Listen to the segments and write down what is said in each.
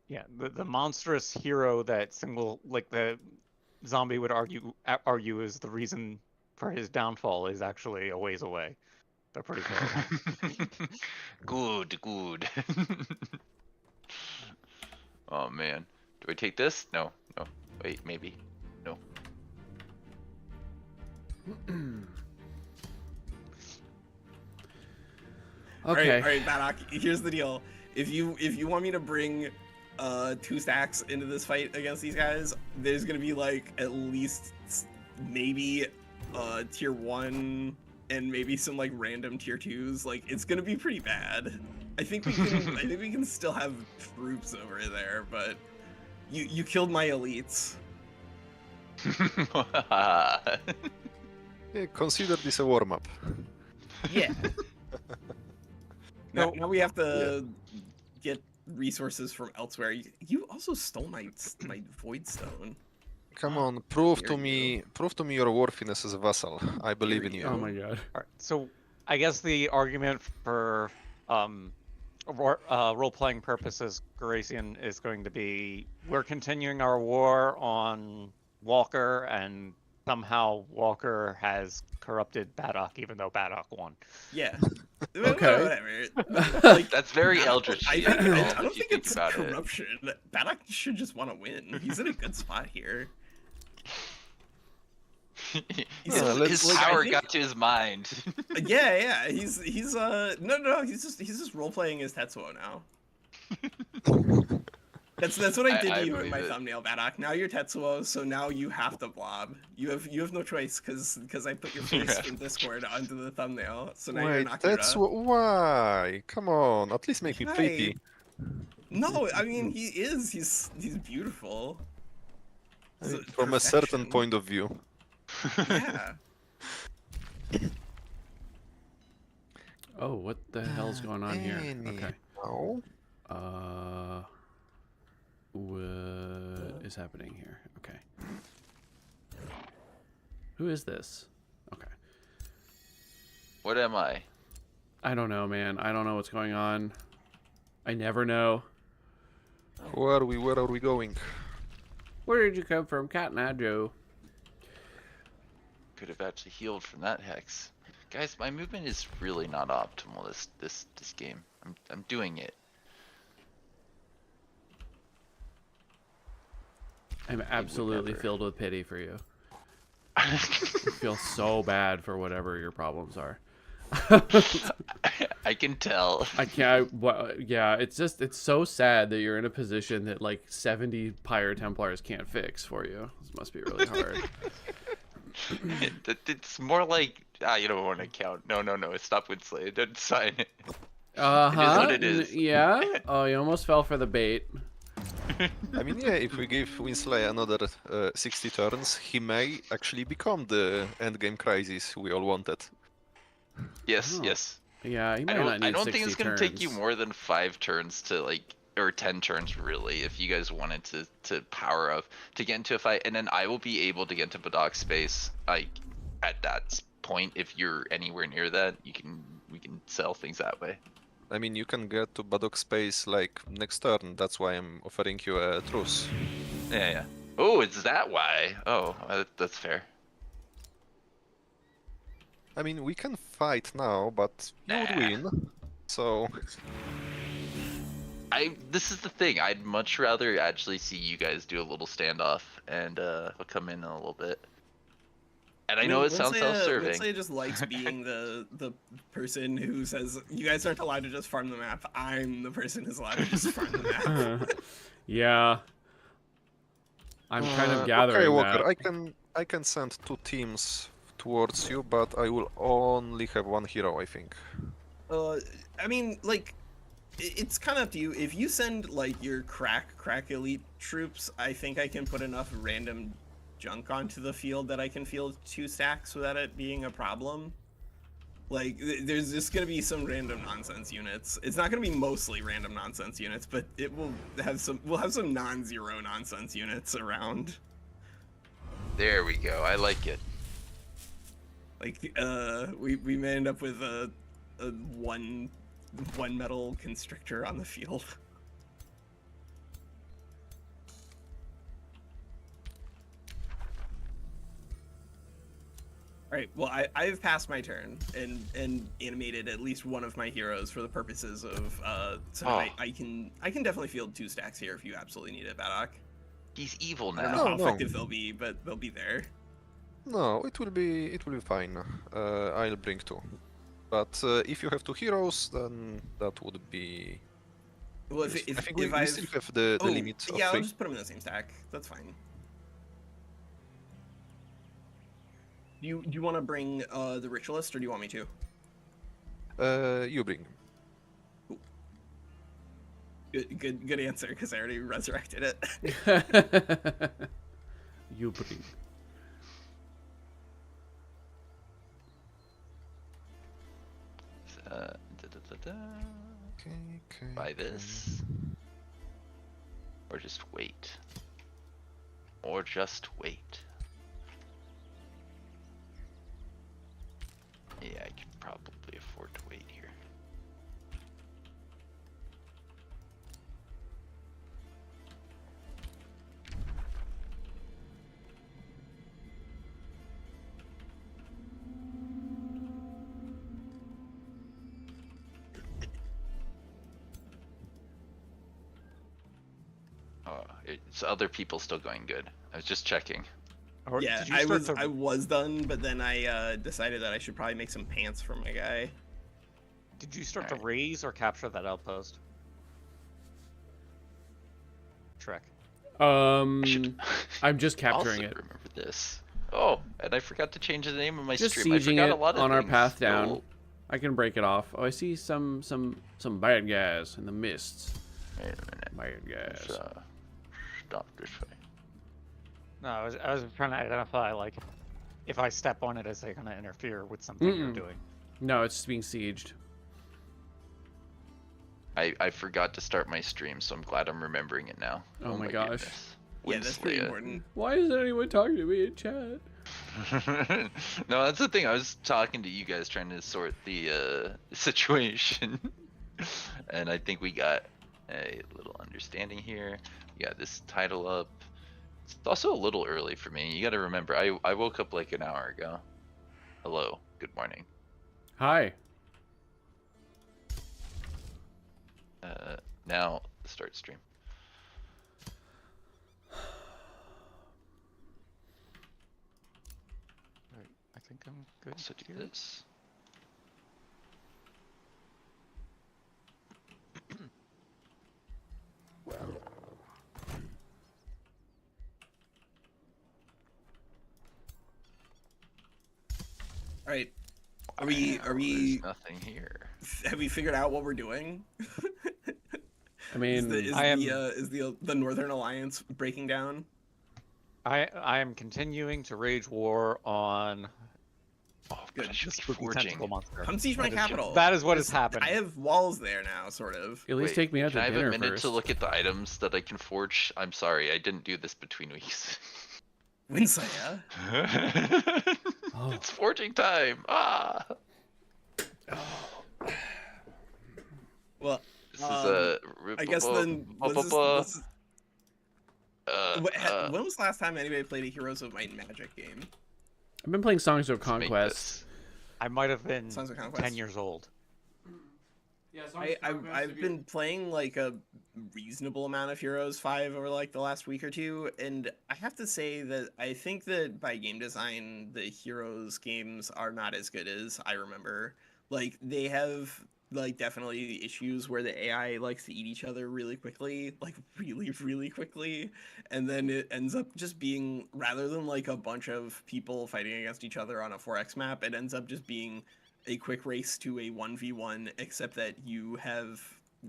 Yeah, the monstrous hero that the zombie would argue is the reason for his downfall is actually a ways away. They're pretty terrible. Good, good. Oh man. Do I take this? No, no. Wait, maybe. No. Okay. All right, Baddock. Here's the deal. If you want me to bring 2 stacks into this fight against these guys, there's gonna be like at least maybe tier 1 and maybe some like random tier 2s. Like it's gonna be pretty bad. I think we can still have troops over there, but you killed my elites. Yeah, consider this a warm-up. Yeah. Now we have to get resources from elsewhere. You also stole my void stone. Come on, prove Here to you me your worthiness as a vassal. I believe in you you. Oh my god. All right, so I guess the argument for role-playing purposes, Garacian, is going to be we're continuing our war on Walker, and somehow Walker has corrupted Baddock, even though Baddock won. Yeah. Okay. Whatever. Like, That's very eldritch. I don't think it's about it. corruption. Baddock should just want to win. He's in a good spot here. His like, I power think- got to his mind. Yeah. He's no. He's just role playing as Tetsuo now. That's what I did I to you in believe my it. thumbnail, Baddock. Now you're Tetsuo, so now you have to blob. You have no choice because I put your face Yeah. from Discord onto the thumbnail. So now you're Wait, Nakura. that's why. Come on, at least make me pretty. No, I mean he is. He's beautiful. I mean, It's from a certain perfection. point of view. Yeah. Oh, what the hell's going on here? Okay. Anyhow. What is happening here? Okay. Who is this? Okay. What am I? I don't know, man. I don't know what's going on. I never know. Who are we? Where are we going? Where did you come from, Cat and Joe? Could have actually healed from that hex. Guys, my movement is really not optimal this game. I'm doing it. I'm absolutely never. filled with pity for you. I feel so bad for whatever your problems are. I can tell. I can't. Yeah, it's so sad that you're in a position that like 70 Pyre Templars can't fix for you. This must be really hard. It's more like you don't want to count. No. Stop Winsley. Don't sign it. What it is. Yeah. Oh, you almost fell for the bait. I mean, yeah, if we give Winsley another 60 turns, he may actually become the endgame crisis we all wanted. Yes, Oh. yes. Yeah, you I might not need don't think 60 it's gonna take you turns. more than 5 turns to or 10 turns really, if you guys wanted to power up to get into a fight, and then I will be able to get into Baddock space at that point. If you're anywhere near that, we can sell things that way. I mean, you can get to Baddock space like next turn. That's why I'm offering you a truce. Yeah. Oh, is that why? Oh, that's fair. I mean, we can fight now, but you would Nah. win. So, This is the thing. I'd much rather actually see you guys do a little standoff, and I'll come in a little bit. And I know it sounds self-serving. Winsley just likes being the person who says you guys aren't allowed to just farm the map. I'm the person who's allowed to just farm the map. Yeah. I'm kind of gathering okay, Walker, that. I can send 2 teams towards you, but I will only have 1 hero, I think. I mean, like, it's kind of up to you. If you send like your crack elite troops, I think I can put enough random junk onto the field that I can field 2 stacks without it being a problem. Like, there's just gonna be some random nonsense units. It's not gonna be mostly random nonsense units, but it will have some. We'll have some non-zero nonsense units around. There we go. I like it. Like, we may end up with a one metal constrictor on the field. All right. Well, I've passed my turn and animated at least one of my heroes for the purposes of so Oh. I can definitely field 2 stacks here if you absolutely need it, Badok. He's evil I don't now. know how No. effective they'll be, but they'll be there. No, it will be fine. I'll bring 2. But if you have 2 heroes, then that would be. Well, Yes. if I think if we I've still have the limit of yeah, I'll 3. just put them in the same stack. That's fine. Do you want to bring the ritualist, or do you want me to? You bring. Good answer, because I already resurrected it. You bring. Okay. Buy this. Or just wait. Or just wait. Yeah, I can probably afford to wait here. Oh, it's other people still going good. I was just checking. Or Yeah, did you I start was to- I was done, but then I decided that I should probably make some pants for my guy. Did you start to Alright. raise or capture that outpost? Trek. I should I'm just capturing also it. remember this. Oh, and I forgot to change the name of my Just stream. I sieging forgot it a lot of on our things. path down. Oh, I can break it off. Oh, I see some bad guys in the mists. wait a minute. Bad guys. Let's, stop this way. No, I was trying to identify, like, if I step on it, is it going to interfere with something you're Mm-mm. doing? No, it's being sieged. I forgot to start my stream, so I'm glad I'm remembering it now. Oh my gosh. goodness. Yeah, that's pretty Winsleya. important. Why isn't anyone talking to me in chat? No, that's the thing. I was talking to you guys, trying to sort the situation, and I think we got a little understanding here. We got this title up. It's also a little early for me. You got to remember, I woke up like an hour ago. Hello, good morning. Hi. Now start stream. Right, I think I'm good. So do here. this. All right. Are Wow, we there's nothing here. have we figured out what we're doing? I mean, is the Northern Alliance breaking down? I am continuing to rage war on Oh, Good. but I should this be spooky forging. tentacle monster. Come siege my That is- capital. That is what has This- happened. I have walls there now, sort of. at least Wait, take me out can to I have dinner a minute first. to look at the items that I can forge? I'm sorry, I didn't do this between weeks. Winsleya. Oh. It's forging time! Ah! Well, This is a. I guess then let's uh, when was the last time anybody played a Heroes of Might and Magic game? I've been playing Songs of let's make Conquest. this. I might have been Sons of Conquest? 10 years old. Yeah, I've been playing like a reasonable amount of Heroes 5 over like the last week or two, and I have to say that I think that by game design, the Heroes games are not as good as I remember. Like they have like definitely issues where the AI likes to eat each other really quickly, like really quickly, and then it ends up just being, rather than like a bunch of people fighting against each other on a 4x map, it ends up just being a quick race to a 1v1, except that you have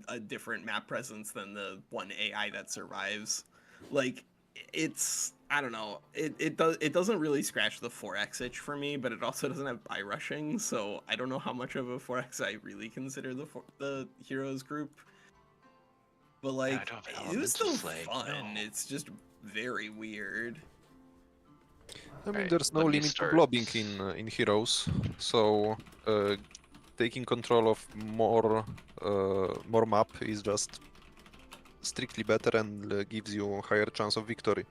a different map presence than the one AI that survives. Like it's, I don't know, it doesn't really scratch the 4x itch for me, but it also doesn't have buy rushing, so I don't know how much of a 4x I really consider the heroes group. But like, don't have it was elemental still slag, fun. no. It's just very weird. I mean, Alright, there's no let me limit to start. blobbing in Heroes, so taking control of more map is just strictly better and gives you higher chance of victory.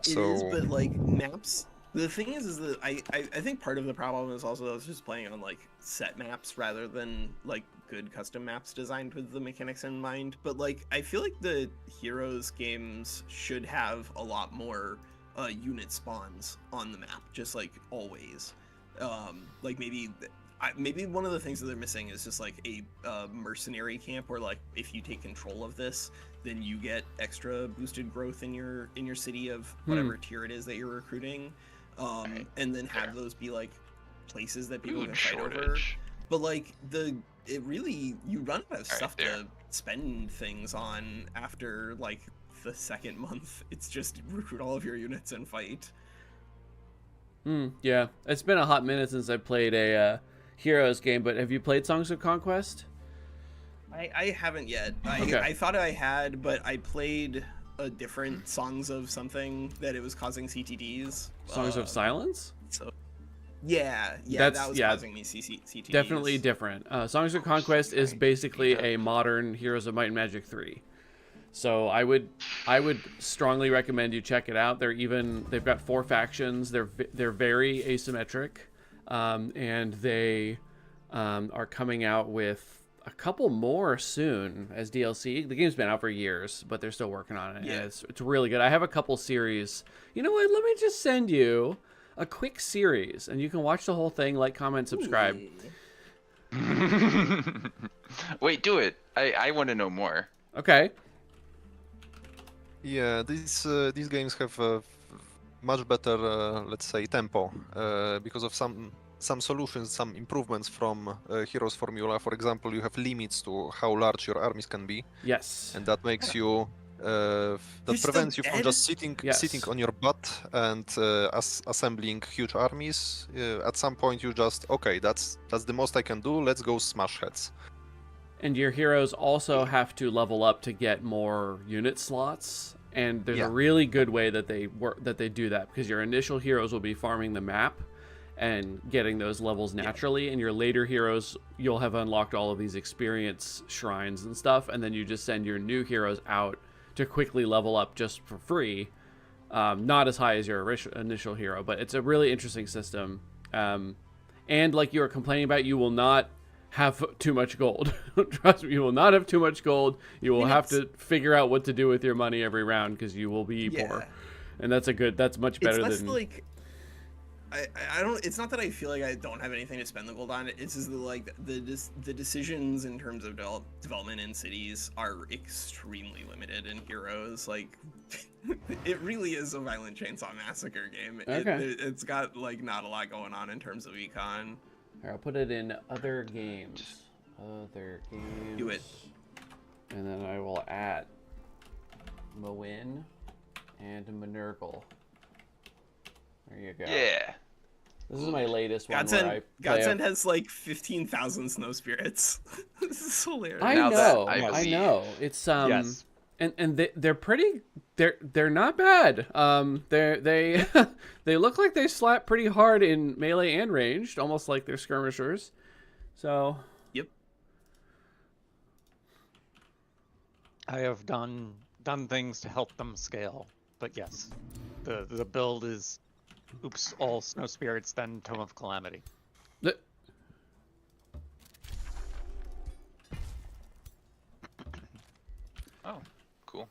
It is, So but like maps The thing is that I think part of the problem is also I was just playing on like set maps rather than like good custom maps designed with the mechanics in mind. But like I feel like the Heroes games should have a lot more unit spawns on the map, just like always. Like maybe one of the things that they're missing is just like a mercenary camp where like if you take control of this, then you get extra boosted growth in your city of whatever tier it is that you're recruiting. And then have those be like places that people can fight over. But like you run out of stuff to spend things on after like the second month. It's just recruit all of your units and fight. Yeah, it's been a hot minute since I played a Heroes game, but have you played Songs of Conquest? I haven't yet. Okay. I thought I had, but I played a different Songs of something that it was causing CTDs. Songs of Silence? So yeah, That's- that was yeah, causing me CTDs. Definitely different. Songs of Conquest is basically a modern Heroes of Might and Magic 3. So I would strongly recommend you check it out. They've got 4 factions. They're very asymmetric, and they are coming out with a couple more soon as DLC. The game's been out for years, but they're still working on it. Yeah. And it's really good. I have a couple series. You know what? Let me just send you a quick series, and you can watch the whole thing, like, comment, subscribe. Wait, do it. I want to know more. Okay. Yeah, these games have a much better, let's say, tempo because of some solutions, some improvements from Heroes Formula. For example, you have limits to how large your armies can be, Yes. and that makes you that You're still prevents you from dead? just sitting on your butt and assembling huge armies. At some point, you just that's the most I can do. Let's go smash heads. And your heroes also have to level up to get more unit slots. And there's a really good way that they do that, because your initial heroes will be farming the map and getting those levels naturally, and your later heroes, you'll have unlocked all of these experience shrines and stuff, and then you just send your new heroes out to quickly level up just for free. Not as high as your initial hero, but it's a really interesting system. And like you were complaining about, you will not have too much gold. Trust me, you will not have too much gold. You will have to figure out what to do with your money every round, because you will be poor. And that's much better it's less than like I don't. It's not that I feel like I don't have anything to spend the gold on. It's just that, like, the decisions in terms of development in cities are extremely limited in Heroes. Like, it really is a Violent Chainsaw Massacre game. Okay. It's got like not a lot going on in terms of econ. Here, I'll put it in other games. Other games. Do it. And then I will add Moin and Minergal. There you go. Yeah. This is my latest one. Godsend has like 15,000 snow spirits. This is hilarious. I Now know. that I I believe. know. It's Yes. and they're pretty. They're not bad. They they look like they slap pretty hard in melee and ranged, almost like they're skirmishers. So Yep. I have done things to help them scale, but yes, the build is all snow spirits, then Tome of Calamity. Oh, cool.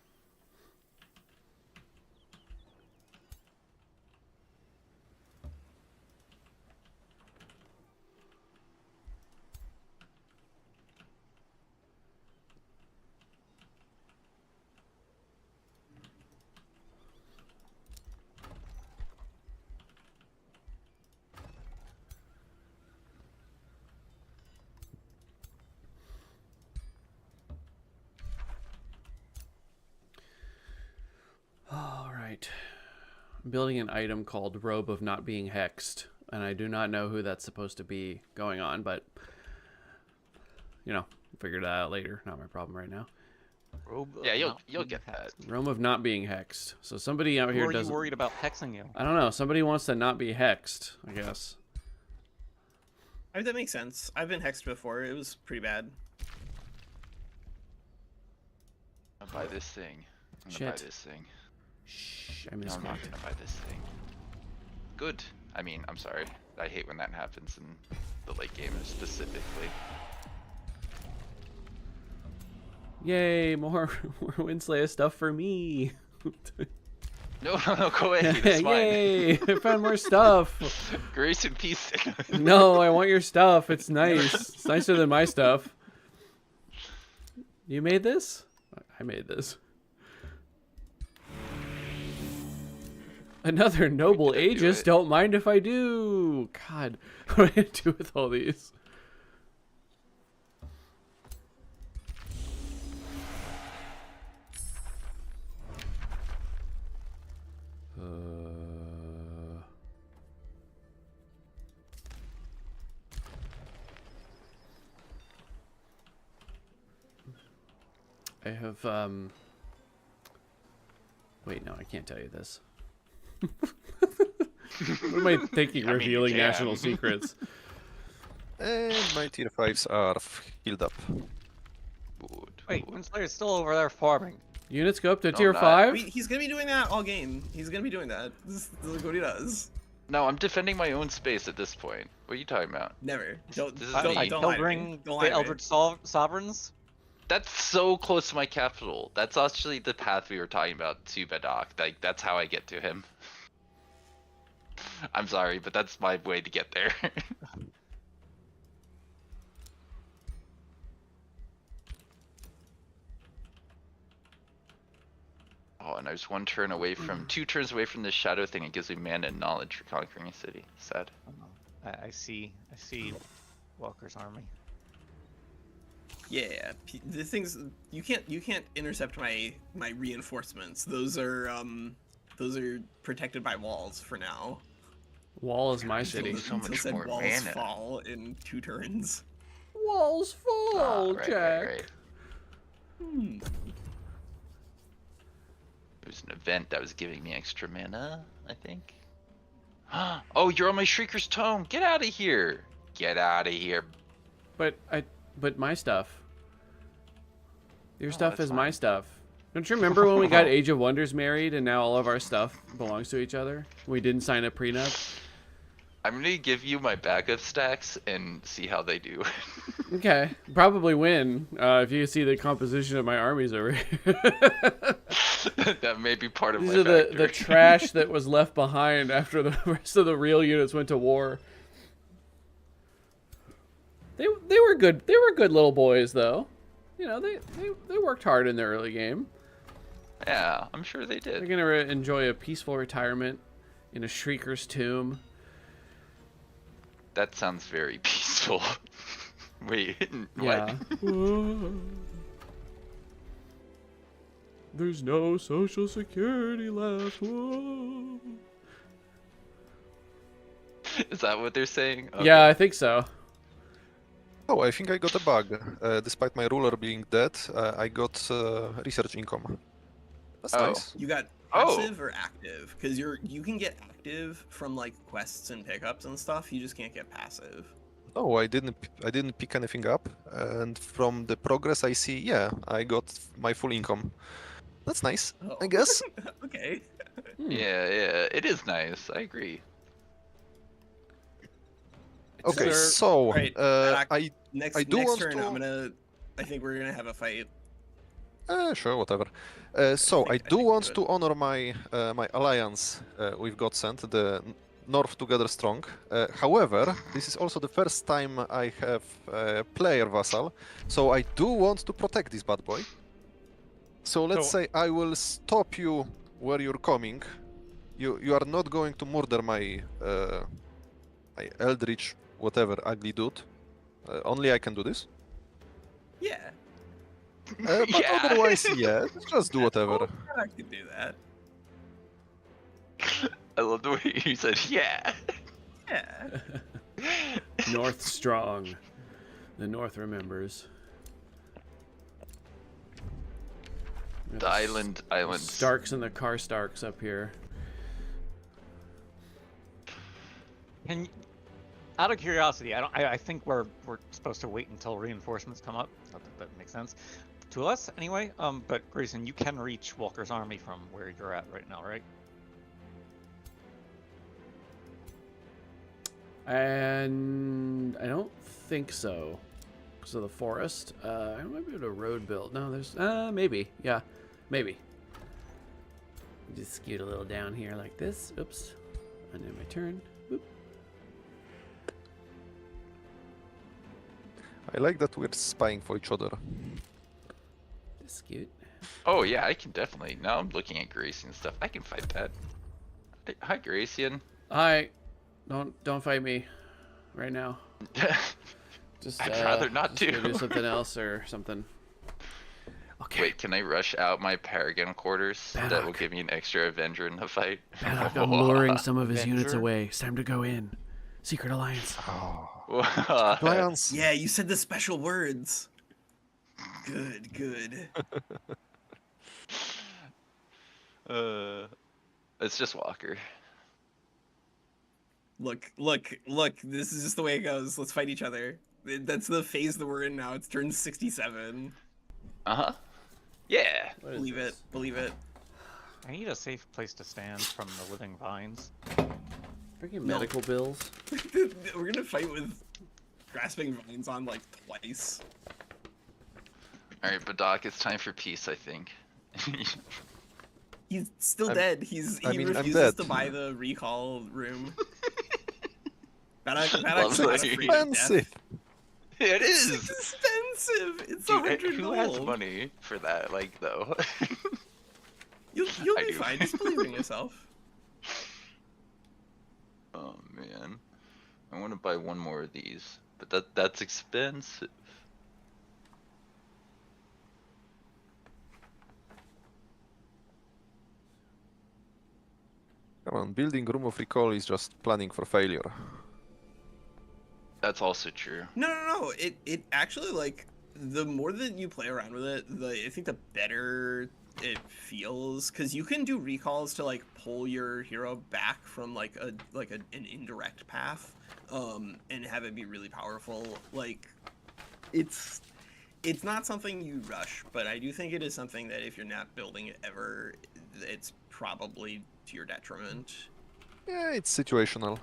all right. I'm building an item called Robe of Not Being Hexed, and I do not know who that's supposed to be going on, but figure that out later. Not my problem right now. Yeah, you'll get that. Realm of Not Being Hexed. So somebody out Who here are you doesn't. worried about hexing you? I don't know. Somebody wants to not be hexed, I guess. I mean, that makes sense. I've been hexed before. It was pretty bad. I'm gonna buy this thing. I'm gonna buy Shit. this thing. Shh, I No, I'm not misclicked. gonna buy this thing. Good. I mean, I'm sorry. I hate when that happens in the late game specifically. Yay, more Winslayer stuff for me. No, go away. That's mine. Yay, I found more stuff. Grace and peace. No, I want your stuff. It's nice. It's nicer than my stuff. You made this? I made this. Another noble Aegis. Don't mind if I do. God, what am I gonna do with all these? I have Wait, no, I can't tell you this. What am I thinking? I mean, you Revealing can. national secrets. And my tier 5s are healed up. Good, Wait, good. Winslayer's still over there farming. Units go up to No, tier not. 5? He's gonna be doing that all game. He's gonna be doing that. This is what he does. No, I'm defending my own space at this point. What are you talking about? Never. Don't. This is Don't, me. don't He'll lie to me. bring Don't lie the to me. Eldritch Sovereigns. That's so close to my capital. That's actually the path we were talking about to Bedok. Like, that's how I get to him. I'm sorry, but that's my way to get there. Oh, and I was 1 turn away from 2 turns away from this shadow thing. It gives me mana and knowledge for conquering a city. Sad. I see Walker's army. Yeah, the things you can't intercept my reinforcements. Those are protected by walls for now. Wall is my Until city. so much said more walls mana. fall in 2 turns. Walls fall, Right, Jack. right. Hmm. It was an event that was giving me extra mana, I think. Oh, you're on my Shrieker's Tome. Get out of here. Get out of here. But my stuff. Your Oh, stuff that's is my fine. stuff. Don't you remember when we got Age of Wonders married and now all of our stuff belongs to each other? We didn't sign a prenup. I'm gonna give you my backup stacks and see how they do. Okay, probably win if you see the composition of my armies over here. That may be part of These my are the factory. trash that was left behind after the rest of the real units went to war. They were good. They were good little boys though. You know, they worked hard in their early game. Yeah, I'm sure they They're did. gonna enjoy a peaceful retirement in a Shrieker's tomb. That sounds very peaceful. Wait, Yeah. what? There's no social security left. Whoa. Is that what they're saying? Okay. Yeah, I think so. Oh, I think I got a bug. Despite my ruler being dead, I got research income. That's Oh. nice. You got Oh. passive or active? Because you can get active from like quests and pickups and stuff. You just can't get passive. No, I didn't pick anything up, and from the progress I see, yeah, I got my full income. That's nice, Oh. I guess. Okay. Yeah, it is nice. I agree. Okay, Sir- so Right, I Next I do next want turn, to- I think we're gonna have a fight. sure, whatever. So I think do we want do it. to honor my my alliance with Godsend, the North Together Strong. However, this is also the first time I have a player vassal, so I do want to protect this bad boy. So let's say I will stop you where you're coming. You are not going to murder my my Eldritch, whatever ugly dude. Only I can do this. Yeah, But Yeah. otherwise, yeah, just do whatever. I can do that. I love the way you said, yeah. Yeah. North strong. The North remembers. The islands. Starks and the Karstarks up here. Can out of curiosity, I think we're supposed to wait until reinforcements come up. Not that makes sense to us anyway. But Grayson, you can reach Walker's army from where you're at right now, right? And I don't think so. Because of the forest. I might be able to road build. No, there's... maybe. Yeah, maybe. Just scoot a little down here like this. Oops. And then my turn. Boop. I like that we're spying for each other. Just scoot. Oh yeah, I can definitely. Now I'm looking at Gracie and stuff. I can fight that. Hi, Gracian. Hi. Don't fight me. Right now. Just, I'd rather not just to. go do something else or something. Okay. Wait, can I rush out my Paragon quarters? That will Baddock. give me an extra Avenger in the fight. Baddock, I'm luring some of his units Avenger? away. It's time to go in. Secret Alliance. Lions. Yeah, you said the special words. Good. It's just Walker. Look. This is just the way it goes. Let's fight each other. That's the phase that we're in now. It's turn 67. Yeah. What is Believe it. this? Believe it. I need a safe place to stand from the living vines. Freaking No. medical bills. We're gonna fight with grasping vines on like twice. All right, but Doc, it's time for peace, I think. He's still I'm- dead. He I'm refuses dead. to buy the recall room. Baddock's Lovely. not afraid of death. Expensive. It It's is. expensive. It's Dude, 100 who has gold. money for that? Like, though. You'll I be do. fine. Just believe in yourself. Oh man, I want to buy one more of these, but that's expensive. Come on, building room of recall is just planning for failure. That's also true. No. It actually like the more that you play around with it, I think the better it feels because you can do recalls to like pull your hero back from like an indirect path, and have it be really powerful. Like it's not something you rush, but I do think it is something that if you're not building it ever, it's probably to your detriment. Yeah, it's situational.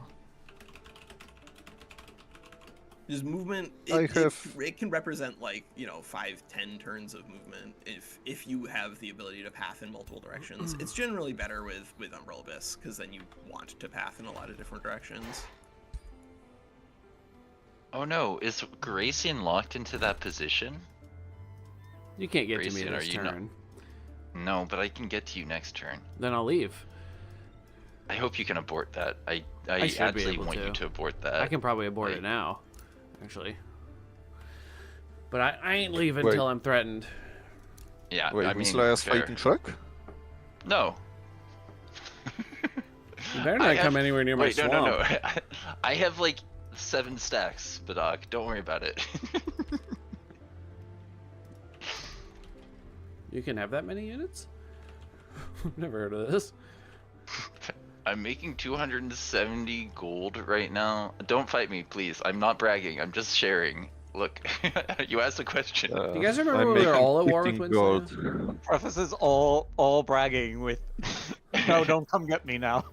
Just movement, it can represent like 5-10 turns of movement if you have the ability to path in multiple directions. It's generally better with Umbrella Abyss because then you want to path in a lot of different directions. Oh no, is Gracian locked into that position? You can't get to me Grayson, are this you not- turn. No, but I can get to you next turn. Then I'll leave. I hope you can abort that. I should be absolutely able want you to. to abort that. I can probably abort like- it now, actually. But I ain't leaving Wait. until I'm threatened. Yeah, Wait, I mean, Mislaya's fair. fighting truck? No. You better not I come have- anywhere near my Wait, swamp. no. I have like 7 stacks, Badak. Don't worry about it. You can have that many units? Never heard of this. I'm making 270 gold right now. Don't fight me, please. I'm not bragging. I'm just sharing. Look, you asked a question. You guys remember I'm when we were making all at war with 15 Winslow? gold. Prefaces all bragging with, no, don't come get me now.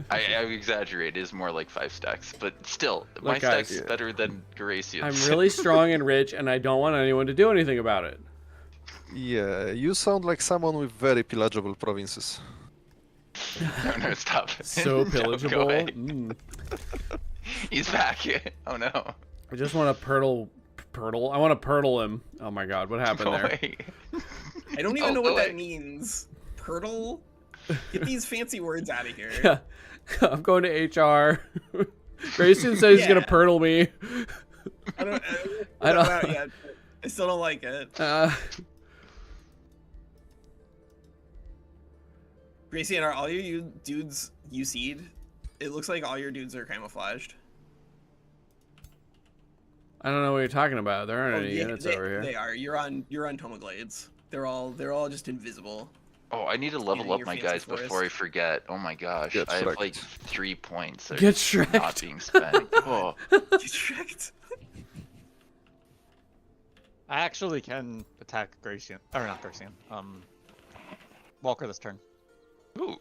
I exaggerate. It is more like 5 stacks, but still, my Look, guys, stack's better than Garacian's. I'm really strong and rich, and I don't want anyone to do anything about it. Yeah, you sound like someone with very pillageable provinces. No, stop. So No, go pillageable. away. He's back. Oh no. I just want to purtle. I want to purtle him. Oh my god, what happened Go there? away. I don't even Oh, know what go that away. means. Purtle? Get these fancy words out of here. Yeah. I'm going to HR. Grayson says he's gonna Yeah. purtle me. I don't I know don't- about it yet. I still don't like it. Gracie, are all your dudes UC'd? It looks like all your dudes are camouflaged. I don't know what you're talking about. There aren't any yeah, units they, over here. They are. You're on Tomaglades. They're all just invisible. Oh, I need to level Eating up your my fancy guys forest. before I forget. Oh my gosh, Get I have shreked. like 3 points that are Get just not shreked. being spent. Oh, Get tricked. I actually can attack Gracian, or not Gracian, Walker this turn. ooh.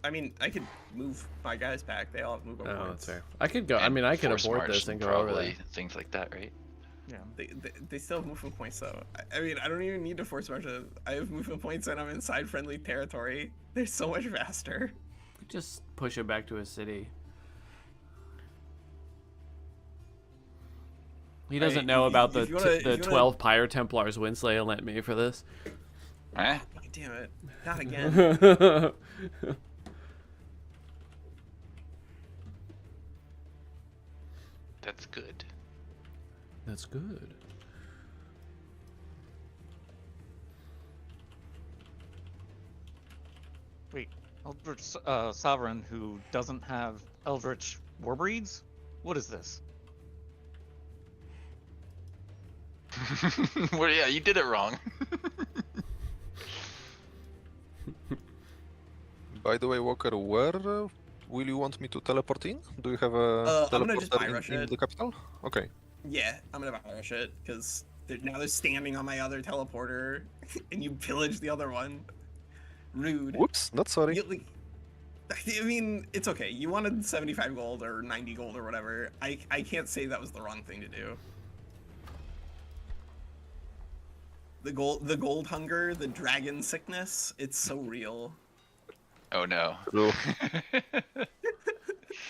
I mean, I could move my guys back. They all have movement Oh, points. that's fair. I could go. I And mean, I could force abort march this and go probably over there. things like that, right? Yeah. They still have movement points though. I mean, I don't even need to force march it. I have movement points and I'm inside friendly territory. They're so much faster. Just push it back to a city. He doesn't Right, know about if you wanna- if the you wanna- 12 Pyre Templars Winsley lent me for this. Eh? God damn it! Not again. That's good. That's good. Wait, Eldritch Sovereign who doesn't have Eldritch Warbreeds? What is this? Well, yeah, you did it wrong. By the way, Walker, where will you want me to teleport in? Do you have a I'm gonna just teleporter buy-rush in it. the capital? Okay. Yeah, I'm gonna rush it because now they're standing on my other teleporter, and you pillage the other one. Rude. Whoops, not sorry. I mean, it's okay. You wanted 75 gold or 90 gold or whatever. I can't say that was the wrong thing to do. The gold hunger, the dragon sickness, it's so real. Oh no. True.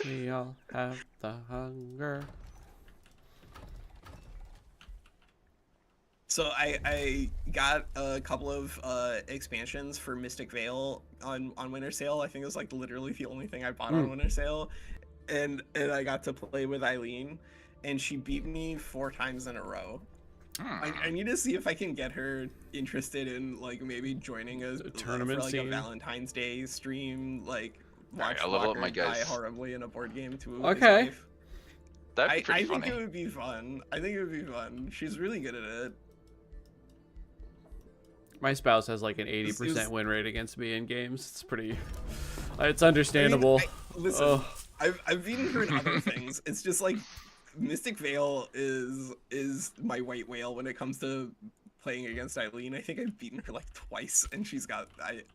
We all have the hunger. So I got a couple of expansions for Mystic Vale on Winter Sale. I think it was like literally the only thing I bought on Winter Sale, and I got to play with Eileen, and she beat me 4 times in a row. I need to see if I can get her interested in like maybe joining a tournament for, like, scene. a Valentine's Day stream, like Alright, watch I'll level up Walker my die guys. horribly in a board game to his Okay. wife. That'd be I pretty think funny. it would be fun. I think it would be fun. She's really good at it. My spouse has like an This 80% is- win rate against me in games. It's pretty. It's understandable. Listen, Ugh. I've beaten her in other things. It's just like Mystic Vale is my white whale when it comes to playing against Eileen. I think I've beaten her like twice, and she's got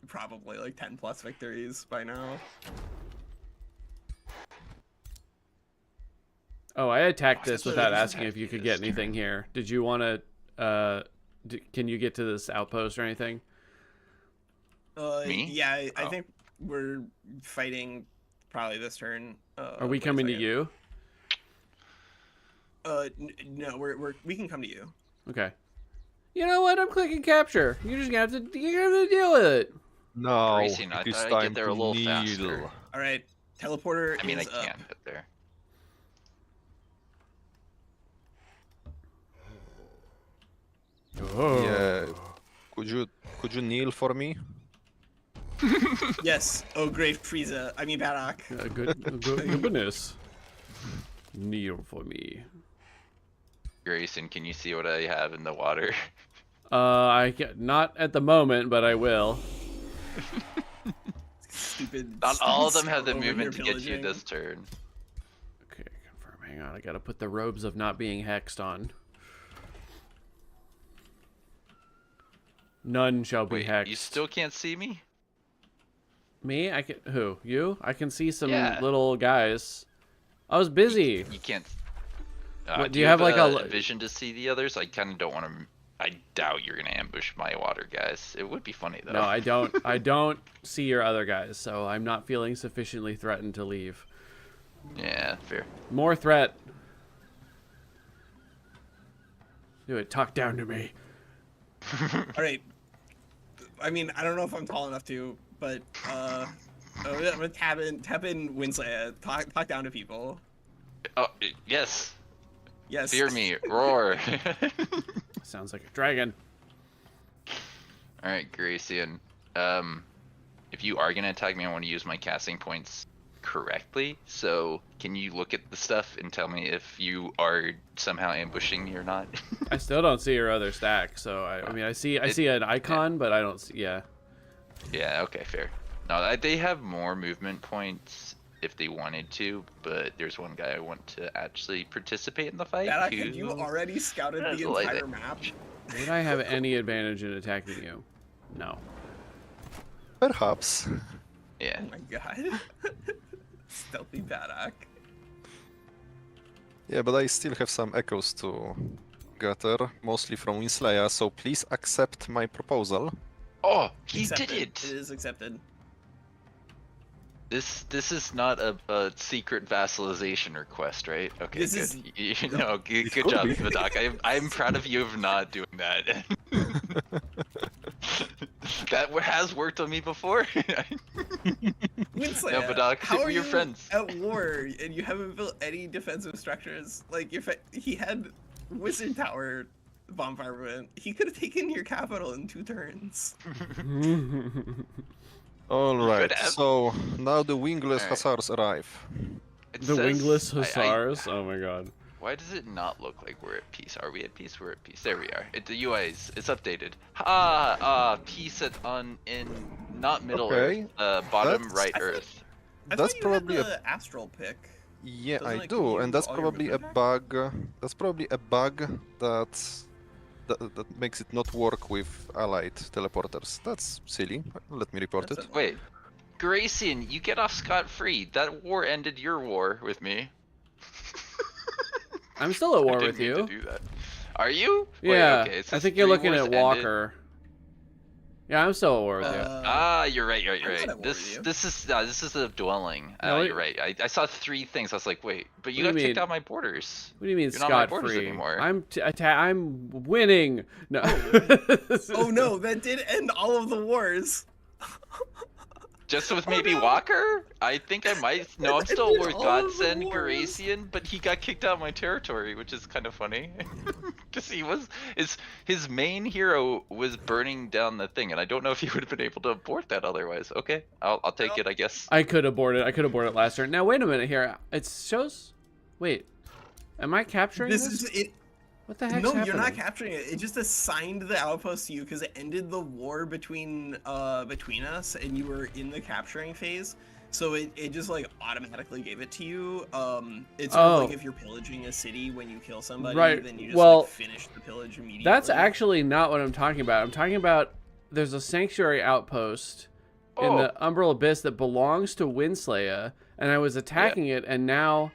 probably like 10 plus victories by now. Oh, I attacked this That's without what- asking if you could get anything here. Did you want to? Can you get to this outpost or anything? Me? Yeah, I Oh. think we're fighting probably this turn. Are we wait a coming to second. you? No, we can come to you. Okay. You know what? I'm clicking capture. You're just gonna have to deal with it. No, Racing, I it is thought I'd time get there to a little kneel. faster. All right, teleporter. I mean, I is up. can get there. Oh. Yeah. Could you kneel for me? Yes. Oh, great, Frieza. I mean, Barak. Goodness. Kneel for me. Grayson, can you see what I have in the water? Not at the moment, but I will. Stupid. Not all of them have the over here movement to get you pillaging. this turn. Okay, confirm. Hang on, I gotta put the robes of not being hexed on. None shall be Wait, hexed. you still can't see me? Me? I can. Who? You? I can see some Yeah. little guys. I was busy. You can't. What, do you have, like, a- vision to see the others? I kind of don't want to. I doubt you're gonna ambush my water guys. It would be funny though. No, I don't. I don't see your other guys, so I'm not feeling sufficiently threatened to leave. Yeah, fair. More threat. Do it. Talk down to me. All right. I mean, I don't know if I'm tall enough to, but I'm gonna tap in Winslet. Talk down to people. Oh yes. Yes. Fear me, roar. Sounds like a dragon. All right, Gracian. If you are gonna attack me, I want to use my casting points correctly. So, can you look at the stuff and tell me if you are somehow ambushing me or not? I still don't see your other stack, so I mean, I see an icon, but I don't see. Yeah. Yeah. Okay. Fair. No, they have more movement points if they wanted to, but there's one guy I want to actually participate in the fight. Barak, who... have you already scouted has the a light entire map? Would I have any advantage in attacking you? No. Perhaps. Yeah. Oh my god. Stealthy Baddock. Yeah, but I still have some echoes to gather, mostly from Winslaya, so please accept my proposal. Oh, he Accepted. did it! It is accepted. This is not a secret vassalization request, right? Okay, This good. is- No, good, It good could job, be. Vidoc. I'm proud of you of not doing that. That has worked on me before. Winslaya, No, Vidoc, how are we're you friends. at war and you haven't built any defensive structures? Like, he had Wizard Tower bombardment, he could have taken your capital in 2 turns. Alright, have. so now the wingless Alright. hussars arrive. It The says- wingless I- hussars. Oh my god. Why does it not look like we're at peace? Are we at peace? We're at peace. There we are. The UI it's updated. Peace in not Middle Okay, Earth, bottom that's- right I thought- Earth. I That's thought you had probably a- the astral pick. Yeah, Doesn't I it do, give and you that's all your probably a movement bug. That's probably a bug that makes it not work with allied teleporters. That's silly. Let me report That's it. Wait, Gracian, you get off scot-free. That war ended your war with me. I'm still at war I with didn't mean you. to do that. Are you? Wait, Yeah, okay, it I says think you're 3 looking wars at ended. Walker. Yeah, I'm still at war with you. You're right. I'm not at war with This you. this is a dwelling. No, You're right. I saw 3 things. I was like, wait, but you What got do you kicked mean? out my borders. What do you mean You're not on my scot borders free? anymore. I'm winning. No. Oh no, that did end all of the wars. Just with Oh, maybe no. Walker? I think I might. No, I'm That still ended with all of the Godsend wars. Garasian, but he got kicked out of my territory, which is kind of funny. Because his main hero was burning down the thing, and I don't know if he would have been able to abort that otherwise. Okay, I'll take it, I guess. I could abort it last turn. Now wait a minute here. It shows. Wait, am I capturing This this? is it. What the heck's No, happening? you're not capturing it. It just assigned the outpost to you because it ended the war between us, and you were in the capturing phase. So it just like automatically gave it to you. It's sort of like if you're pillaging a city when you kill somebody, Right, then you just well, like finish the pillage immediately. That's actually not what I'm talking about. I'm talking about there's a sanctuary outpost in the Umbral Abyss that belongs to Winslaya, and I was attacking it, and now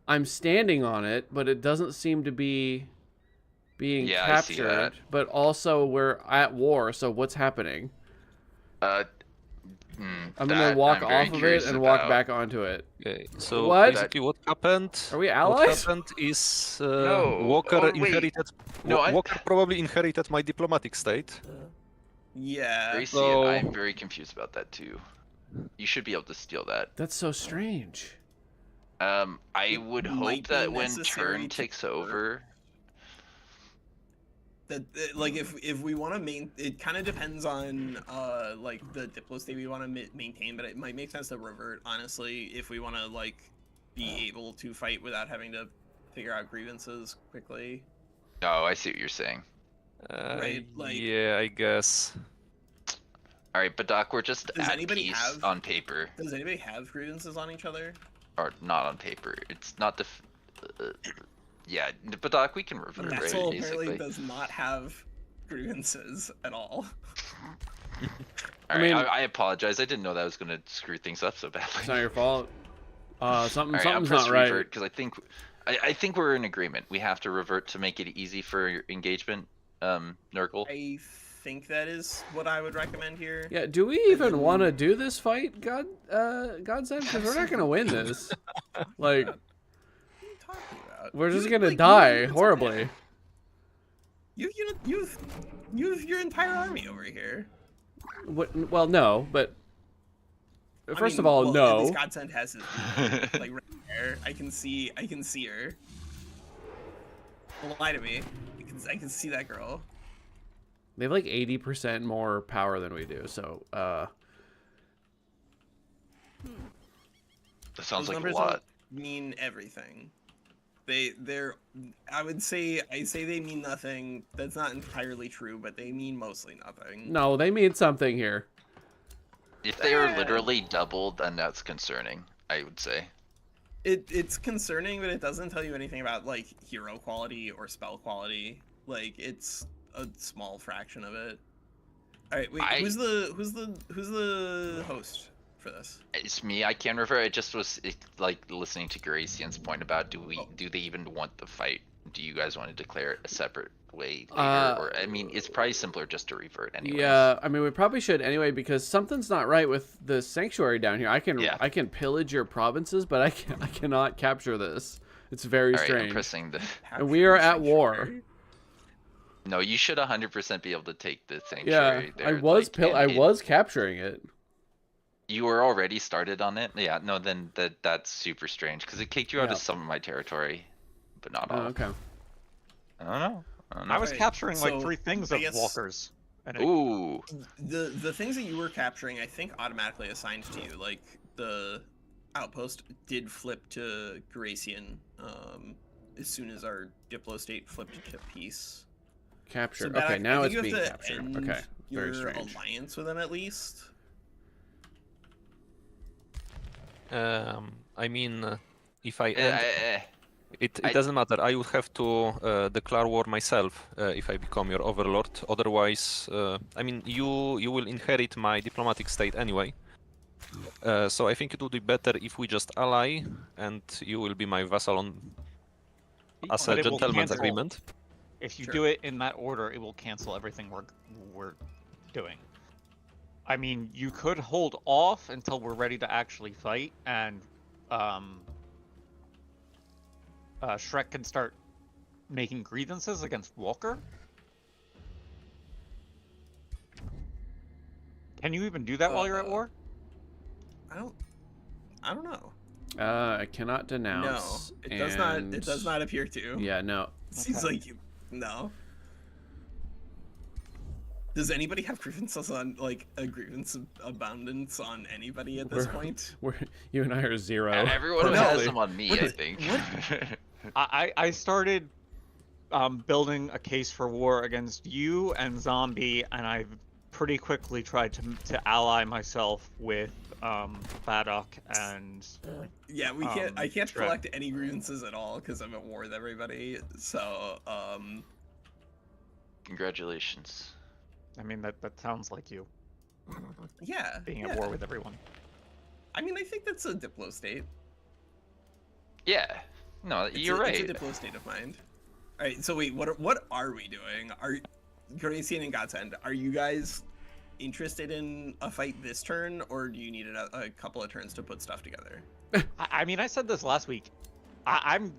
I'm standing on it, but it doesn't seem to be being I see that. captured. But also we're at war, so what's happening? I'm gonna that walk I'm very off of it curious and walk about. back onto it. Okay, so What? basically what happened? Are we What allies? happened is No, Walker oh, wait. inherited. No, Walker probably inherited my diplomatic state. Yeah. Gracie, So- I'm very confused about that too. You should be able to steal that. That's so strange. I It would might hope be that when necessary turn to takes work. over. That like if we want to it kind of depends on like the diplo state we want to maintain, but it might make sense to revert honestly if we want to like be able to fight without having to figure out grievances quickly. Oh, I see what you're saying. Right, like- yeah, I guess. All right, but Doc, we're just Does at anybody peace have- on paper, Does anybody have grievances on each other? or not on paper. It's not the. Yeah, but Doc, we can revert, right? Vassal apparently Basically. does not have grievances at all. All right, mean- I apologize. I didn't know that was gonna screw things up so badly. It's not your fault. Something's I'm not right. because I think we're in agreement. We have to revert to make it easy for your engagement, Nurgle. I think that is what I would recommend here. Yeah, do we even want to do this fight, Godsend? Because we're not gonna win this. Like, What are you talking about? we're just You- gonna like, you die units horribly. ahead. You've your entire army over here. Well, no, but I first mean, of all, well, no. At least Godsend has his like right there. I can see her. Don't lie to me. I can see that girl. They have like 80% more power than we do, so That sounds Those like a numbers lot. don't mean everything. They're I say they mean nothing. That's not entirely true, but they mean mostly nothing. no, they mean something here. If they are literally doubled, then that's concerning. I would say. It's concerning, but it doesn't tell you anything about like hero quality or spell quality. Like it's a small fraction of it. All right, wait. Who's the host? for this? It's me. I can refer. It just was like listening to Gracian's point about do they even want the fight? Do you guys want to declare it a separate way later? Or I mean, it's probably simpler just to revert anyways. Yeah, I mean, we probably should anyway because something's not right with the sanctuary down here. I can pillage your provinces, but I cannot capture this. It's very All right, strange. I'm pressing the. And we are at war. No, you should 100% be able to take the sanctuary. Yeah, there, I was capturing it. You were already started on it. Yeah, no, then that's super strange because it kicked you out of some of my territory, but not all. Oh, okay. I don't know. I was Right, capturing like so 3 things I of guess- walkers. And Ooh. The things that you were capturing, I think, automatically assigned to you. Like the outpost did flip to Gracian as soon as our Diplo state flipped to peace. Capture. So, Badak, Okay, now I it's think you being have to captured. end Okay, very your strange. alliance with them at least. I mean, if I end, it I- doesn't matter. I would have to declare war myself if I become your overlord. Otherwise, I mean, you will inherit my diplomatic state anyway. So I think it would be better if we just ally, and you will be my vassal on as But a it will gentleman's cancel. agreement. If you Sure. do it in that order, it will cancel everything we're doing. I mean, you could hold off until we're ready to actually fight, and Shrek can start making grievances against Walker. Can you even do that while you're at war? I don't know. I cannot No, denounce. it does not. It and- does not appear to. Yeah, no. It seems Okay. like you. No. Does anybody have grievances on like a grievance abundance on anybody at this We're- point? You and I are 0. Everyone No, has them on me, what I the- think. I started building a case for war against you and Zombie, and I've pretty quickly tried to ally myself with Badok and Yeah, we can't. I can't Shrek. collect any grievances at all because I'm at war with everybody. So, Congratulations. I mean that sounds like you yeah. being yeah. at war with everyone. I mean, I think that's a Diplo state. Yeah. No, you're right. It's a Diplo state of mind. All right. So wait, what are we doing? Are Gracian and Godsend? Are you guys interested in a fight this turn, or do you need a couple of turns to put stuff together? I mean, I said this last week. I'm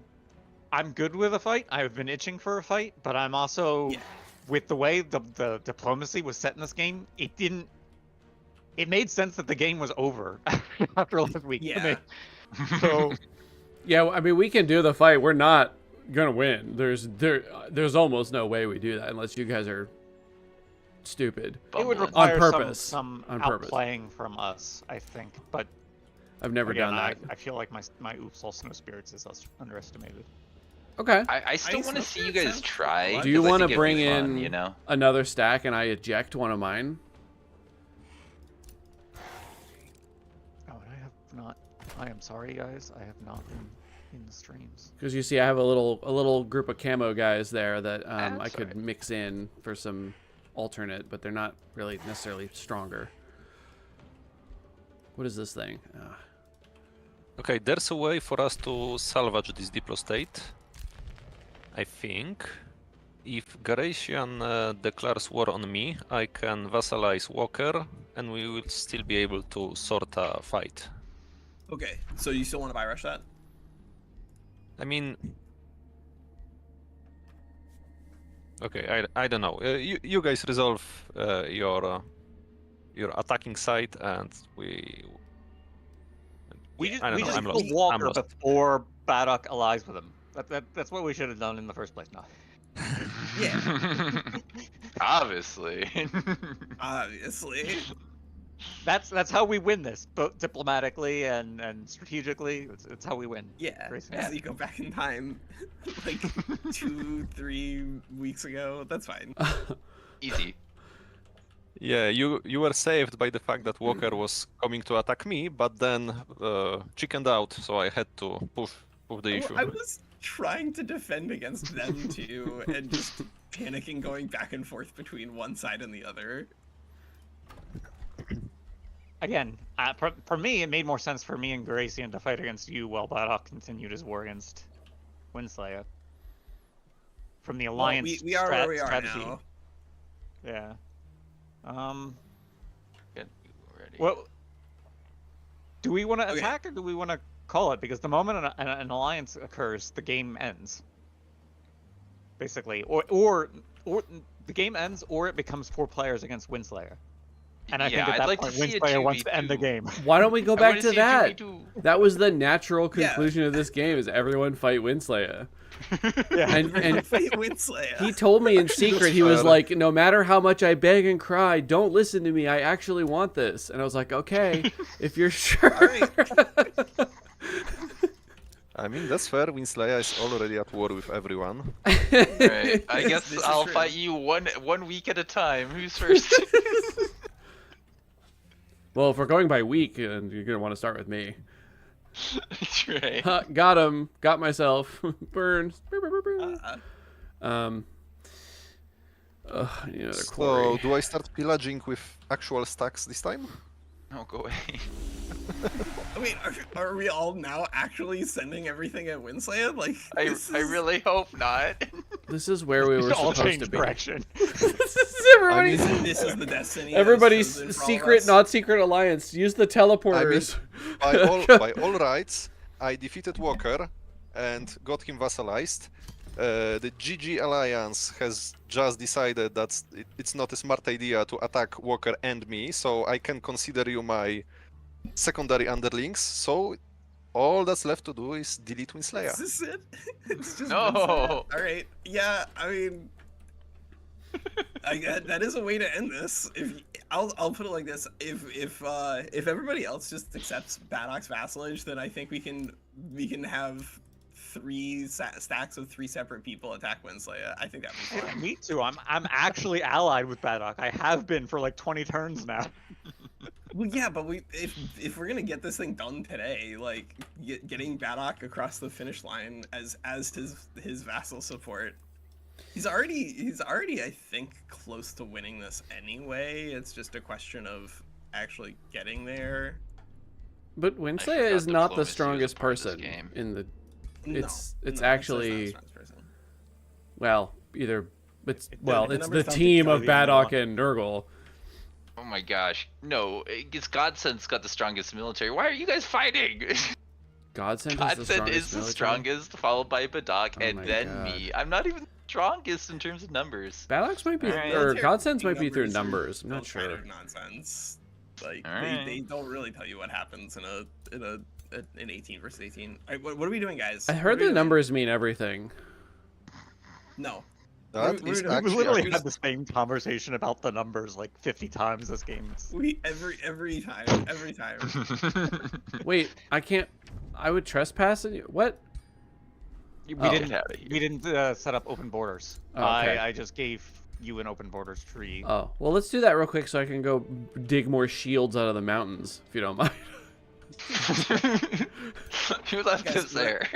good with a fight. I've been itching for a fight, but I'm also Yeah. with the way the diplomacy was set in this game. It made sense that the game was over after last week. to Yeah. me. So Yeah, I mean, we can do the fight. We're not gonna win. There's almost no way we do that unless you guys are stupid. it would Bumbling. require purpose. some On purpose. outplaying from us, I think. But I've never again, done that. I feel like my Oops All Snow Spirits is underestimated. Okay. I still Ice want to Snow see you Spirits guys sounds try. fun. Do you want wanna to bring in- You know? Another stack and I eject one of mine. Oh, and I have not. I am sorry, guys. I have not been in the streams. Because you see, I have a little group of camo guys there that I That's could alright. mix in for some alternate, but they're not really necessarily stronger. What is this thing? Okay, there's a way for us to salvage this Diplo state. I think. If Garasian declares war on me, I can vassalize Walker, and we will still be able to sort a fight. Okay. So you still want to buy rush that? I mean, okay, I don't know. You guys resolve your attacking side, and we I don't know, just I'm killed lost. I'm Walker lost. before Badok allies with him. That's what we should have done in the first place. No. Yeah. Obviously. Obviously. That's how we win this, both diplomatically and strategically. It's how we win. Yeah. Grayson. So you go back in time, like 2-3 weeks ago. That's fine. Easy. Yeah, you were saved by the fact that Walker was coming to attack me, but then chickened out, so I had to push the issue. I was trying to defend against them too, and just panicking, going back and forth between one side and the other. again, for me, it made more sense for me and Gracian to fight against you while Badok continued his war against Winslayer. From the Well, alliance we are where we are strategy. now. Yeah. Get you ready. Well, do we want to Okay. attack or do we want to call it? Because the moment an alliance occurs, the game ends. Basically, or the game ends, or it becomes 4 players against Winslayer. And I Yeah, think at I'd that like point, to see a Winslayer wants to end the 2v2. game. Why don't we go I back wanna to see a that? 2v2. That was the natural Yeah. conclusion of this game: is everyone fight Winslayer. Yeah. And Fight Winslayer. he told me in secret, he was fair. like, no matter how much I beg and cry, don't listen to me. I actually want this. And I was like, okay, if you're sure. Alright. I mean, that's fair. Winslayer is already at war with everyone. Right. I guess This is I'll true. fight you one week at a time. Who's first? Well, if we're going by week, and you're going to want to start with me. Right. Huh, got him. Got myself. Burn. I need another So, quarry. do I start pillaging with actual stacks this time? No, go away. I mean, are we all now actually sending everything at Winslayer? Like, I this is- really hope not. This is where we were all supposed change to be. direction. This is everybody's, This is the destiny. that is everybody's chosen for all of secret, us. not secret alliance. Use the teleporters. By all rights, I defeated Walker and got him vassalized. The GG Alliance has just decided that it's not a smart idea to attack Walker and me, so I can consider you my secondary underlings. So all that's left to do is delete Winslayer. Is this it? It's just No. All right. Yeah. I mean, that is a way to end this. I'll put it like this: if everybody else just accepts Badok's vassalage, then I think we can have 3 stacks of 3 separate people attack Winslayer. I think that'd be Yeah, fun. me too. I'm actually allied with Badok. I have been for like 20 turns now. Well, yeah, but if we're gonna get this thing done today, like getting Badok across the finish line as his vassal support, he's already I think close to winning this anyway. It's just a question of actually getting there. But I Winslayer forgot is not the diplomacy was strongest part of this person game. in the. No, It's no, Winsleyer's actually- not the strongest person. Well, either. It's The well, it's numbers the don't team tell of you Badok enough. and Nurgle. Oh my gosh. No, it's Godsend's got the strongest military. Why are you guys fighting? Godsend is the Godsend strongest is the military? strongest, followed by Badok, Oh and my then God. me. I'm not even the strongest in terms of numbers. Badok's might be, Alright. or Military Godsend's might be through are numbers. I'm not still kind sure. of nonsense. Like Alright. they don't really tell you what happens in an 18 versus 18. All right, what are we doing, guys? I What are heard we the doing? numbers mean everything. No. That We- is we We actually literally had the same conversation about the numbers like 50 times this game. We every time. Wait, I can't. I would trespass in you. What? We Oh. didn't. Get outta here. We didn't set up open borders. Oh, okay. I just gave you an open borders tree. Oh, well, let's do that real quick so I can go dig more shields out of the mountains, if you don't mind. Who left Guys, us there?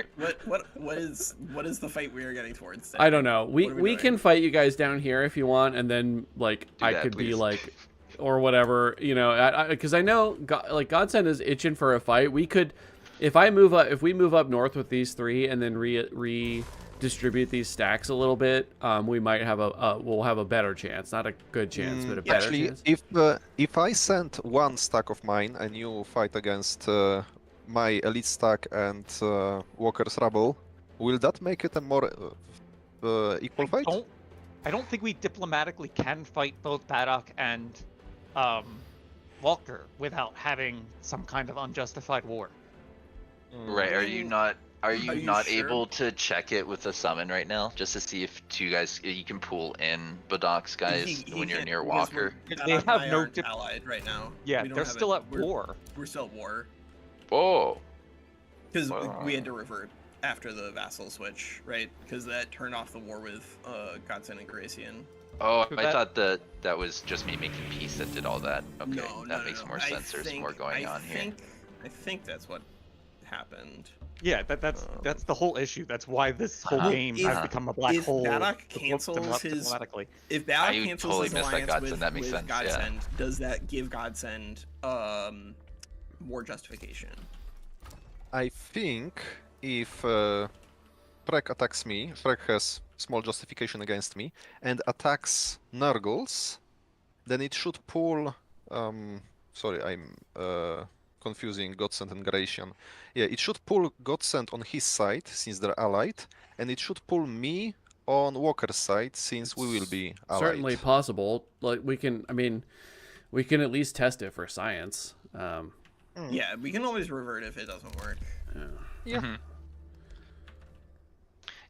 What is the fight we are getting towards? today? I don't know. We What are we we doing? can fight you guys down here if you want, and then like Do I that, could be please. like, or whatever, you know, because I know like Godsend is itching for a fight. We could, if we move up north with these 3 and then redistribute these stacks a little bit, we might have we'll have a better chance. Not a good chance, but a better Actually, chance. if I send 1 stack of mine and you fight against my elite stack and Walker's Rubble, will that make it a more equal fight? I don't think we diplomatically can fight both Badok and Walker without having some kind of unjustified war. Right, are you not you not sure? able to check it with a summon right now? Just to see if you can pull in Badok's guys He when you're can't, near because Walker? They Badok and have I no aren't dip- allied right now. Yeah, We don't they're have still it. at war. We're still at war Oh. because Wow. we had to revert after the vassal switch, right? Because that turned off the war with Godsend and Gracian. Oh, So I that- thought that was just me making peace that did all that. Okay, No, that no, makes no. more sense. There's more going on here. I think that's what happened. Yeah, that's the whole issue. That's why this whole Uh-huh. game has If- become a black if hole. Baddock cancels his- diplomatically. If Balak I cancels totally his missed that alliance Godsend, with, that makes with sense, yeah. Godsend, does that give Godsend more justification? I think if Frek attacks me, Frek has small justification against me, and attacks Nurgles, then it should pull. Sorry, I'm confusing Godsend and Gratian. Yeah, it should pull Godsend on his side since they're allied, and it should pull me on Walker's side since we will be allied. Certainly possible. Like we can at least test it for science. Yeah, we can always revert if it doesn't work. Yeah. Mhm.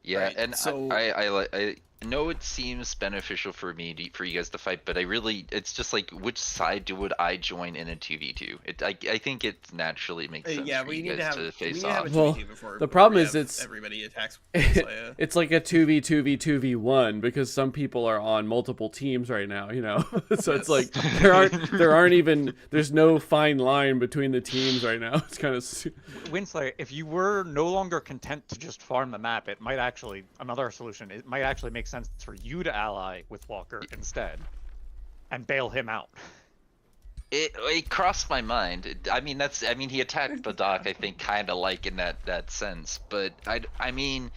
Yeah, Right, and so- I know it seems beneficial for me for you guys to fight, but it's just like, which side would I join in a 2v2? I think it naturally makes sense Yeah, for we you need to guys have to we face need to have a off. 2v2 Well, before. the before problem we is have it's- everybody attacks. Slayer. It's like a 2v2v2v1 because some people are on multiple teams right now, you know. So it's like there's no fine line between the teams right now. It's kind of Winslayer, if you were no longer content to just farm the map, it might actually another solution. It might actually make sense for you to ally with Walker instead, and bail him out. It crossed my mind. I mean, he attacked Baddock, I think, kind of like in that sense. But I mean,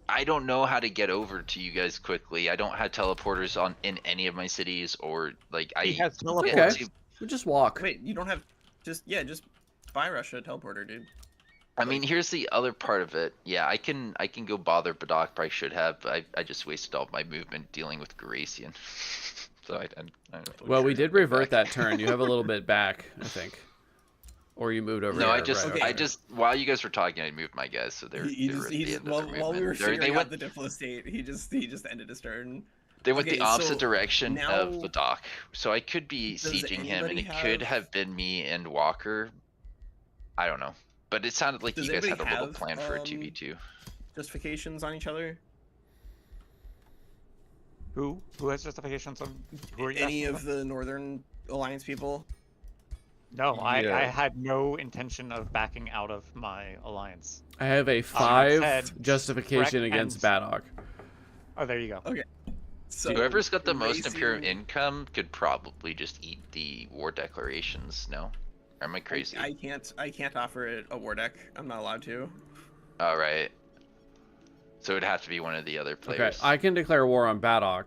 I don't know how to get over to you guys quickly. I don't have teleporters in any of my cities, or like He has yeah, teleporters. okay. We just walk. Wait, you don't have just buy Russia teleporter, dude. I mean, here's the other part of it. Yeah, I can go bother Baddock. Probably should have. But I just wasted all my movement dealing with Garacian. So I don't Well, we sure did revert back. that turn. You have a little bit back, I think. Or you moved over No, here, I just, right, I okay. just, while you guys were talking, I moved my guys, so they're at the end of their while we were movement. They figuring went, out the Diplo state, he just ended his turn. they went Okay, the opposite so direction of now- the dock, so I could be Does sieging him, and anybody it could have- have been me and Walker. I don't know, but it sounded like Does you guys had a anybody little have, plan for a 2v2. Justifications on each other? Who has justifications on who are you Any asking of the Northern Alliance people? about? No, I Yeah. had no intention of backing out of my alliance. I have a 5 said justification Freck against and- Baddock. Oh, there you go. So Whoever's got the most Gracie- Imperial income could probably just eat the war declarations. No, or am I crazy? I can't offer it a war deck. I'm not allowed to. All right. So it'd have to be one of the other Okay, players. I can declare war on Baddock.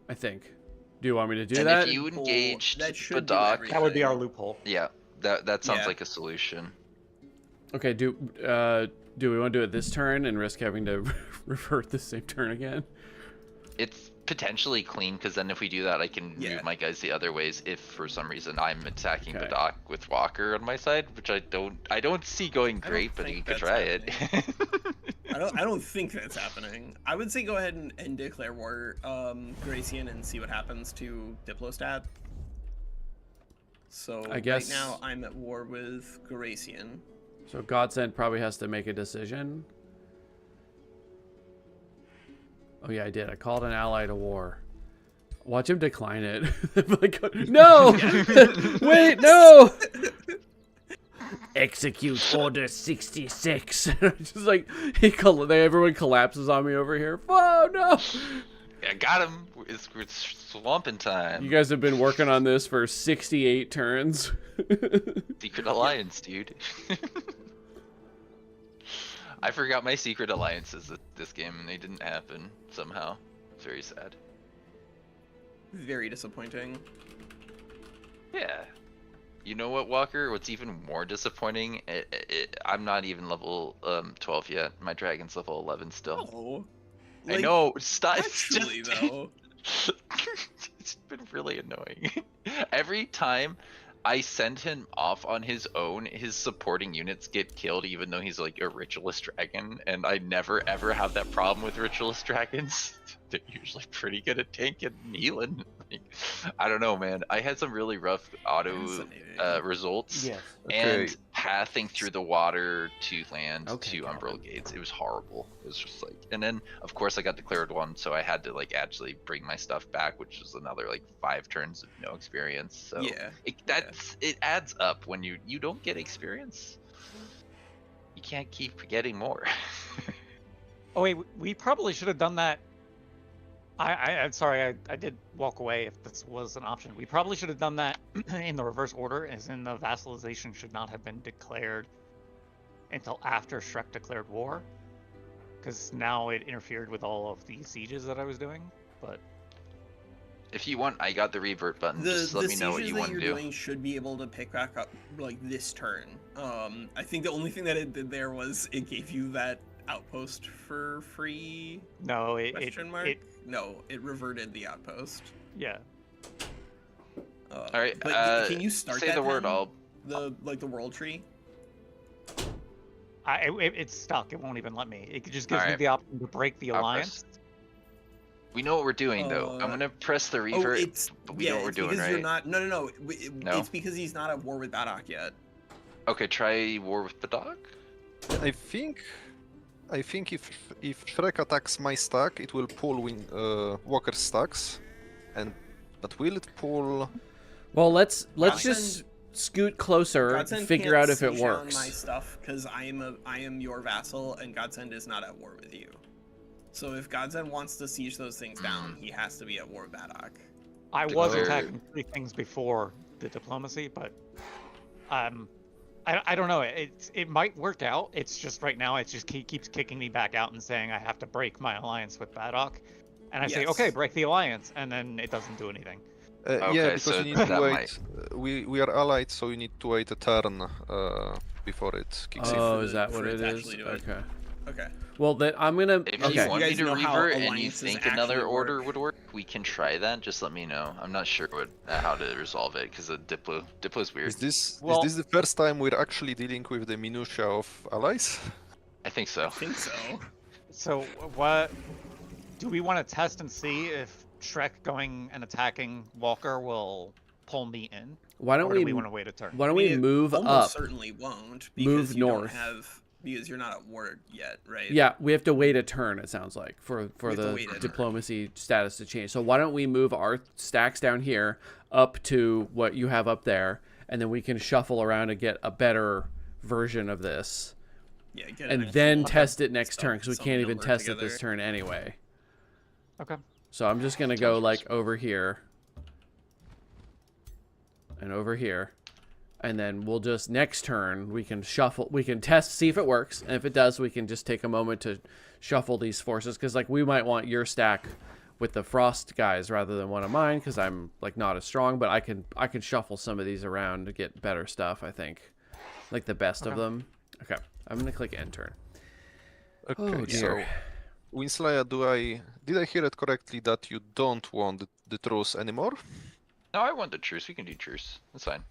I think. Do you want me to do And that? if you Cool. engaged That should do Baddock, everything. That would be our loophole. yeah, that sounds Yeah. like a solution. Okay, do we want to do it this turn and risk having to revert the same turn again? It's potentially clean because then if we do that, I can Yeah. move my guys the other ways. If for some reason I'm attacking Okay. Baddock with Walker on my side, which I don't see going I don't great, but think you could that's try it. I don't think that's happening. I would say go ahead and declare war, Gracian, and see what happens to Diplostat. So I guess- right now I'm at war with Gracian. So Godsend probably has to make a decision. Oh yeah, I did. I called an ally to war. Watch him decline it. Like, no! Wait, no! Execute Order 66. Just like everyone collapses on me over here. Oh no! I got him. It's swamping time. You guys have been working on this for 68 turns. Secret alliance, dude. I forgot my secret alliances this game, and they didn't happen somehow. It's very sad. Very disappointing. Yeah. You know what, Walker? What's even more disappointing? I'm not even level 12 yet. My dragon's level 11 still. Oh, I know. Stop. Actually, though, It's been really annoying. Every time I send him off on his own, his supporting units get killed, even though he's like a ritualist dragon, and I never ever have that problem with ritualist dragons. They're usually pretty good at tanking and healing. Like, I don't know, man. I had some really rough auto Fascinating. results. Yes. And Okay. pathing through the water to land Okay, to Calvin. Umbral Gates, it was horrible. It was just like, and then of course I got declared one, so I had to like actually bring my stuff back, which was another like 5 turns of no experience. So yeah. it adds up when you don't get experience. can't keep getting more. Oh wait, we probably should have done that. I'm sorry, I did walk away if this was an option. We probably should have done that in the reverse order, as in the vassalization should not have been declared until after Shrek declared war, because now it interfered with all of the sieges that I was doing. But If you want, I got the revert button. The Just let me know what sieges you that want to you're do. doing should be able to pick back up like this turn. I think the only thing that it did there was it gave you that outpost for free. no, Question mark? it No, it reverted the outpost. yeah. All right. But can you start say that the word. then? I'll. The world tree? It's stuck. It won't even let me. It just gives me Alright. the option to break the I'll alliance. We know what we're doing though. I'm gonna press the revert, but we know what we're it's doing, because right? you're not. No. No? It's because he's not at war with Badok yet. Okay, try war with the dog. I think if Shrek attacks my stack, it will pull Walker's stacks, but will it pull? Well, let's Godsend- just scoot closer, Godsend figure can't out if it siege on works. my stuff because I am your vassal, and Godsend is not at war with you. So if Godsend wants to siege those things down, he has to be at war with Badok. I was Declare- attacking 3 things before the diplomacy, but I don't know. It might work out. It's just right now it just keeps kicking me back out and saying I have to break my alliance with Badok, and I say Yes. okay, break the alliance, and then it doesn't do anything. Okay, Yeah, because so you need to that wait. We are allied, so you need to wait a turn before it kicks in. Oh, for is the- that for what it it to is? actually do it. Okay. Okay. Well, then I'm gonna. If Okay. you want me guys to know how revert and you alliances think actually another order work. would work, we can try that. Just let me know. I'm not sure how to resolve it because the Diplo's weird. Well- Is this the first time we're actually dealing with the minutia of allies? I think so. I think so. So what do we want to test and see if Shrek going and attacking Walker will pull me in? Why Or don't do we? we want to wait a turn? Why don't I mean, we it move almost up? certainly won't Move because you north. don't have because you're not at war yet, right? Yeah, we have to wait a turn. It sounds like for have to the wait a turn. diplomacy status to change. So why don't we move our stacks down here up to what you have up there, and then we can shuffle around and get a better version of this, Yeah, get an and actual then test it next stuff- turn because we some can't even number test it this together. turn anyway. Okay. So I'm just gonna go like over here and over here, and then we'll just next turn we can shuffle, we can test, see if it works, and if it does, we can just take a moment to shuffle these forces because like we might want your stack with the frost guys rather than one of mine because I'm like not as strong, but I can shuffle some of these around to get better stuff. I think like the best of them. Okay, I'm gonna click end turn. Okay, Oh, so dear. Winslaya, did I hear it correctly that you don't want the truce anymore? No, I want the truce. We can do truce. That's fine.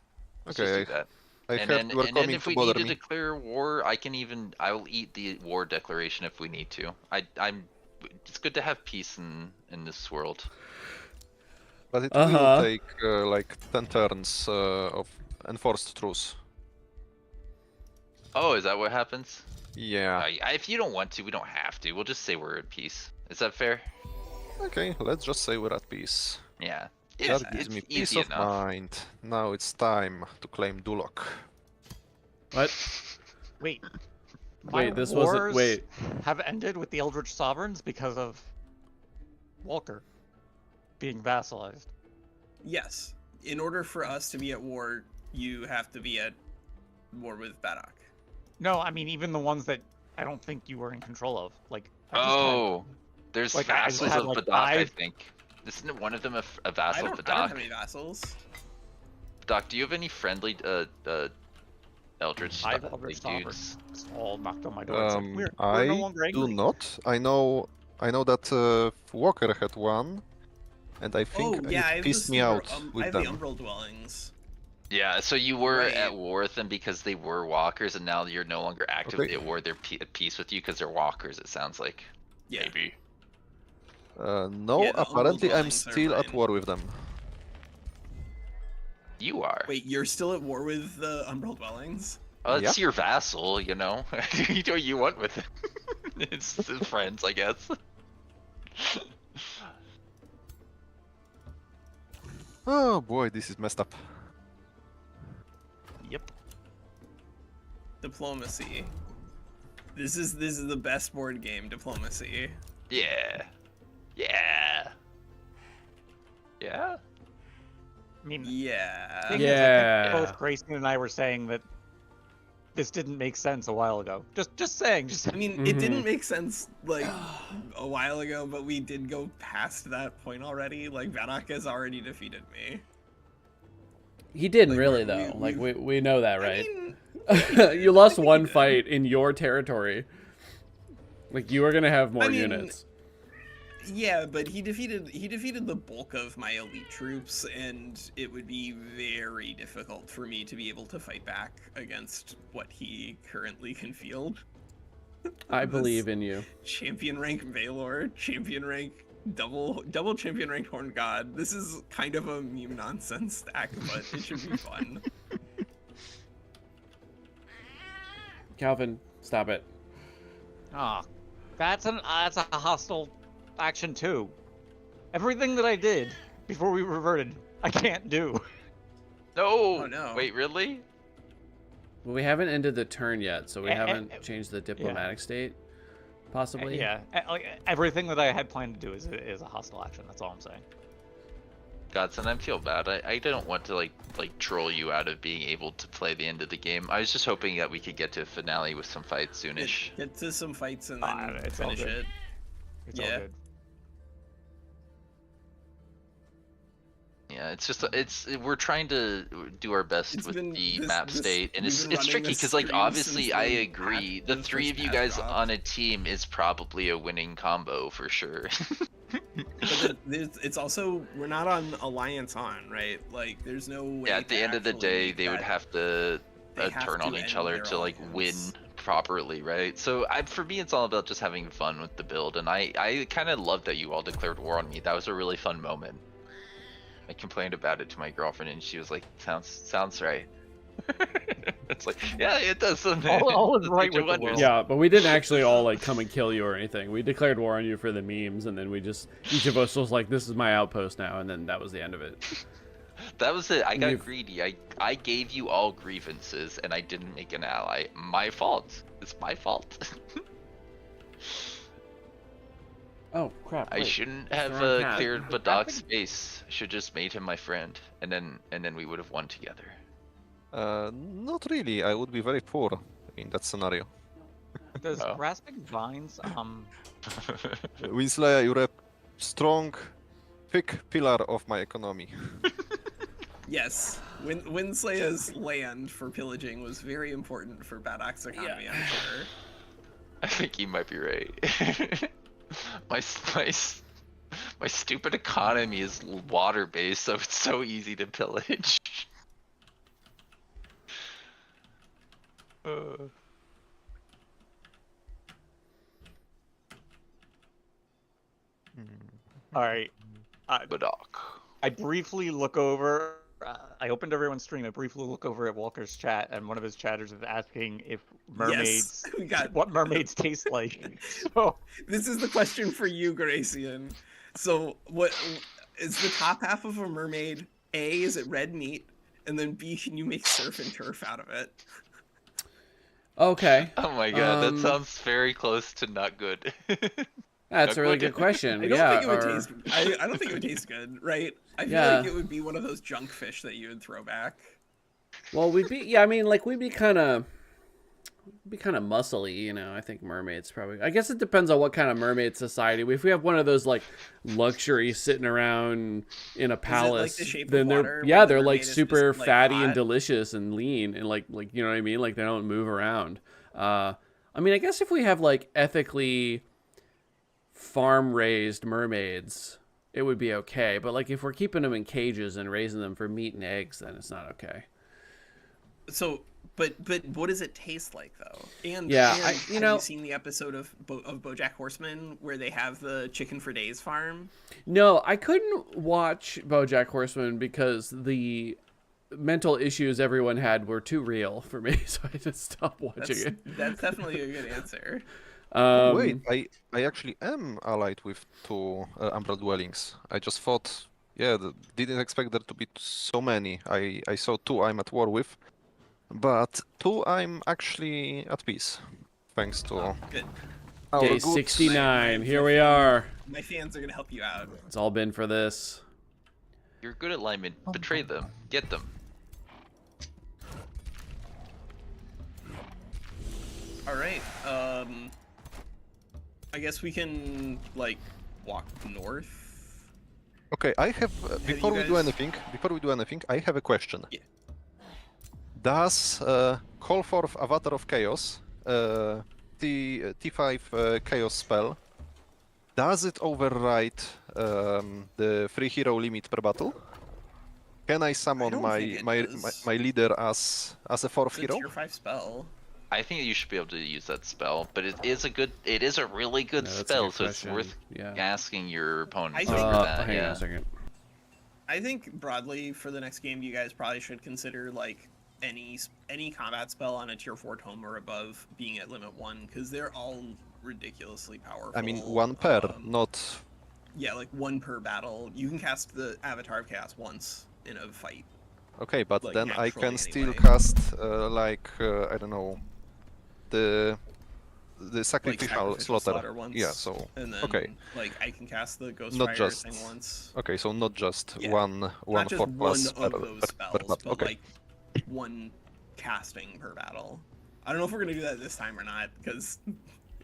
Let's Okay, just do that. I and heard then, you were and then coming if to we need bother to me. declare war, I will eat the war declaration if we need to. It's good to have peace in this world. But it Uh-huh. will take like 10 turns of enforced truce. Oh, is that what happens? Yeah. If you don't want to, we don't have to. We'll just say we're at peace. Is that fair? Okay, let's just say we're at peace. Yeah. That gives It's me peace easy of enough. mind. Now it's time to claim Duloc. What? Wait. Wait, My this wasn't- wars wait. have ended with the Eldritch Sovereigns because of Walker being vassalized. Yes. In order for us to be at war, you have to be at war with Badok. No, I mean even the ones that I don't think you were in control of. Like I just had- Oh, there's Like, I just vassals had, of like, Badok, I 5. think. Isn't one of them a I vassal don't of have Badok? any vassals. Doc, do you have any friendly Eldritch Five Eldritch dudes? Sovereigns just all knocked on my door. It's like, we're I no longer do angry. not. I know that Walker had one, and I think Oh yeah, I it have pissed the me super, out I with have the them. Umbral Dwellings. Yeah, so you were Right. at war with them because they were walkers, and now you're no longer actively Okay. at war. They're at peace with you because they're walkers. It sounds like. Yeah. Maybe. No, Yeah, the apparently Umbral I'm Dwellings are still at mine. war with them. You are. Wait, you're still at war with the Umbral Dwellings? Well, it's Yeah. your vassal, you know. You do what you want with it. It's friends, I guess. Oh boy, this is messed up. Yep. Diplomacy. This is the best board game, Diplomacy. Yeah. Yeah. Yeah. I mean, Yeah. thing is, I Yeah. think both Grayson and I were saying that this didn't make sense a while ago. Just saying. I mean, it didn't make sense like a while ago, but we did go past that point already. Like Vadak has already defeated me. He didn't Like, really we- though. we- Like we know that, I right? mean, You lost think one he did. fight in your territory. Like you were gonna have more I mean, units. yeah, but he defeated the bulk of my elite troops, and it would be very difficult for me to be able to fight back against what he currently can field. I this- believe in you. Champion rank Valor, champion rank double champion rank Horn God. This is kind of a meme nonsense stack, but it should be fun. Calvin, stop it. Ah, that's a hostile action too. Everything that I did before we reverted, I can't do. No. Oh, no. Wait, really? Well, we haven't ended the turn yet, so we Eh, haven't eh, changed the diplomatic state. Possibly. Yeah, like everything that I had planned to do is a hostile action. That's all I'm saying. Godson, I feel bad. I don't want to like troll you out of being able to play the end of the game. I was just hoping that we could get to a finale with some fights soonish. Get to some fights and then It's all finish good. it. It's Yeah. all good. Yeah, it's just we're trying to do our best It's with been- the this- map this- state, and we've it's been it's running tricky this because like stream obviously since I the agree patch- the the three first of you patch guys dropped. on a team is probably a winning combo for sure. But it's also we're not on Alliance on, right? Like there's no way. Yeah, at the to end of the actually day, make they would that- have to they have turn to on each end other their to like win alliance. properly, right? So for me, it's all about just having fun with the build, and I kind of love that you all declared war on me. That was a really fun moment. I complained about it to my girlfriend, and she was like, "Sounds right." It's like, yeah, it does. Doesn't it? All is Does right make you with the wonder. world. Yeah, but we didn't actually all like come and kill you or anything. We declared war on you for the memes, and then we just each of us was like, "This is my outpost now," and then that was the end of it. That was it. I got You've- greedy. I gave you all grievances, and I didn't make an ally. My fault. It's my fault. Oh crap! I wait. shouldn't the have wrong cat. cleared Badok's space. Should just made him my friend, and then we would have won together. Not really. I would be very poor in that scenario. Does Oh. grasping vines Winslayer, you're a strong, thick pillar of my economy. Yes, Winslaya's land for pillaging was very important for Badok's economy. I'm sure. I think you might be right. my stupid economy is water based, so it's so easy to pillage. all right. Badok. I briefly look over. I opened everyone's stream. I briefly look over at Walker's chat, and one of his chatters is asking if mermaids, Yes, we got. what mermaids taste like. So This is the question for you, Gracian. So, what is the top half of a mermaid? A, is it red meat? And then B, can you make surf and turf out of it? Okay, Oh my god, Um, that sounds very close to not good. that's a really good. good question. I don't yeah, think it would or- taste. I don't think it would taste good, right? I feel Yeah. like it would be one of those junk fish that you would throw back. Well, we'd be yeah. I mean, like we'd be kind of muscly, you know. I think mermaids probably. I guess it depends on what kind of mermaid society. If we have one of those like luxury sitting around in a like, palace, The Shape of then they're Water, yeah, where the they're like mermaid is just, super like, fatty and hot? delicious and lean and like you know what I mean. Like they don't move around. I mean, I guess if we have like ethically farm raised mermaids, it would be okay. But like if we're keeping them in cages and raising them for meat and eggs, then it's not okay. So, but what does it taste like though? And Yeah, and you have know- you seen the episode of BoJack Horseman where they have the chicken for days farm? No, I couldn't watch BoJack Horseman because the mental issues everyone had were too real for me, so I just stopped watching That's, it. that's definitely a good answer. Wait, I actually am allied with two Umbral dwellings. I just thought, yeah, didn't expect there to be so many. I saw two I'm at war with, but two I'm actually at peace. thanks to Oh, good. our Day good 69. my- Here we are. My fans are gonna help you out. It's all been for this. You're good at linemen. Betray them. Get them. All right. I guess we can like walk north. Okay, I have before you we do guys- anything, I have a question. Yeah. Does Call for Avatar of Chaos, T5 Chaos spell, does it override the free hero limit per battle? Can I summon don't my think it my, does. my my leader as a fourth It's a hero? tier 5 spell. I think that you should be able to use that spell, but it is a really good Yeah, that's a spell, good so it's question. worth Yeah. asking your opponent I for think- that. Hang on Yeah. a second. I think broadly for the next game, you guys probably should consider like any combat spell on a tier 4 tome or above being at limit 1 because they're all ridiculously powerful. I mean, one per, Um, not. Yeah, like one per battle. You can cast the Avatar of Chaos once in a fight. Okay, but like, then I can naturally still anyway. cast I don't know, the Like sacrificial slaughter. once. Yeah, so And then, okay. like I can cast the Ghost Not Fire just- thing once. Okay, so not just Yeah. one Not just 4 one plus of per, those per spells, battle. but Okay. like one casting per battle. I don't know if we're gonna do that this time or not because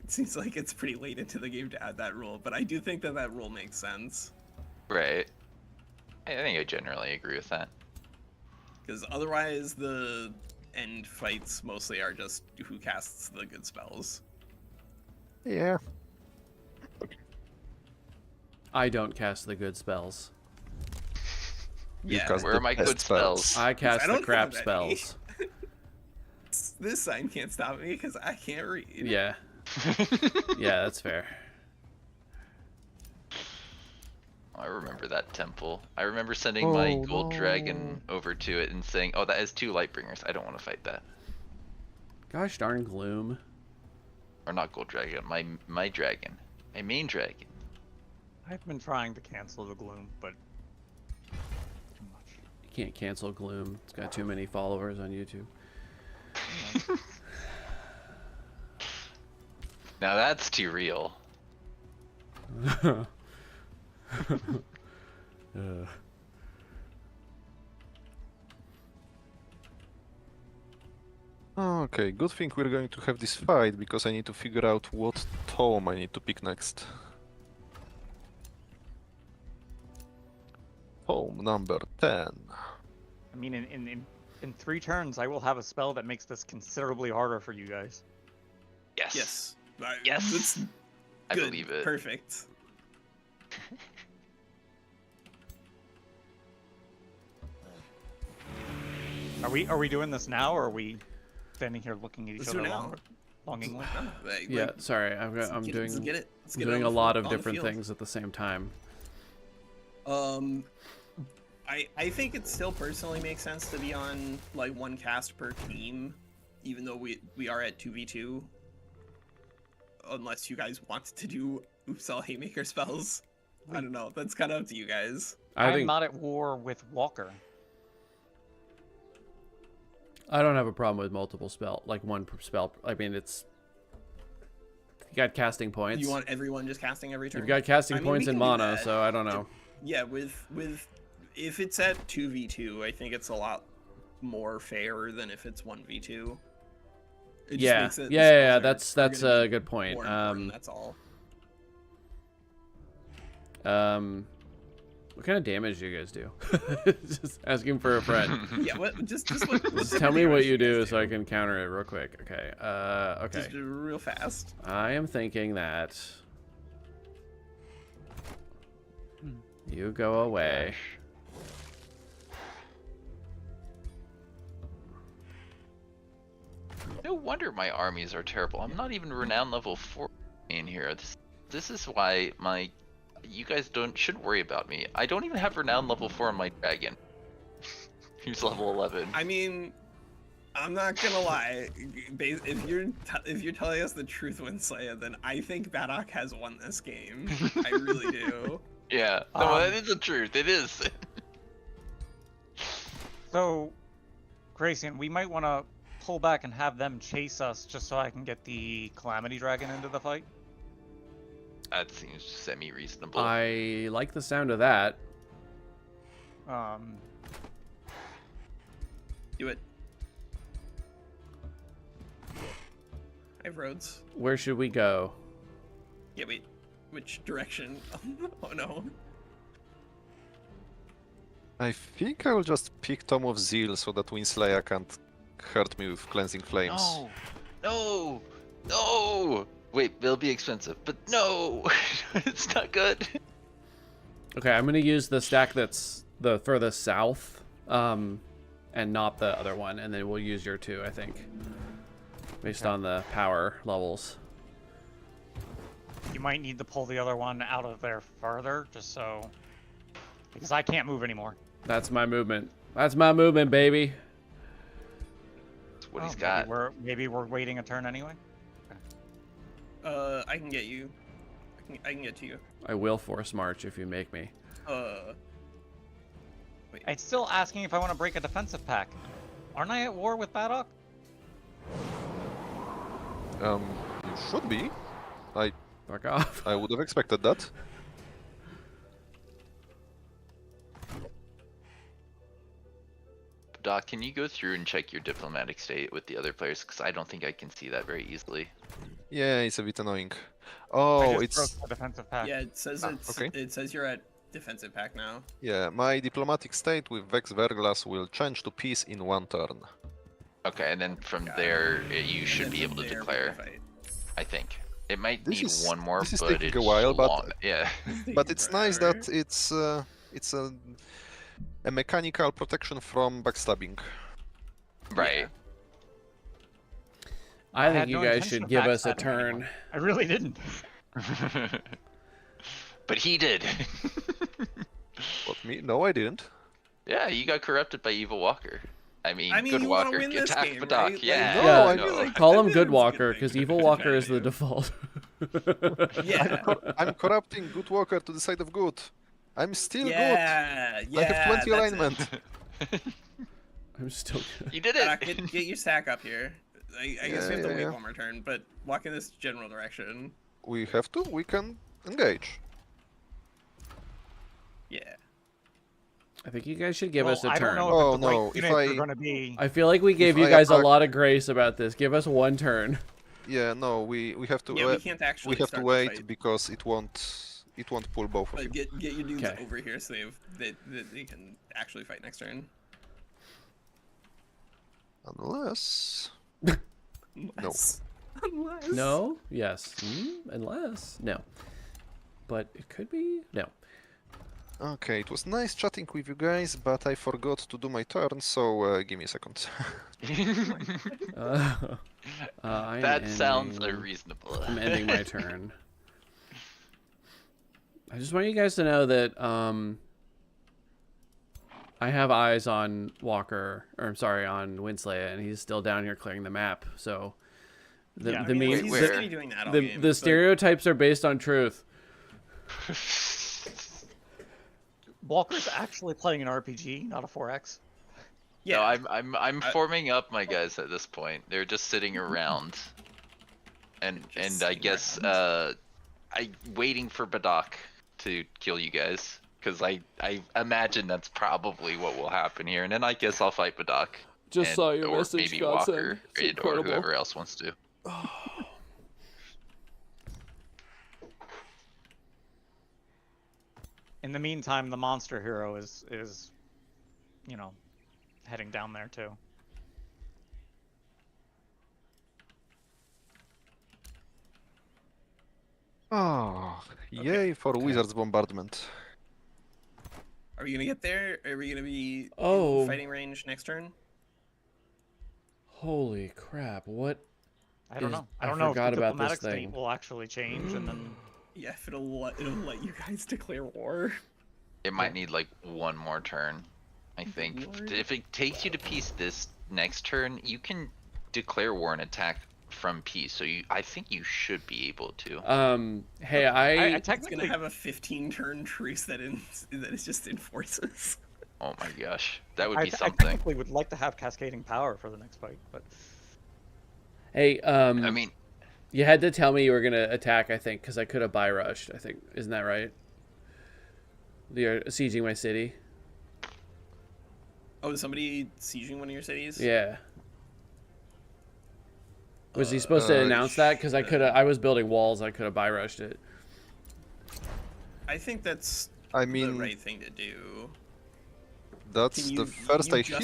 it seems like it's pretty late into the game to add that rule. But I do think that that rule makes sense Right. I think I generally agree with that. because otherwise the end fights mostly are just who casts the good spells. Yeah. I don't cast the good spells. You Yeah, cast Where the are my best good spells? I cast I the don't crap have any. spells. this sign can't stop me because I can't read. Yeah. Yeah, that's fair. I remember that temple. I remember sending my Oh, gold no. dragon over to it and saying, "Oh, that has 2 Lightbringers. I don't want to fight that." Gosh darn Gloom. Or not gold dragon. My dragon. My main dragon. I've been trying to cancel the gloom, but too much. You can't cancel Gloom. It's got too many followers on YouTube. Now that's too real. Okay, good thing we're going to have this fight because I need to figure out what tome I need to pick next. Tome number 10. I mean, in 3 turns, I will have a spell that makes this considerably harder for you guys. Yes. Yes. Yes. That's I good. believe it. Perfect. Are we doing this now, or are we standing here looking at each Let's do other it now. longingly? Yeah, sorry. I'm let's doing Let's get it. Let's I'm get it doing on a the- lot of on the different field. things at the same time. I think it still personally makes sense to be on like one cast per team, even though we are at 2v2. Unless you guys want to do Oops All Haymaker spells. I don't know. That's kind of up to you guys. I I'm think not at war with Walker. I don't have a problem with multiple spell, like one per spell. I mean, it's you got casting points. You want everyone just casting every turn? You've got casting I mean, points we and can do mana, that. so I don't know. Yeah, with if it's at 2v2, I think it's a lot more fair than if it's 1v2. It just Yeah, makes it- the yeah, spells that's are gonna a be good point. more important, that's all. What kind of damage do you guys do? Just asking for a friend. Yeah, what? Just Just tell me what you do so I can counter it real quick. Okay. Okay. Just real fast. I am thinking that you go away. No wonder my armies are terrible. I'm not even renown level 4 in here. This is why you guys should worry about me. I don't even have renown level 4 on my dragon. He's level 11. I mean, I'm not gonna lie. If you're telling us the truth, Winslaya, then I think Baddock has won this game. I really do. Yeah, no, that is the truth. It is. So, Grayson, we might want to pull back and have them chase us just so I can get the Calamity Dragon into the fight? That seems semi-reasonable. I like the sound of that. Do it. I have roads. Where should we go? Yeah, wait. Which direction? Oh no. I think I will just pick Tom of Zeal so that Winslayer can't hurt me with Cleansing Flames. No! No! Wait, it'll be expensive, but no! It's not good. Okay, I'm gonna use the stack that's the furthest south, and not the other one, and then we'll use your two, I think, based on the power levels. You might need to pull the other one out of there further, just so... Because I can't move anymore. That's my movement. That's my movement, baby. That's what he's Oh, got. Maybe we're waiting a turn anyway? I can get you. I can get to you. I will force march if you make me. Wait. It's still asking if I want to break a defensive pack. Aren't I at war with Badok? You should be. Fuck off. I would have expected that. Doc, can you go through and check your diplomatic state with the other players? Because I don't think I can see that very easily. Yeah, it's a bit annoying. I Oh, just it's broke the defensive pack. Yeah, it says okay. It says you're at defensive pack now. yeah. My diplomatic state with Vex Verglas will change to peace in one turn. Okay, and then from Got it. there, you And should then be able from to there, we declare. can fight. I think it might This need is- one more, this is but taking it's a while, but- long. Yeah. But it's nice that it's a mechanical protection from backstabbing. Right. I had think you no guys intention should of give us a backstabbing anyone. turn. I really didn't. But he did. But me? No, I didn't. Yeah, you got corrupted by Evil Walker. I mean, Good you wanna Walker. win this Attack game, Badok. right? Like, Yeah. No, Yeah, I know. really- Call him I Good think it's a Walker, good because thing Evil to Walker try is to the do. default. Yeah. I'm corrupting Good Walker to the side of good. I'm still Yeah. good. I have 20 that's it. alignment. I'm still good. You did it. Get your stack up here. I guess we have to Yeah, wait yeah. one more turn, but walk in this general direction. We have to. We can engage. Yeah. I think you guys should give Well, us a I turn. don't know Oh, if the no, white if units I- are going to be... I feel like we gave you I guys a attack- lot of grace about this. Give us one turn. Yeah, no, we have to. Yeah, we can't actually. we have to start the wait fight, because it won't pull both of you. but get your dudes Okay. over here so they can actually fight next turn. Unless. Unless. No? Yes. Unless. No. But it could be. No. Okay, it was nice chatting with you guys, but I forgot to do my turn, so give me a second. I'm That sounds ending- reasonable. I'm ending my turn. I just want you guys to know that I have eyes on Walker, or I'm sorry, on Winsley, and he's still down here clearing the map. So the Yeah, I the mean, main he's where? gonna be doing that all the, game, the but- stereotypes are based on truth. Walker's actually playing an RPG, not a 4X. Yeah. No, I'm forming up my guys at this point. They're just sitting around, and Just I sitting guess around. I waiting for Badok to kill you guys, because I imagine that's probably what will happen here, and then I guess I'll fight Badok. Just saw your or message, maybe Godson. Walker, It's or incredible. whoever else wants to. In the meantime, the monster hero is you know, heading down there too. Oh, yay for Wizard's Bombardment. Are we gonna get there? Are we gonna be Oh. in fighting range next turn? Holy crap! What? I don't Is- know. I I don't know if the forgot about this diplomatic state thing. will actually change, and then Yeah, if it'll let you guys declare war. It might need like one more turn, I think. Lord. If it takes you to peace this next turn, you can declare war and attack from peace. So I think you should be able to. Hey, I I It's technically gonna have a 15-turn truce that is just enforces. Oh my gosh, that would I be I something. technically would like to have cascading power for the next fight, but Hey, I mean, you had to tell me you were gonna attack. I think because I could have buy rushed. I think isn't that right? You're sieging my city. Oh, is somebody sieging one of your cities? Yeah. Was he supposed to announce that? Because I could have. I was building walls. I could have buy rushed it. I think that's I mean, the right thing to do. that's the first I hear.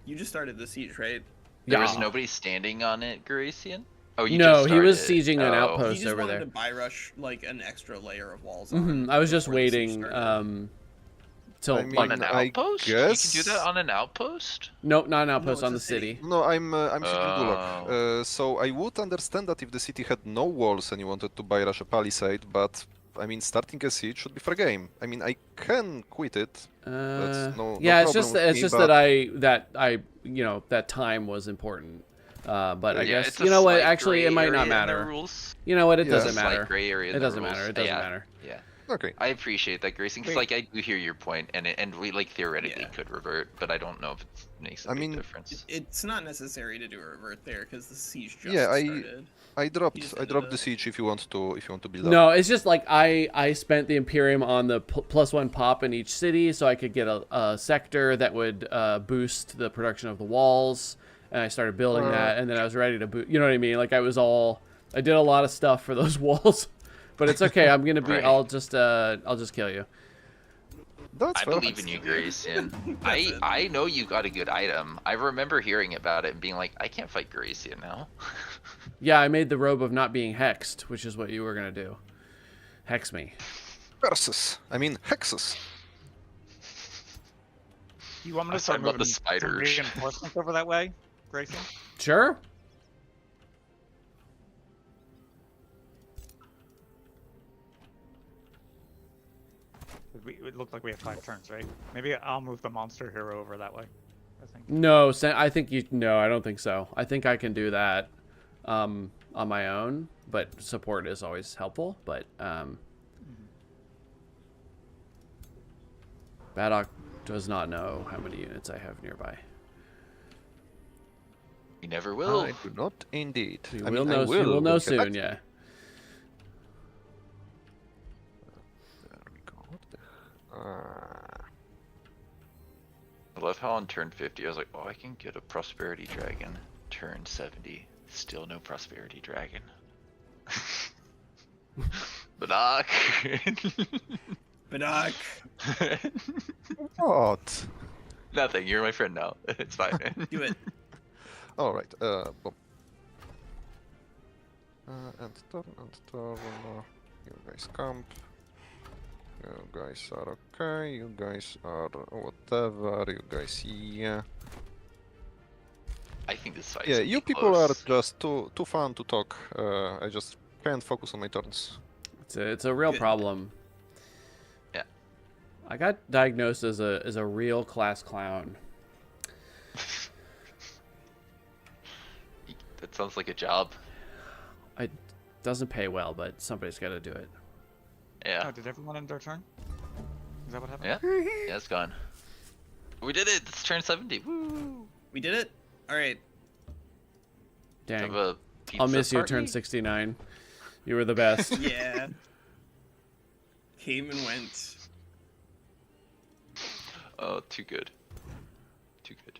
You just started the siege, right? there Yeah. was nobody standing on it, Graycian? Oh, you No, just he was started. sieging an Oh. outpost He just over wanted there. to buy rush like an extra layer of walls. On I was just before the siege waiting. started. Till I mean, On an I outpost? guess- You can do that on an outpost? nope, not an outpost it's on a the city. city. No, I'm sieging Oh. Gulag. So I would understand that if the city had no walls and you wanted to buy rush a palisade, but I mean, starting a siege should be fair game. I mean, I can quit it. That's no Yeah, it's problem just with it's me, just but- that I you know that time was important. But I Yeah, guess it's a you know what? slight Actually, gray it might not area in the matter. rules. You know what? It Yeah. doesn't It's a slight matter. gray area in It the doesn't rules. matter. It doesn't Yeah. matter. Yeah. Okay. I appreciate that, Grayson, because Wait. like I do hear your point, and we like theoretically Yeah. could revert, but I don't know if it makes a I big mean, difference. It's not necessary to do a revert there because the siege just Yeah, started. I You dropped just I ended dropped the it. siege if you want to build up. No, it's just like I spent the Imperium on the +1 pop in each city, so I could get a sector that would boost the production of the walls, and I started building that, and then I was ready to boot. You know what I mean? Like I did a lot of stuff for those walls, but it's okay. I'm gonna be. Right. I'll just kill you. That's I fair. believe in you, Grayson. I know you got a good item. I remember hearing about it and being like, I can't fight Grayson now. Yeah, I made the robe of not being hexed, which is what you were gonna do. Hex me. Versus. I mean, hexes. You want me I to start love the moving some spiders. reinforcements over that way, Grayson? Sure. It looked like we have 5 turns, right? Maybe I'll move the monster hero over that way. I think. No, I think you. No, I don't think so. I think I can do that on my own, but support is always helpful. But Baddock does not know how many units I have nearby. You never will. I do not indeed. You I will mean, I know. You will know get soon. back- Yeah. There we go. What the- I love how on turn 50 I was like, oh, I can get a prosperity dragon. Turn 70, still no prosperity dragon. Badak. Badak. What? Nothing. You're my friend now. It's fine. Do it. All right. Boom. And turn. You guys camp. You guys are okay. You guys are whatever. You guys, yeah. I think this fight's Yeah, gonna you be people close. are just too fun to talk. I just can't focus on my turns. It's a real Good. problem. Yeah. I got diagnosed as a real class clown. That sounds like a job. It doesn't pay well, but somebody's got to do it. Yeah. Oh, did everyone end their turn? Is that what happened? Yeah. Yeah, it's gone. We did it. It's turn 70. Woo. We did it. All right. Dang. Have a I'll pizza miss you, party? turn 69. You were the best. Yeah. Came and went. Oh, too good. Too good.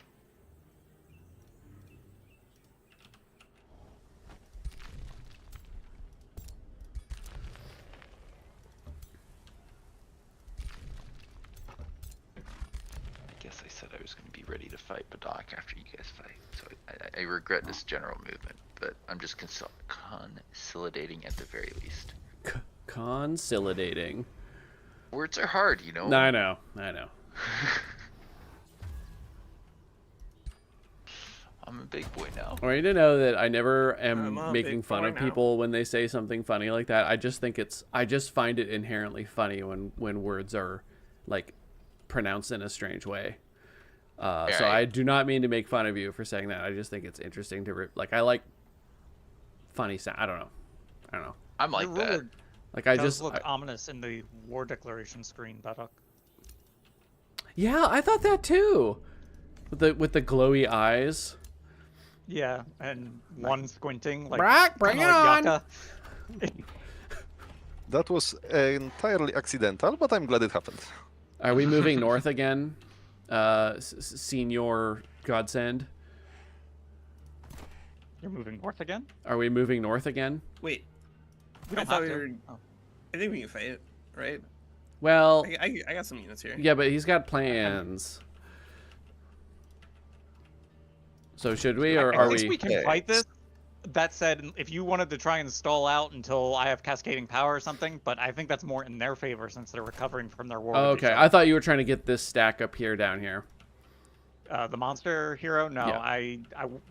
I guess I said I was going to be ready to fight Badak after you guys fight. So I regret this general movement, but I'm just consolidating at the very least. Consolidating. Words are hard, you know? No, I know. I'm a big boy now. I want you to know that I never I'm am a making big fun boy of now. people when they say something funny like that. I just find it inherently funny when words are like pronounced in a strange way. So Right. I do not mean to make fun of you for saying that. I just think it's interesting to I like funny sound. I don't know. I'm like Your that. ruler Like I does just look ominous in the war declaration screen, Baddock. yeah, I thought that too. With the glowy eyes. Yeah, and one squinting like Brock, bring kinda it like on! Yaka. That was entirely accidental, but I'm glad it happened. Are we moving north again? Senior Godsend? You're moving north again? Are we moving north again? Wait, We I don't thought have we to. were. Oh. I think we can fight it, right? Well, I got some units here. yeah, but he's got plans. So should we, or I are think we? we can fight this. That said, if you wanted to try and stall out until I have cascading power or something, but I think that's more in their favor since they're recovering from their war. Oh, with each okay, other. I thought you were trying to get this stack up here, down here. The monster hero? No, Yeah. I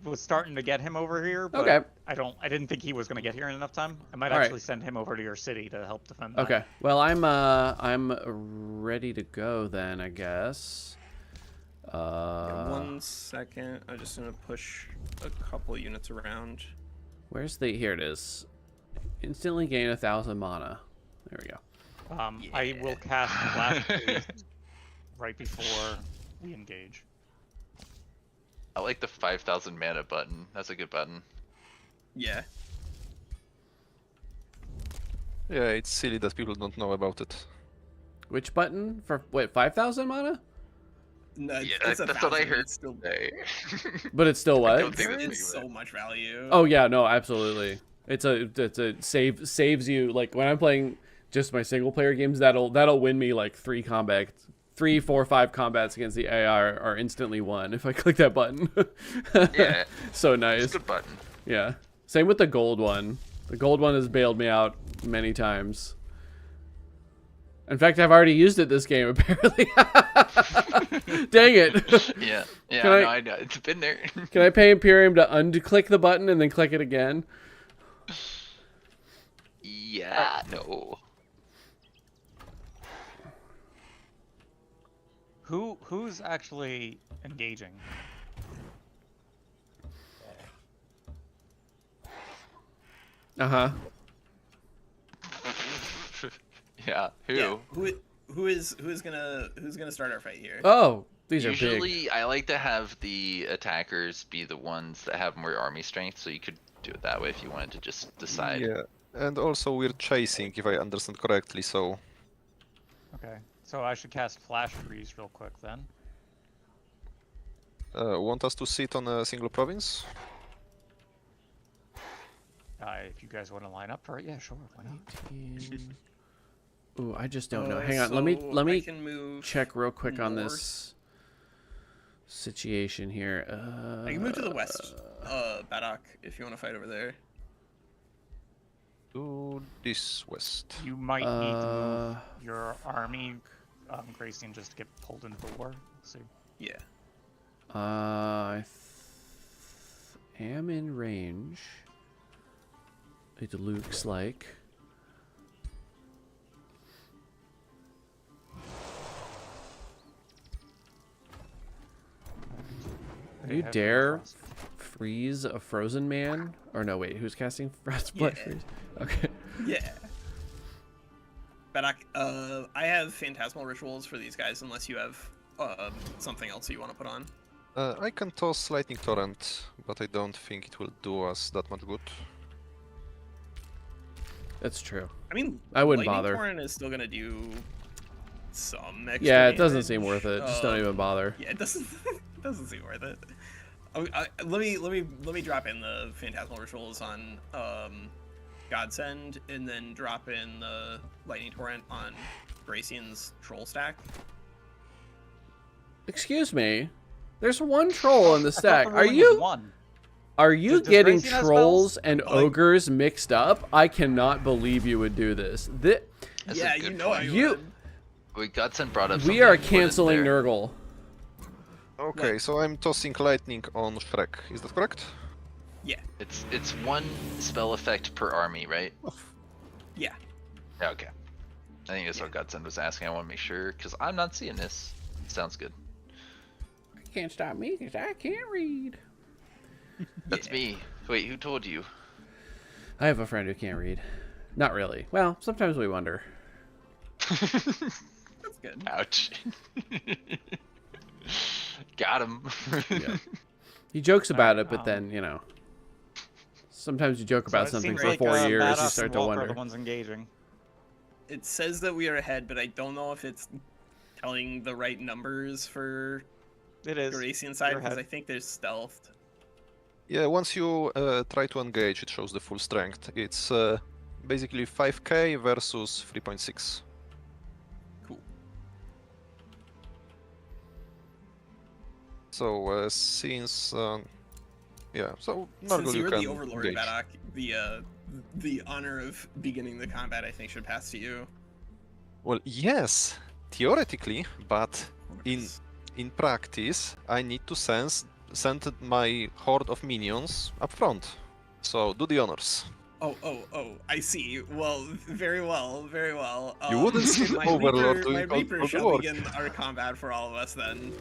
was starting to get him over here, but Okay. I didn't think he was going to get here in enough time. I might All right. actually send him over to your city to help defend that. Okay. Well, I'm ready to go then, I guess. Yeah, 1 second. I'm just gonna push a couple units around. Where's the? Here it is. Instantly gain 1,000 mana. There we go. I will cast Blast Freeze right before we engage. I like the 5,000 mana button. That's a good button. Yeah. Yeah, it's silly that people don't know about it. Which button for? Wait, 5,000 mana? No, Yeah, it's a that's what I 1,000, heard it's still. today. But it's still don't what? think There that's is big, so much value. Oh yeah, no, absolutely. It's a saves you, like when I'm playing just my single player games, that'll win me like 3, 4, 5 combats against the AI are instantly won if I click that button. Yeah. So It's nice. a good button. Yeah. Same with the gold one. The gold one has bailed me out many times. In fact, I've already used it this game apparently. Dang it. Yeah. Yeah, Can I know. It's been there. Can I pay Imperium to unclick the button and then click it again? Yeah, no. Who's actually engaging? Uh-huh. Yeah, who? Yeah. Who's gonna start our fight here? Oh, these are big. Usually, I like to have the attackers be the ones that have more army strength, so you could do it that way if you wanted to just decide. Yeah, and also we're chasing, if I understand correctly, so... Okay, so I should cast Flash Freeze real quick then. Want us to sit on a single province? If you guys want to line up for it, yeah, sure, why not? Ooh, I just don't know. Hang on, let me I can move check real quick on north. this situation here. I can move to the west, Baddock, if you want to fight over there. To this west. You might need to move your army, Gracian, just to get pulled into the war. Let's see. Yeah. I am in range. It looks like. They You have dare frost. freeze a frozen man? Or no, wait, who's casting Frostblight Yeah. Freeze? Okay. Yeah. Baddock, I have phantasmal rituals for these guys unless you have something else you want to put on. I can toss Lightning Torrent, but I don't think it will do us that much good. That's true. I mean, I wouldn't Lightning bother. Torrent is still gonna do some extra. Yeah, it doesn't damage. seem worth it. Just don't even bother. Yeah, it doesn't. It doesn't seem worth it. Let me drop in the phantasmal rituals on Godsend, and then drop in the lightning torrent on Gracian's troll stack. Excuse me. There's one troll in the I thought stack. the Are ruling was you one. are you Does getting Gracian have trolls spells? and Like- ogres mixed up? I cannot believe you would do this. That's Yeah, a you good know I point. You- would. Wait, Godson brought up We something are important canceling there. Nurgle. Okay, so I'm tossing Lightning on Shrek, is that correct? Yeah, It's one spell effect per army, right? yeah. Yeah, okay. I think that's what Godson was asking. I want to make sure, because I'm not seeing this. Sounds good. Can't stop me because I can't read. That's me. Wait, who told you? I have a friend who can't read. Not really. Well, sometimes we wonder. That's good. Ouch. Got him. Yeah. He jokes about Alright, it, but then, sometimes you joke about it something seems for like, 4 years, Badass you and start to Walker are wonder. the ones engaging. It says that we are ahead, but I don't know if it's telling the right numbers for It is. Garasian side, You're because ahead. I think there's stealthed. Yeah, once you try to engage, it shows the full strength. It's basically 5k versus 3.6. Cool. So since yeah, so Since Nargle you you were can the Overlord, engage. Badok, the honor of beginning the combat, I think, should pass to you. Well, yes, theoretically, but Of in course. practice, I need to send my horde of minions up front. So do the honors. Oh, I see. Well, very well, very well. You wouldn't see my Overlord Reaper, my doing all Reaper the shall work. begin our combat for all of us then.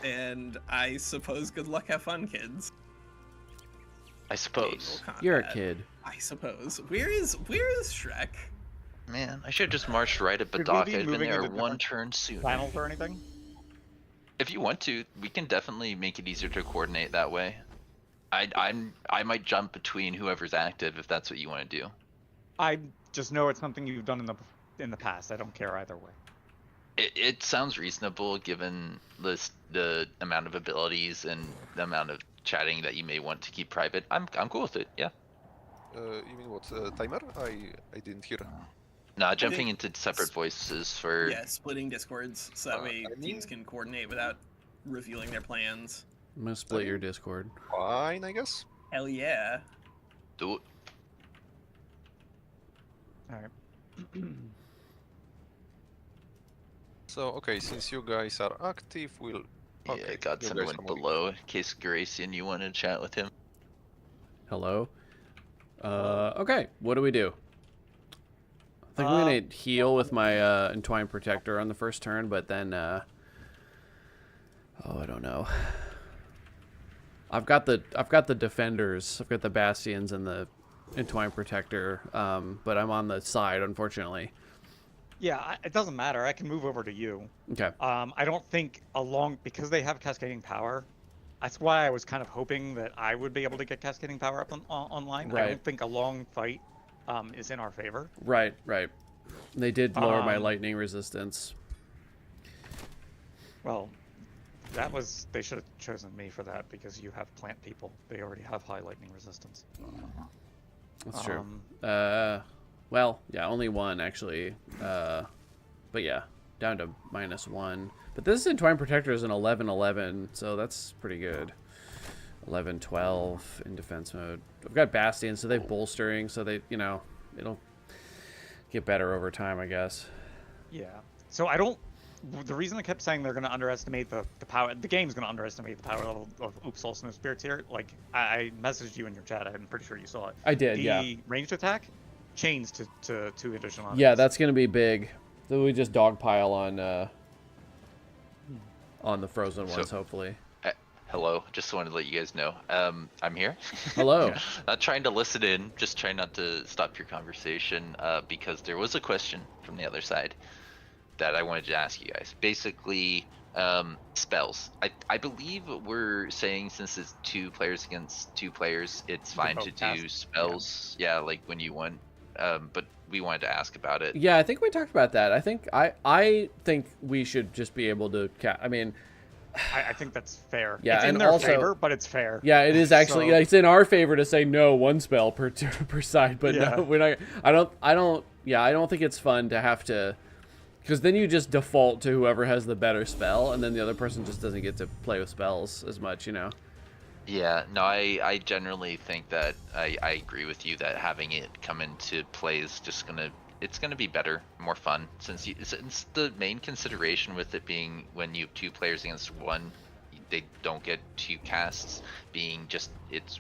And I suppose good luck, have fun, kids. I suppose. Naval You're a combat. kid. I suppose. Where is Shrek? Man, I should have just marched right at Should we Badok. be I'd been moving there into one different turn sooner. Finals or anything? If you want to, we can definitely make it easier to coordinate that way. I might jump between whoever's active if that's what you want to do. I just know it's something you've done in the past. I don't care either way. It sounds reasonable given the amount of abilities and the amount of chatting that you may want to keep private. I'm cool with it. Yeah. You mean what, timer? I didn't hear. Nah, jumping into separate voices for Yeah, splitting discords so that way I mean- teams can coordinate without revealing their plans. I'm gonna split your Discord. Fine, I guess. Hell yeah. do it. All right. So, okay, since you guys are active, we'll... Yeah, Okay, I got you someone guys are moving. below in case Gracian, you want to chat with him. Hello? Okay, what do we do? I think I'm gonna heal with my Entwined Protector on the first turn, but then, oh, I don't know. I've got the defenders. I've got the bastions and the Entwined Protector, but I'm on the side, unfortunately. Yeah, it doesn't matter. I can move over to you. Okay. I don't think because they have cascading power. That's why I was kind of hoping that I would be able to get cascading power up online. I Right. don't think a long fight is in our favor. Right. They did lower my Um, lightning resistance. Well, they should have chosen me for that because you have plant people. They already have high lightning resistance. That's true. Um, Well, yeah, only one actually. But yeah, down to -1. But this Entwined Protector is an 11/11, so that's pretty good. 11/12 in defense mode. I've got Bastion, so they're bolstering, so they, it'll get better over time, I guess. Yeah. So the reason I kept saying they're going to underestimate the power, the game's going to underestimate the power level of Oops All Snow Spirits here. Like, I messaged you in your chat. I'm pretty sure you saw it. I did, yeah. The ranged attack chains to 2 additional enemies. Yeah, that's going to be big. So we just dogpile on the frozen ones, hopefully. Hello, just wanted to let you guys know. I'm here. Hello. Not trying to listen in, just trying not to stop your conversation, because there was a question from the other side that I wanted to ask you guys. Basically, spells. I believe we're saying since it's 2 players against 2 players, it's fine to both do cast, spells. Yeah, like when you want. But we wanted to ask about it. Yeah, I think we talked about that. I think we should just be able to I mean, I think that's fair. Yeah, it's in and their also- favor, but it's fair. yeah, it is actually So- it's in our favor to say no 1 spell per side, but Yeah. no, we're not. I don't think it's fun to have to, because then you just default to whoever has the better spell, and then the other person just doesn't get to play with spells as much, Yeah, no, I generally think that I agree with you that having it come into play is just it's gonna be better, more fun, since the main consideration with it being when you have 2 players against 1, they don't get 2 casts, being just it's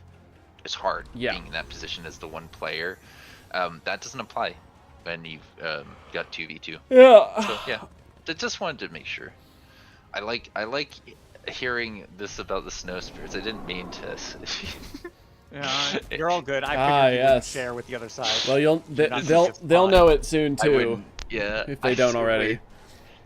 hard being in that position as the 1 player. That doesn't apply when you've got 2v2. Yeah. So yeah, I just wanted to make sure. I like hearing this about the snow spirits. I didn't mean to. Yeah, you're all good. I figured you wouldn't share with the other side. Well, Not they'll just know fine. it soon I too, wouldn't- yeah, if they don't already.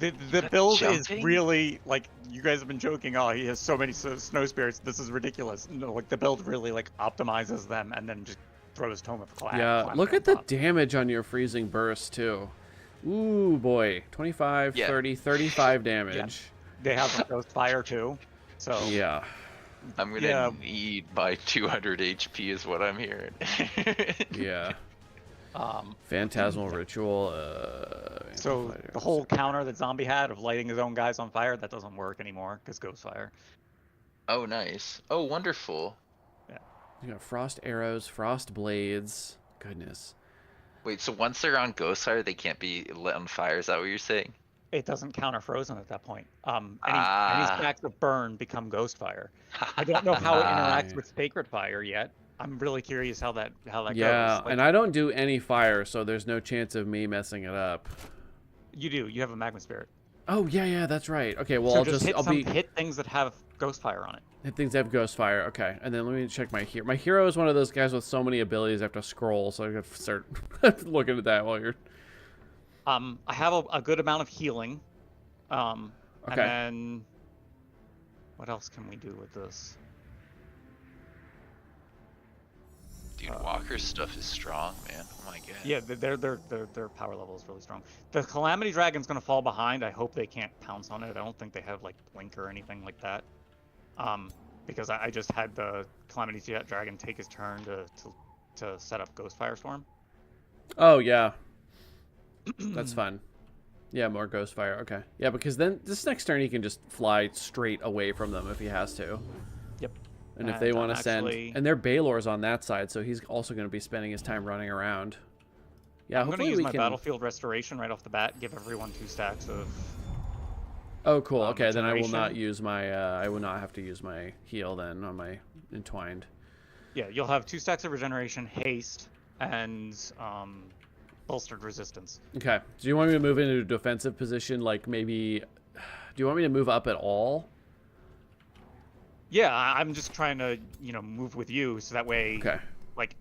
The build is Jumping? really like you guys have been joking. Oh, he has so many snow spirits. This is ridiculous. No, like the build really like optimizes them and then just throws Tome of Yeah, Calamity look on at the top. damage on your freezing burst too. Ooh boy, 25, Yeah. 30, 35 damage. They have a Ghost Fire too. So Yeah. I'm gonna Yeah. need my 200 HP is what I'm hearing. Yeah. um, Phantasmal ritual. so Amplifier, the whole counter that Zombie had of lighting his own guys on fire, that doesn't work anymore because Ghost Fire. Oh, nice. Oh, wonderful. You got frost arrows, frost blades. Goodness. Wait, so once they're on Ghost Fire, they can't be lit on fire? Is that what you're saying? It doesn't counter Frozen at that point. Any Ah. stacks of burn become Ghost Fire. I don't know how it interacts Right. with Sacred Fire yet. I'm really curious how that Yeah, goes. Like, and I don't do any fire, so there's no chance of me messing it up. you do. You have a Magma Spirit. Oh yeah, that's right. Okay, well So I'll just I'll be hit things that have Ghost Fire on it. hit things that have ghost fire. Okay, and then let me check my hero. My hero is one of those guys with so many abilities I have to scroll, so I have to start looking at that while you're. I have a good amount of healing. And Okay. then what else can we do with this? Dude, Walker's stuff is strong, man. Oh my god. Yeah, their power level is really strong. The Calamity Dragon's gonna fall behind. I hope they can't pounce on it. I don't think they have like blink or anything like that. Because I just had the Calamity Dragon take his turn to set up Ghost Firestorm. Oh yeah, that's fun. Yeah, more ghost fire. Okay. Yeah, because then this next turn he can just fly straight away from them if he has to. Yep. And if they And, want to send, actually- and their Baylor's on that side, so he's also going to be spending his time running around. Yeah, I'm gonna hopefully use we my can. Battlefield Restoration right off the bat. Give everyone 2 stacks of. Oh, cool. Okay, then I will not regeneration. use my. I will not have to use my heal then on my entwined. Yeah, you'll have 2 stacks of regeneration, haste, and bolstered resistance. Okay. Do you want me to move into a defensive position? Like maybe. Do you want me to move up at all? Yeah, I'm just trying to move with you so that way. Okay. Like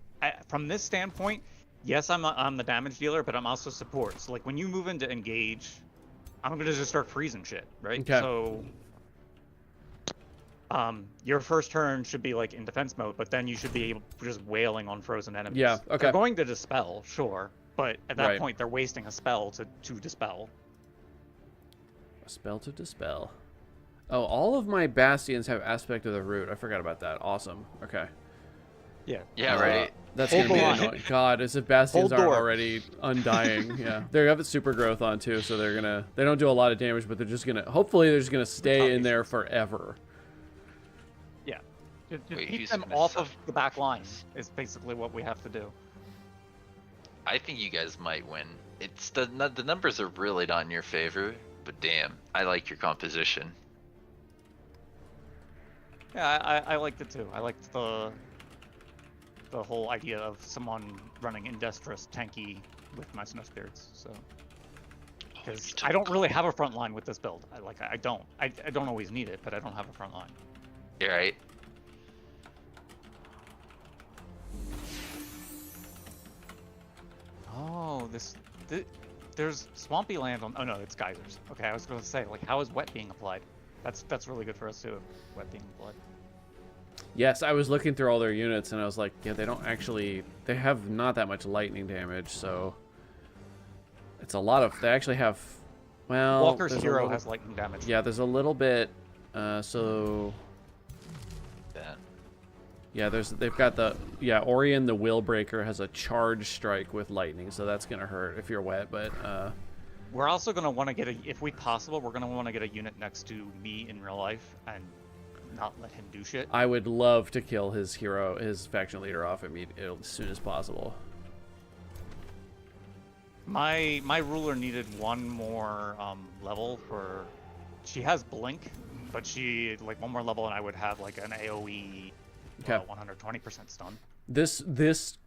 from this standpoint, yes, I'm the damage dealer, but I'm also support. So like when you move into engage, I'm gonna just start freezing shit, right? Okay. So your first turn should be like in defense mode, but then you should be able just wailing on frozen enemies. Yeah, okay. They're going to dispel, sure, but at that Right. point they're wasting a spell to dispel. A spell to dispel. Oh, all of my bastions have aspect of the root. I forgot about that. Awesome. Okay. Yeah. Yeah, right. That's Hold gonna be the line. annoying. God, as if bastions Hold aren't door. already undying. Yeah, they have super growth on too, so they don't do a lot of damage, but they're just gonna. Hopefully, they're just gonna stay in there forever. Yeah. Just Wait, keep who's them gonna off suck? of the back line is basically what we have to do. I think you guys might win. It's the numbers are really not in your favor, but damn, I like your composition. Yeah, I liked it too. I liked the whole idea of someone running Industrious tanky with my snow spirits. So because I don't really have a front line with this build. I don't always need it, but I don't have a front line. You're right. Oh, there's swampy land on. Oh no, it's geysers. Okay, I was going to say like how is wet being applied? That's really good for us too. Wet being applied. Yes, I was looking through all their units, and I was like, yeah, they have not that much lightning damage, so it's a lot of. They actually have. Well, Walker's there's a hero little- has lightning damage. Yeah, there's a little bit. So That. yeah, they've got Orion the Willbreaker has a charge strike with lightning, so that's gonna hurt if you're wet. But We're also going to want to get if we possible, we're going to want to get a unit next to me in real life and not let him do shit. I would love to kill his faction leader off as soon as possible. My ruler needed one more level for. She has blink, but she like one more level, and I would have like an AOE Okay. 120% stun. This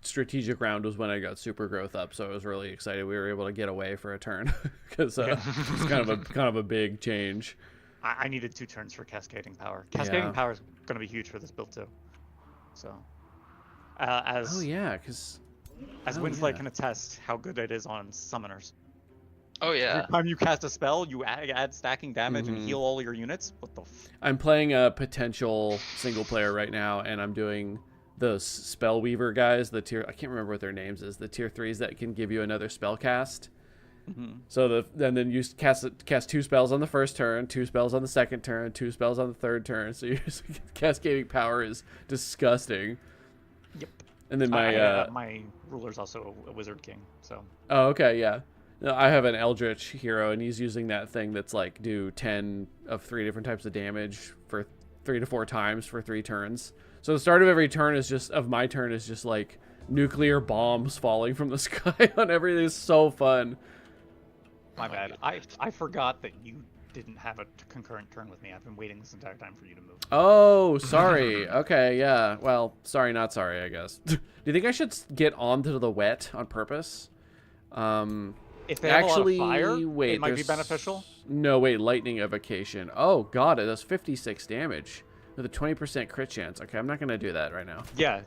strategic round was when I got super growth up, so I was really excited we were able to get away for a turn because it's kind of a big change. I needed 2 turns for cascading power. Cascading Yeah. power is going to be huge for this build too. So, as Oh yeah, because Winslight can attest how good it is on summoners. Oh yeah. Every time you cast a spell, you add stacking damage and Mhm. heal all your units. What the? I'm playing a potential single player right now, and I'm doing the Spellweaver guys, the tier, I can't remember what their names is, the tier 3s that can give you another spell cast. So then you cast 2 spells on the first turn, 2 spells on the second turn, 2 spells on the third turn. So your cascading power is disgusting. Yep. And then my ruler's also a wizard king, so. Oh, okay, yeah. No, I have an Eldritch hero, and he's using that thing that's like do 10 of 3 different types of damage for 3 to 4 times for 3 turns. So the start of every turn is just my turn is just like nuclear bombs falling from the sky on everything. It's so fun. My bad. I forgot that you didn't have a concurrent turn with me. I've been waiting this entire time for you to move. Oh, sorry. Okay, yeah. Well, sorry, not sorry, I guess. Do you think I should get onto the wet on purpose? If they have Actually, a lot of fire, wait, it might be there's- beneficial. No, wait, lightning evocation. Oh god, it does 56 damage with a 20% crit chance. Okay, I'm not gonna do that right now. Yeah.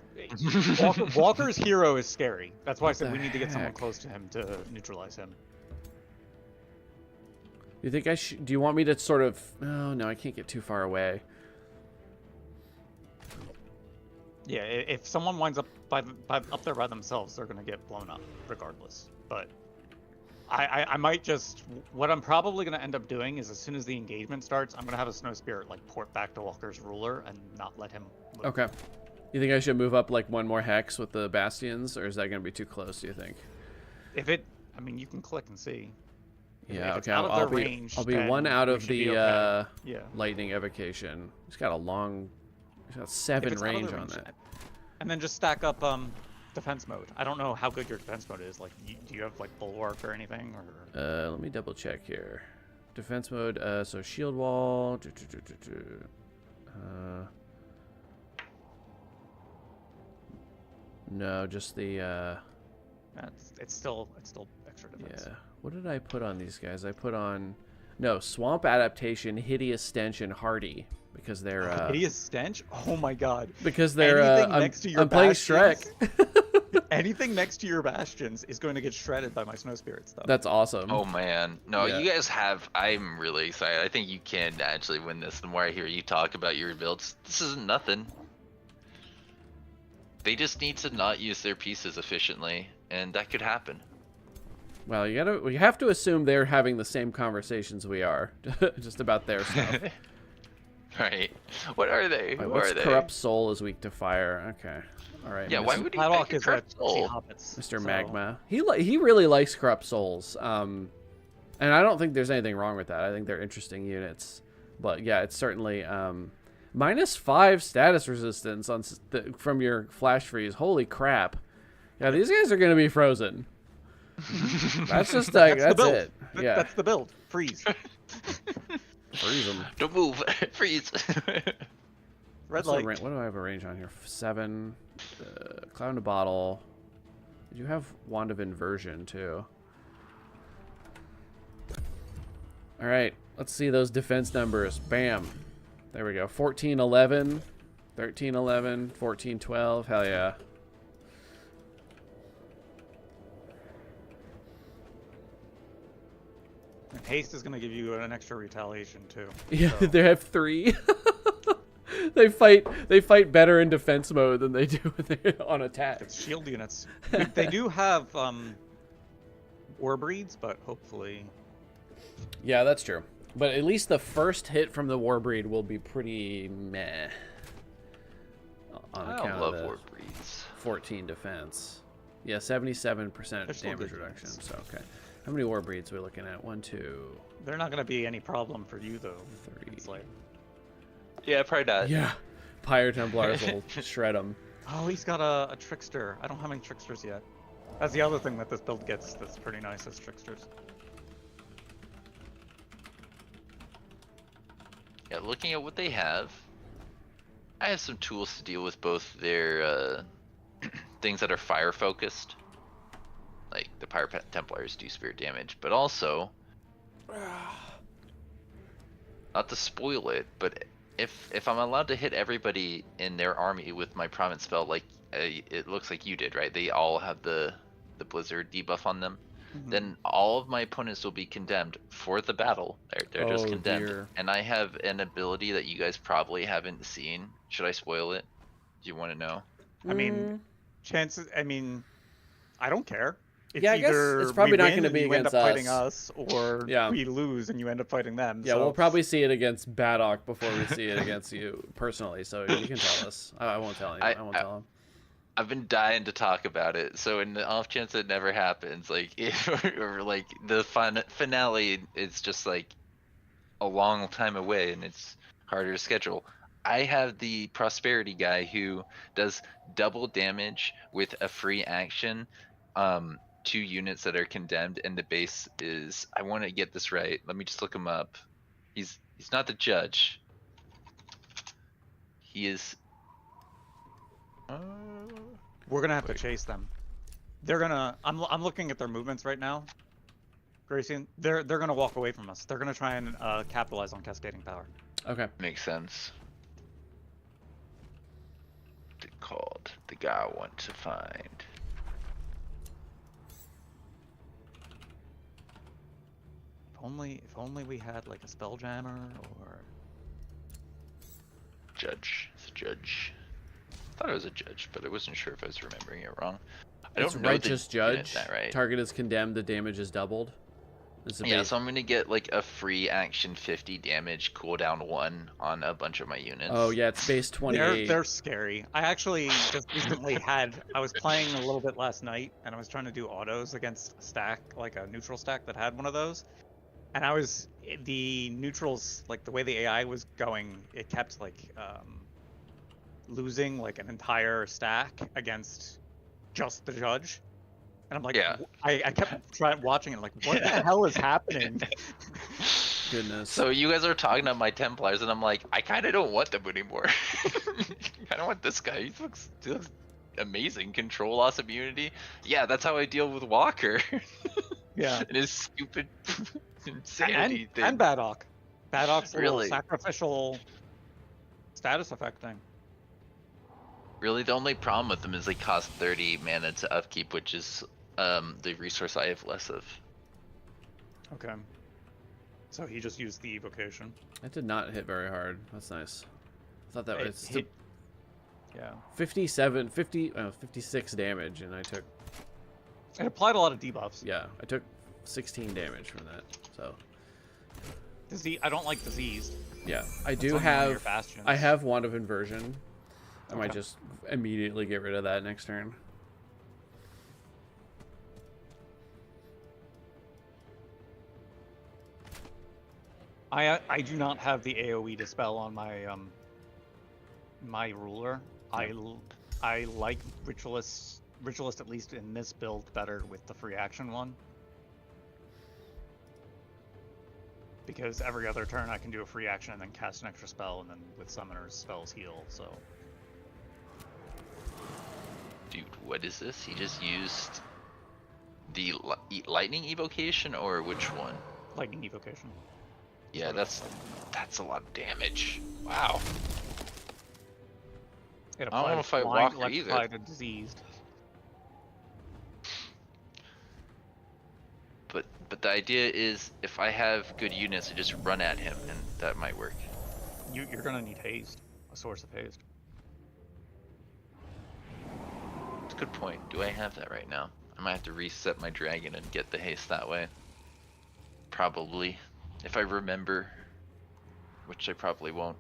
Walker's hero is scary. That's why I said the we need to get someone heck? close to him to neutralize him. You think I should? Do you want me to sort of? Oh no, I can't get too far away. Yeah, if someone winds up up there by themselves, they're gonna get blown up regardless. But I might just, what I'm probably gonna end up doing is as soon as the engagement starts, I'm gonna have a snow spirit like port back to Walker's ruler and not let him move. Okay. You think I should move up like 1 more hex with the bastions, or is that gonna be too close? Do you think? If it, I mean, you can click and see. Yeah. If it's Okay. out of I'll their be range, I'll be then 1 out we of should the be okay. Yeah. lightning evocation. He's got a long. He's got If 7 it's out of range their on that. and then just stack up defense mode. I don't know how good your defense mode is. Like, do you have like bulwark or anything? Or Let me double check here. Defense mode. So shield wall. No, just the. it's still extra defense. Yeah. What did I put on these guys? I put on. No, swamp adaptation, hideous stench, and hardy because they're. Hideous stench. Oh my god. Because they're. Anything I'm, next to your I'm playing bastions- Shrek. Anything next to your bastions is going to get shredded by my snow spirit stuff. That's awesome. Oh man, no, Yeah. you guys have. I'm really excited. I think you can actually win this. The more I hear you talk about your builds, this isn't nothing. They just need to not use their pieces efficiently, and that could happen. Well, we have to assume they're having the same conversations we are, just about their stuff. Right? What are they? Wait, Who what's are they? corrupt soul is weak to fire? Okay. All right. Yeah, why Mr. would he Paddock make a is corrupt a soul? hobbits. Mr. so- Magma? He really likes corrupt souls. And I don't think there's anything wrong with that. I think they're interesting units. But yeah, it's certainly -5 status resistance on from your flash freeze. Holy crap! Yeah, these guys are gonna be frozen. That's just like That's the that's build. it. Yeah, That's the build. Freeze. freeze them. Don't move. Freeze. Red What's the light. what do I have a range on here? 7. Cloud in a bottle. You have Wand of Inversion too. All right, let's see those defense numbers. Bam. There we go. 14, 11, 13, 11, 14, 12. Hell yeah. And haste is going to give you an extra retaliation too. Yeah, so- they have 3. They fight better in defense mode than they do when they're on attack. It's shield units. They do have war breeds, but hopefully. Yeah, that's true. But at least the first hit from the Warbreed will be pretty meh. On I account don't love of the war breeds. 14 defense. Yeah, 77% They're still damage good reduction. units. So, okay. How many Warbreeds are we looking at? 1, 2, They're not going to be any problem for you though. 3. It's like, Yeah, probably not. Yeah. Pyre Templars will shred them. oh, he's got a trickster. I don't have any tricksters yet. That's the other thing that this build gets that's pretty nice is tricksters. Yeah, looking at what they have, I have some tools to deal with both their things that are fire focused, like the Pyre Templars do spirit damage, but also, not to spoil it, but if I'm allowed to hit everybody in their army with my province spell, like it looks like you did, right? They all have the blizzard debuff on them. then all of my opponents will be condemned for the battle. They're just Oh, condemned. dear. And I have an ability that you guys probably haven't seen. Should I spoil it? Do you want to know? I mean, chances. I mean, I don't care. It's Yeah, I guess either it's probably we not win gonna and be you end up against fighting us. us, or Yeah. we lose and you end up fighting them. Yeah, so. we'll probably see it against Baddock before we see it against you personally. So you can tell us. I won't tell him. I won't tell him. I've been dying to talk about it. So in the off chance it never happens, like or like the finale, it's just like a long time away and it's harder to schedule. I have the prosperity guy who does double damage with a free action to units that are condemned, and the base is, I want to get this right, let me just look him up. He's not the judge. He is We're gonna have to chase them. They're gonna. I'm looking at their movements right now, Gracie. They're gonna walk away from us. They're gonna try and capitalize on cascading power. Okay. makes sense. They called the guy I want to find. If only we had like a spelljammer or. Judge. It's a judge. I thought it was a judge, but I wasn't sure if I was remembering it wrong. I It's don't know righteous the unit judge. that right. Target is condemned. The damage is doubled. It's a Yeah, base- so I'm gonna get like a free action 50 damage cooldown 1 on a bunch of my units. Oh yeah, it's base 28. They're scary. I actually just recently I was playing a little bit last night, and I was trying to do autos against a stack, like a neutral stack that had one of those. And the neutrals, like the way the AI was going, it kept like losing like an entire stack against just the judge. And I'm like, Yeah. I kept watching it, like, what the hell is happening? Goodness. So you guys are talking about my Templars, and I'm like, I kind of don't want them anymore. I don't want this guy. He looks amazing. Control loss immunity. Yeah, that's how I deal with Walker. Yeah. And his stupid insanity thing. And Baddock. Baddock's little Really? sacrificial status effect thing. Really, the only problem with them is they cost 30 mana to upkeep, which is the resource I have less of. Okay. So he just used the evocation. That did not hit very hard. That's nice. I thought that It was hit- Yeah. 56 damage, and I took, It applied a lot of debuffs. yeah, I took 16 damage from that. So I don't like diseased. yeah, I That's do on one of your have. bastions. I have Wand of Inversion. I might Okay. just immediately get rid of that next turn. I do not have the AoE dispel on my my ruler. I like ritualist at least in this build better with the free action one. Because every other turn I can do a free action and then cast an extra spell, and then with summoners spells heal, so Dude, what is this? He just used the lightning evocation, or which one? lightning evocation. Yeah, that's a lot of damage. Wow. It I don't wanna applies fight blind, Walker either. electrified, and diseased. But the idea is, if I have good units, I just run at him, and that might work. You're gonna need haste, a source of haste. It's a good point. Do I have that right now? I might have to reset my dragon and get the haste that way. Probably. If I remember. Which I probably won't.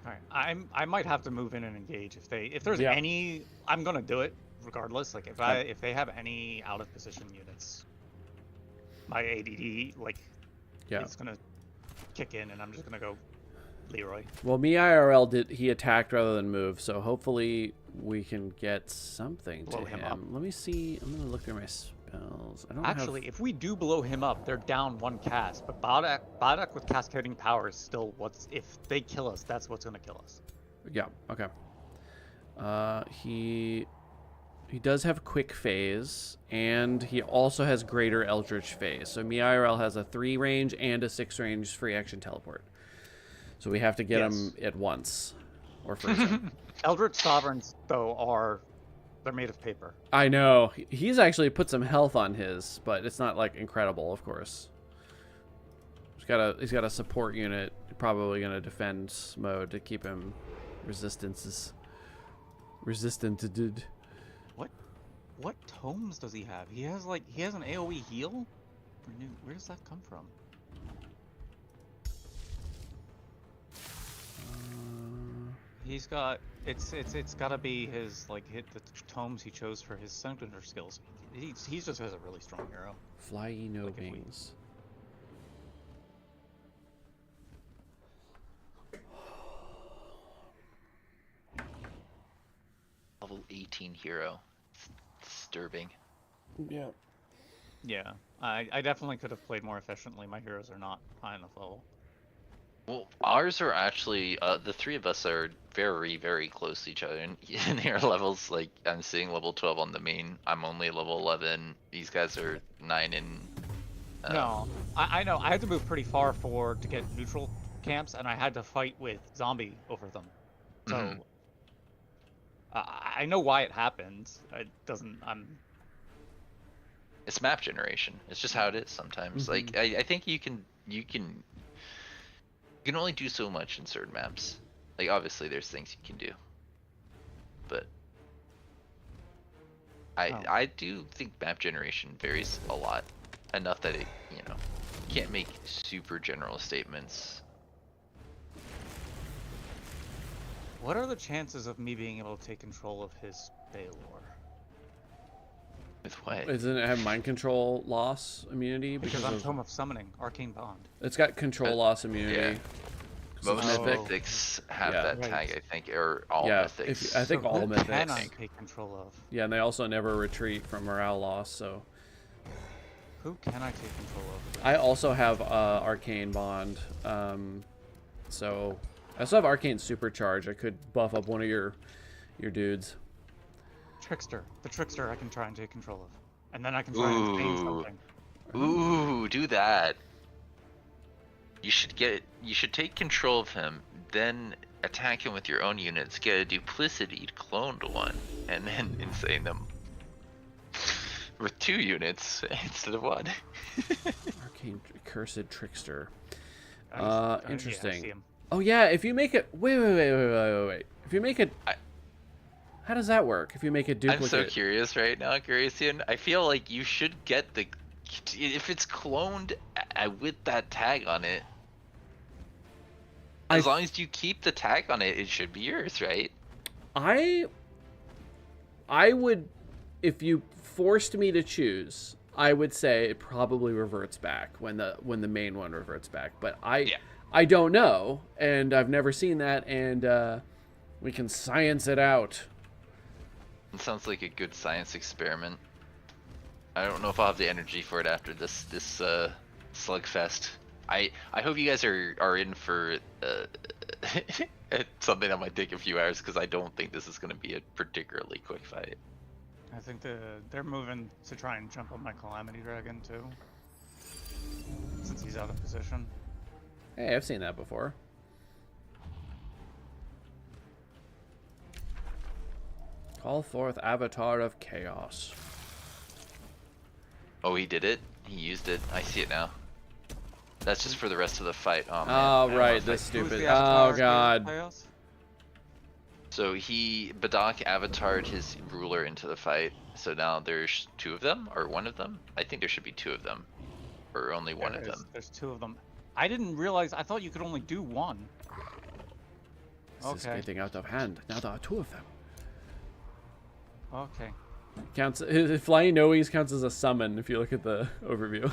Alright, I might have to move in and engage if there's Yeah. any. I'm gonna do it regardless. Like if they have any out of position units, my ADD Yeah. it's gonna kick in, and I'm just gonna go Leroy. Well, me IRL he attacked rather than move, so hopefully we can get something Blow to him him. up. Let me see. I'm gonna look through my spells. I don't Actually, have... if we do blow him up, they're down one cast. But Baddock with cascading power is still if they kill us, that's what's gonna kill us. Yeah. Okay. He does have quick phase, and he also has greater eldritch phase. So me IRL has a 3 range and a 6 range free action teleport. So we have to get Yes. him at once, or freeze him. Eldritch Sovereigns though are They're made of paper. I know. He's actually put some health on his, but it's not like incredible, of course. He's got a support unit, probably gonna defend mode to keep him resistant. What tomes does he have? He has an AoE heal? Where does that come from? He's got it's gotta be his the tomes he chose for his senator skills. He's just has a really strong hero. Flyy no wings. Level 18 hero. It's disturbing. Yeah. Yeah, I definitely could have played more efficiently. My heroes are not high enough level. Well, ours are actually, the three of us are very, very close to each other in hero levels. Like, I'm seeing level 12 on the main. I'm only level 11. These guys are 9 and... No, I know. I had to move pretty far forward to get neutral camps, and I had to fight with zombie over them. So, I know why it happened. It doesn't... It's map generation. It's just how it is sometimes. Like, I think you can only do so much in certain maps. Like, obviously there's things you can do, but I do think map generation varies a lot, enough that it, you can't make super general statements. What are the chances of me being able to take control of his Baylor? With what? Doesn't it have mind control loss immunity? Because I'm Tome of Summoning, Arcane Bond. It's got control loss immunity. Yeah. Most mythic. mythics have Yeah. that tag, I think, or all Yeah, mythics. I think So all who mythics. can I take control of? Yeah, and they also never retreat from morale loss, so... Who can I take control of? I also have Arcane Bond, so... I also have Arcane Supercharge. I could buff up one of your dudes. Trickster. The Trickster I can try and take control of. And then I can try and change something. Ooh, do that. You should take control of him, then attack him with your own units, get a duplicity cloned one, and then insane them. With 2 units instead of 1. Arcane Cursed Trickster. Yeah, I Interesting. see him. Oh yeah, if you make it... Wait. If you make it... How does that work? If you make a duplicate... I'm so curious right now, Gracian. I feel like you should get the... If it's cloned with that tag on it, as long as you keep the tag on it, it should be yours, right? I would... If you forced me to choose, I would say it probably reverts back when the main one reverts back. But I don't know, and I've never seen that, and we can science it out. It sounds like a good science experiment. I don't know if I'll have the energy for it after this slugfest. I hope you guys are in for something that might take a few hours, because I don't think this is going to be a particularly quick fight. I think they're moving to try and jump on my Calamity Dragon too, since he's out of position. Hey, I've seen that before. Call forth Avatar of Chaos. Oh, he did it? He used it. I see it now. That's just for the rest of the fight. Oh, man. Oh, right, this this Who's stupid... the Avatar Oh, of God. Chaos? So Badak avatared his ruler into the fight. So now there's 2 of them, or 1 of them? I think there should be 2 of them. Or only one of them. There's 2 of them. I didn't realize, I thought you could only do 1. This is getting out of hand. Now there are 2 of them. Okay. Counts. Flying No Wings counts as a summon if you look at the overview.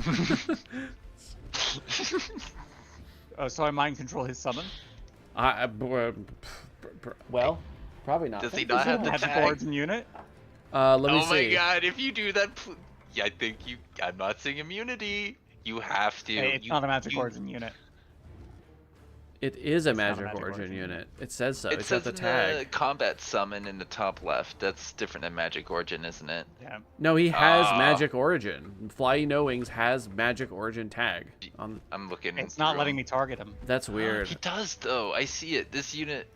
So I mind control his summon? Well, probably not. Does he not have the Magic tag? Origin unit? Let me Oh see. my god, if you do that, I think I'm not seeing immunity. You have to. Hey, it's not a Magic Origin unit. It is a not a Magic Magic Origin Origin unit. It says so. It It's says got the in the tag. combat summon in the top left. That's different than Magic Origin, isn't it? Yeah. No, he has Ah. Magic Origin. Flying No Wings has Magic Origin tag. I'm looking. It's not through letting them. me target him. That's weird. He does though. I see it. This unit,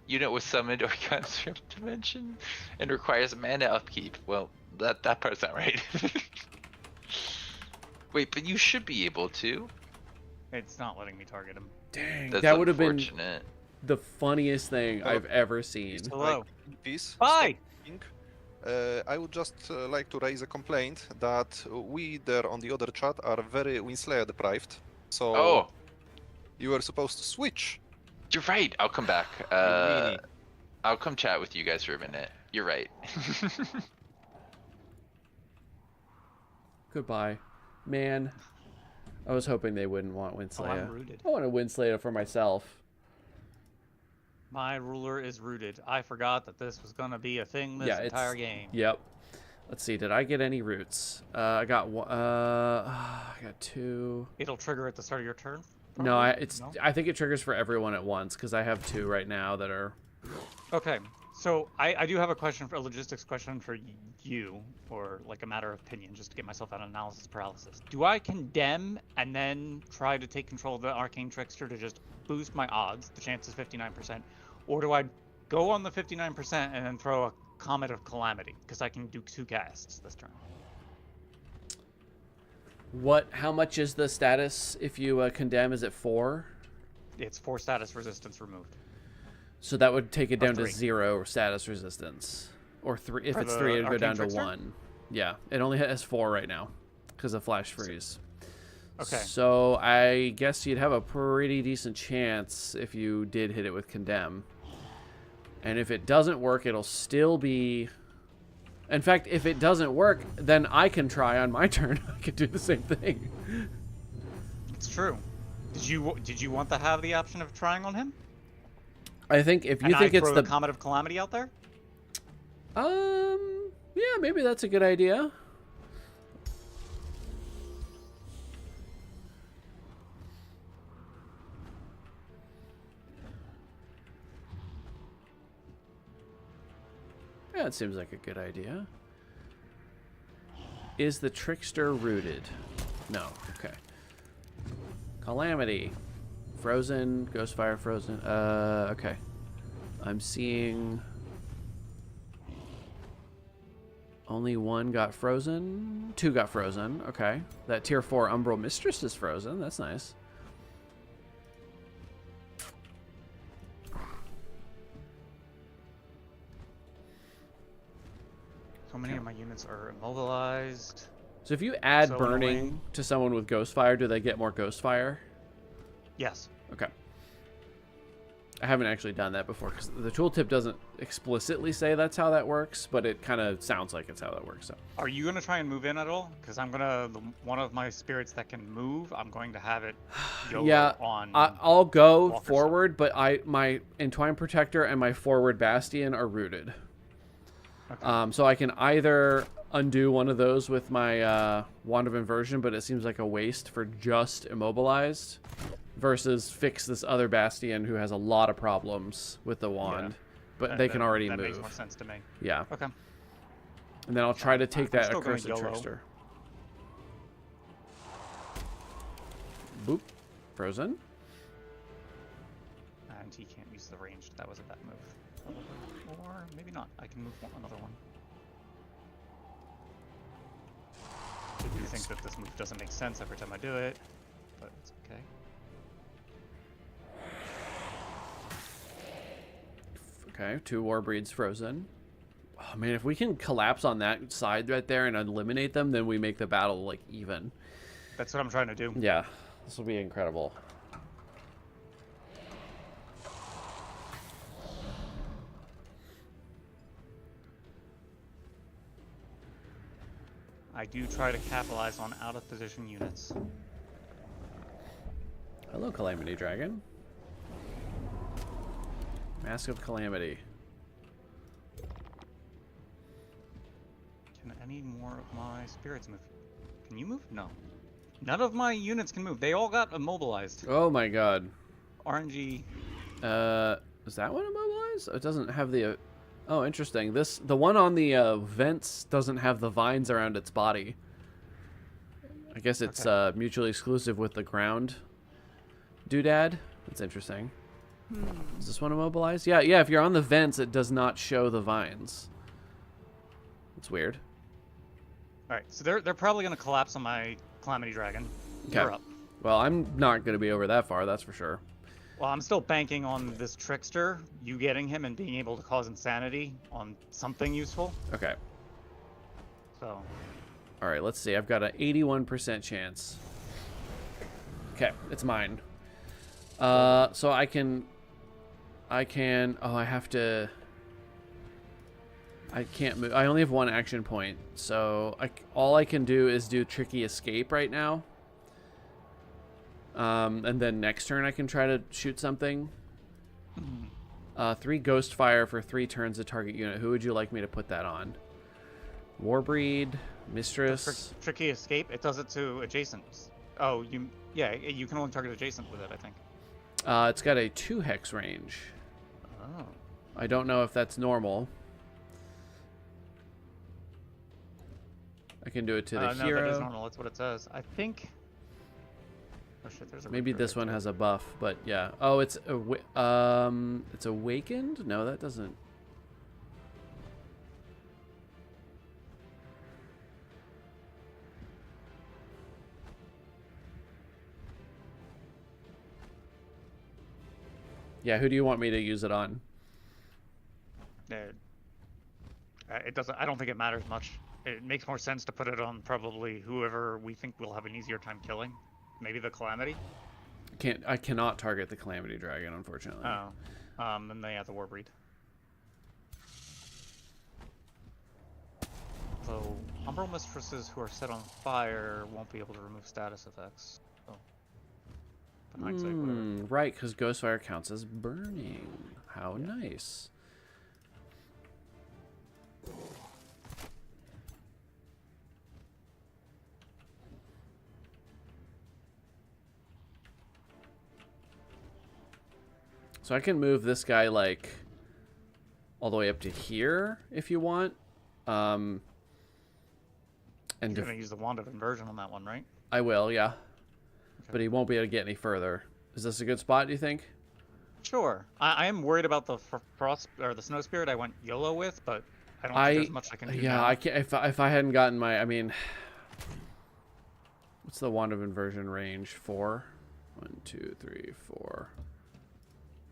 unit was summoned or comes from dimension and requires mana upkeep. Well, that part's not right. Wait, but you should be able to. It's not letting me target him. Dang, That's that would have been unfortunate. the funniest thing I've ever seen. Hello. Peace. Bye. I would just like to raise a complaint that we there on the other chat are very Winslayer deprived. So Oh, you were supposed to switch. you're right. I'll come back. Really? I'll come chat with you guys for a minute. You're right. Goodbye. Man, I was hoping they wouldn't want Oh, I'm Winslayer. rooted. I want a Winslayer for myself. My ruler is rooted. I forgot that this was gonna be a thing this Yeah, entire game. Yep. Let's see. Did I get any roots? I got one. I got 2. It'll trigger at the start of your turn. No, probably? it's. No? I think it triggers for everyone at once because I have 2 right now that are. Okay, so I do have a logistics question for you, or like a matter of opinion, just to get myself out of analysis paralysis. Do I condemn and then try to take control of the Arcane Trickster to just boost my odds? The chance is 59%. Or do I go on the 59% and then throw a Comet of Calamity? Because I can do 2 casts this turn. How much is the status if you condemn? Is it 4? It's 4 status resistance removed. So that would take it down to 3. 0 status resistance. Or 3. If For it's the 3, it'd go Arcane down Trickster? to 1. Yeah, it only has 4 right now because of Flash Freeze. Okay. So I guess you'd have a pretty decent chance if you did hit it with Condemn. And if it doesn't work, it'll still be... In fact, if it doesn't work, then I can try on my turn. I could do the same thing. It's true. Did you want to have the option of trying on him? I think if you And think I it's throw the... the Comet of Calamity out there? Yeah, maybe that's a good idea. Yeah, it seems like a good idea. Is the Trickster rooted? No. Okay. Calamity. Frozen. Ghostfire frozen. Okay. I'm seeing... Only 1 got frozen. 2 got frozen. Okay. That tier 4 Umbral Mistress is frozen. That's nice. So many of my units are immobilized. So if you add So burning annoying. to someone with Ghostfire, do they get more Ghostfire? Yes. Okay. I haven't actually done that before because the tooltip doesn't explicitly say that's how that works, but it kind of sounds like it's how that works. So. Are you gonna try and move in at all? Because I'm gonna one of my spirits that can move. I'm going to have it. YOLO Yeah, On. I'll go Walker forward, but my Entwine Protector and my forward Bastion are rooted. Okay. So I can either undo one of those with my Wand of Inversion, but it seems like a waste for just Immobilized, versus fix this other Bastion who has a lot of problems with the wand, but they can already that move. makes more sense to me. Yeah. Okay. And then I'll try to take I'm that still going Accursed YOLO. Trickster. Boop. Frozen. And he can't use the ranged. That was a bad move. Or maybe not. I can move another one. I do think that this move doesn't make sense every time I do it, but it's okay. Okay, 2 Warbreeds frozen. Oh man, if we can collapse on that side right there and eliminate them, then we make the battle like even. That's what I'm trying to do. Yeah, this will be incredible. I do try to capitalize on out of position units. Hello, Calamity Dragon. Mask of Calamity. Can any more of my spirits move? Can you move? No. None of my units can move. They all got immobilized. Oh my god. RNG. Is that one immobilized? It doesn't have the... Oh, interesting. The one on the vents doesn't have the vines around its body. I guess it's Okay. mutually exclusive with the ground doodad. That's interesting. Is this one immobilized? Yeah, yeah. If you're on the vents, it does not show the vines. It's weird. All right, so they're probably gonna collapse on my Calamity Dragon. Okay. You're up. Well, I'm not going to be over that far, that's for sure. Well, I'm still banking on this trickster, you getting him and being able to cause insanity on something useful. Okay. So. All right, let's see. I've got an 81% chance. Okay, it's mine. So I can. Oh, I have to. I can't move. I only have one action point, so all I can do is do tricky escape right now. And then next turn I can try to shoot something. 3 Ghost Fire for 3 turns a target unit. Who would you like me to put that on? Warbreed, Mistress. Tricky escape. It does it to adjacent. Oh, yeah. You can only target adjacent with it, I think. It's got a 2 hex range. Oh. I don't know if that's normal. I can do it to the hero. No, that is normal. That's what it says. I think. Oh shit! There's a. Maybe this one has a buff, but yeah. Oh, it's it's awakened. No, that doesn't. Yeah, who do you want me to use it on? It doesn't. I don't think it matters much. It makes more sense to put it on probably whoever we think will have an easier time killing. Maybe the Calamity. I cannot target the Calamity Dragon, unfortunately. Oh, then they have the Warbreed. So Umbral Mistresses who are set on fire won't be able to remove status effects. Oh. But hindsight, whatever. Right, because Ghostfire counts as burning. How nice. So I can move this guy, like, all the way up to here, if you want. And You're going to use the Wand of Inversion on that one, right? I will, yeah. Okay. But he won't be able to get any further. Is this a good spot, do you think? Sure. I am worried about the frost or the Snow Spirit I went YOLO with, but I don't think there's much I can do yeah, now. I can't, if I hadn't gotten my, I mean, what's the Wand of Inversion range? 4? 1, 2, 3, 4.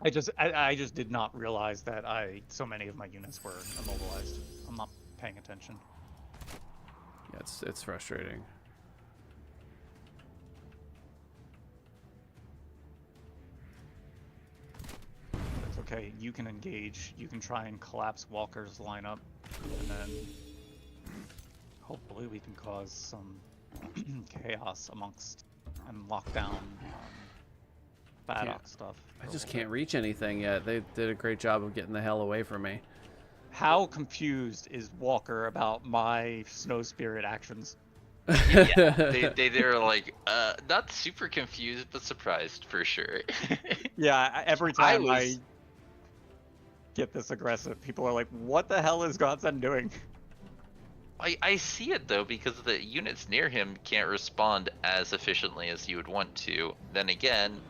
I just did not realize that so many of my units were immobilized. I'm not paying attention. Yeah, it's frustrating. It's okay. You can engage. You can try and collapse Walker's lineup, and then hopefully we can cause some chaos amongst and lock down Baddock stuff. I just can't reach anything yet. They did a great job of getting the hell away from me. How confused is Walker about my Snow Spirit actions? Yeah, they're like not super confused, but surprised for sure. Yeah, every time I get this aggressive, people are like, "What the hell is Godsend doing?" I see it though, because the units near him can't respond as efficiently as you would want to. Then again,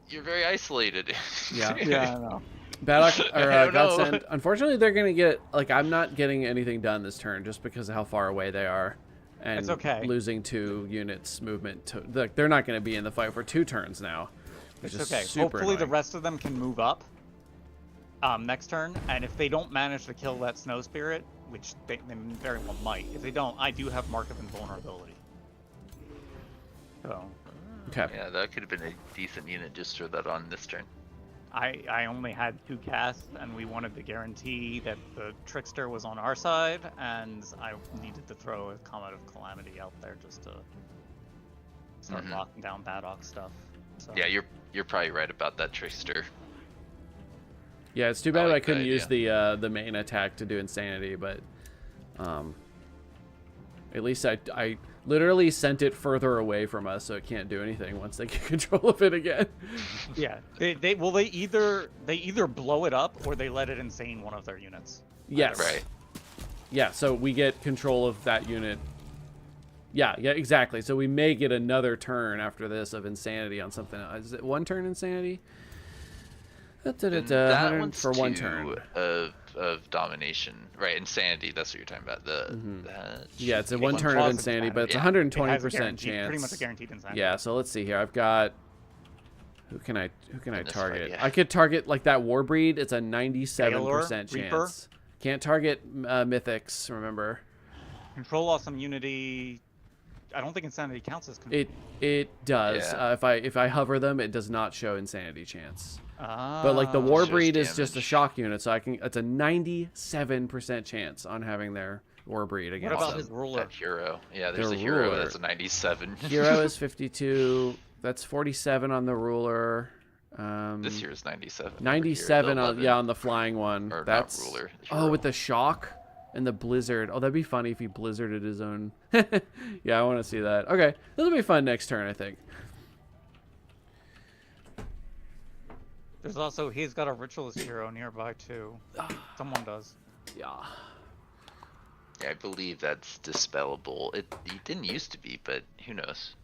you're very isolated. Yeah. Yeah, I know. Baddock or know. Godsend. Unfortunately, they're gonna get I'm not getting anything done this turn just because of how far away they are, and It's okay. losing 2 units movement. They're not gonna be in the fight for 2 turns now. Which It's is okay. super Hopefully the annoying. rest of them can move up next turn, and if they don't manage to kill that Snow Spirit, which they very well might, if they don't, I do have Mark of Invulnerability. So Okay. Yeah, that could have been a decent unit just throw that on this turn. I only had 2 casts, and we wanted to guarantee that the Trickster was on our side, and I needed to throw a Comet of Calamity out there just to start locking down Baddock stuff. So. Yeah, you're probably right about that Trickster. Yeah, it's too bad I like couldn't that use the main attack to do Insanity, but at least I literally sent it further away from us, so it can't do anything once they get control of it again. Yeah, they either blow it up or they let it insane one of their units. Yes. Right. Yeah, so we get control of that unit. Yeah, exactly. So we may get another turn after this of Insanity on something. Is it 1 turn Insanity? And that 100 one's for one 2 turn. of domination, right? Insanity. That's what you're talking about. Yeah, it's a It one turn of causes insanity, but it's Yeah. 120% chance. Pretty much a guaranteed insanity. Yeah, so let's see here. I've got who can I Goodness, target? right, yeah. I could target like that Warbreed. It's a 97% Baylor, chance. Reaper. Can't target mythics. Remember, Control loss immunity. I don't think insanity counts as control. it does. Yeah. If I hover them, it does not show insanity chance. Ah. But like the Warbreed shows is just a damage. shock unit, so I can. It's a 97% chance on having their Warbreed against about them. his ruler? That hero. Yeah, there's The a hero ruler. that's a 97. Hero is 52. That's 47 on the ruler. This here's 97. over here, 97 the on 11. on the flying one. Or not That's ruler, oh, with hero. the shock and the blizzard. Oh, that'd be funny if he blizzarded his own. Yeah, I want to see that. Okay, this will be fun next turn, I think. There's also he's got a ritualist hero nearby too. Someone does. Yeah. Yeah, I believe that's dispellable. It didn't used to be, but who knows?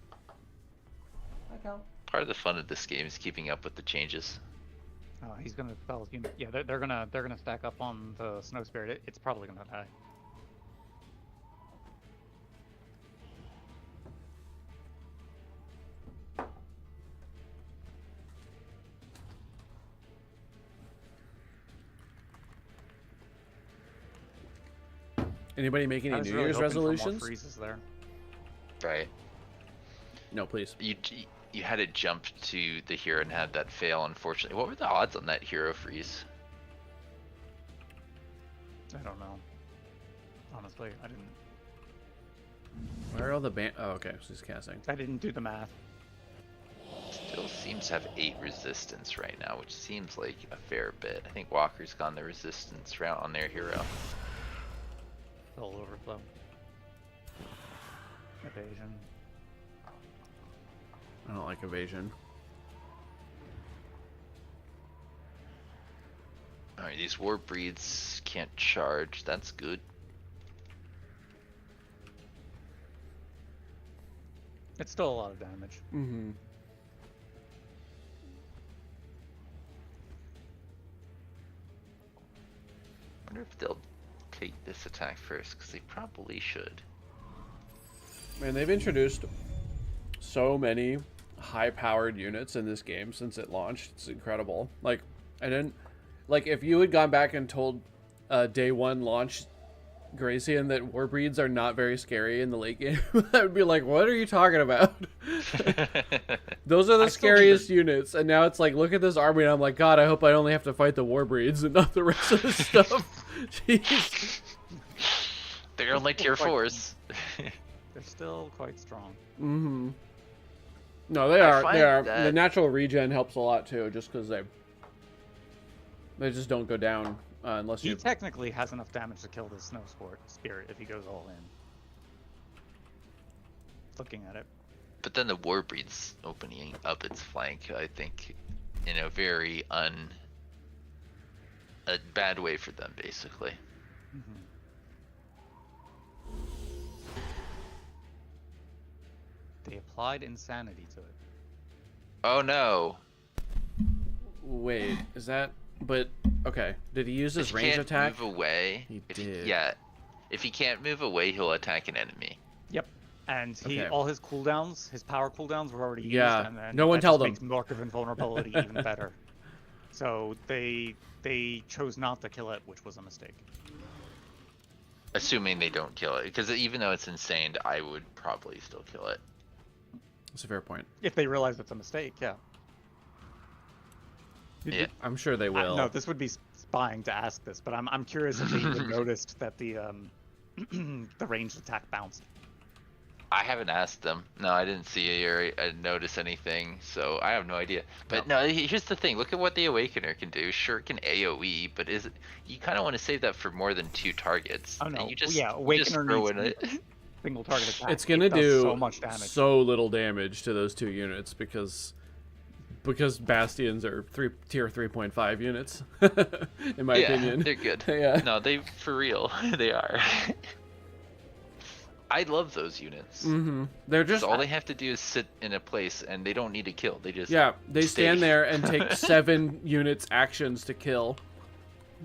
Part of the fun of this game is keeping up with the changes. He's gonna spell. Yeah, they're gonna stack up on the snow spirit. It's probably gonna die. Anybody make I any was New really Year's hoping for more resolutions? freezes there. Right. No, please. You had to jump to the hero and had that fail, unfortunately. What were the odds on that hero freeze? I don't know. Honestly, I didn't. Where are all the Oh, okay. She's casting. I didn't do the math. Still seems to have 8 resistance right now, which seems like a fair bit. I think Walker's gone the resistance route on their hero. Full overflow. Evasion. I don't like evasion. Alright, these war breeds can't charge. That's good. It's still a lot of damage. Mm-hmm. Wonder if they'll take this attack first, because they probably should. Man, they've introduced so many high-powered units in this game since it launched. It's incredible. Like, I didn't like if you had gone back and told day one launch Gracian that Warbreeds are not very scary in the late game, I would be like, what are you talking about? Those are the I still scariest units, and now it's like, look at this army, and I'm like, God, I hope I only have to fight the Warbreeds and not the rest of the stuff. Jeez. They're only tier 4s. They're still quite strong. Mm-hmm. No, they I are. They find are. that- The natural regen helps a lot too, just because they just don't go down unless He you. technically has enough damage to kill the snow spirit if he goes all in. Looking at it. But then the war breed's opening up its flank, I think, in a very a bad way for them, basically. Mm-hmm. They applied insanity to it. Oh no! Wait, is that? But okay, did he use his If he range can't attack? move away, He if did. yeah, if he can't move away, he'll attack an enemy. Yep. And Okay. all his cooldowns, his power cooldowns were already Yeah, used. And then no one that tell just them. makes Mark of Invulnerability even better. So they chose not to kill it, which was a mistake. Assuming they don't kill it, because even though it's insane, I would probably still kill it. That's a fair point. If they realize it's a mistake, yeah. Yeah. I'm sure they will. No, this would be spying to ask this, but I'm curious if they even noticed that the the ranged attack bounced. I haven't asked them. No, I didn't see or notice anything, so I have no idea. But no, here's the thing. Look at what the Awakener can do. Sure, it can AoE, but you kind of want to save that for more than 2 targets. Oh and no, you just, yeah, you just Awakener throw needs in it. single target attack. It's gonna It does do so much damage. so little damage to those 2 units because Bastions are tier 3.5 units, in my Yeah, opinion. they're good. Yeah. No, they for real, they are. I love those units. Mm-hmm. They're just All they have to do is sit in a place, and they don't need to kill. They just they stay. stand there and take 7 units actions to kill.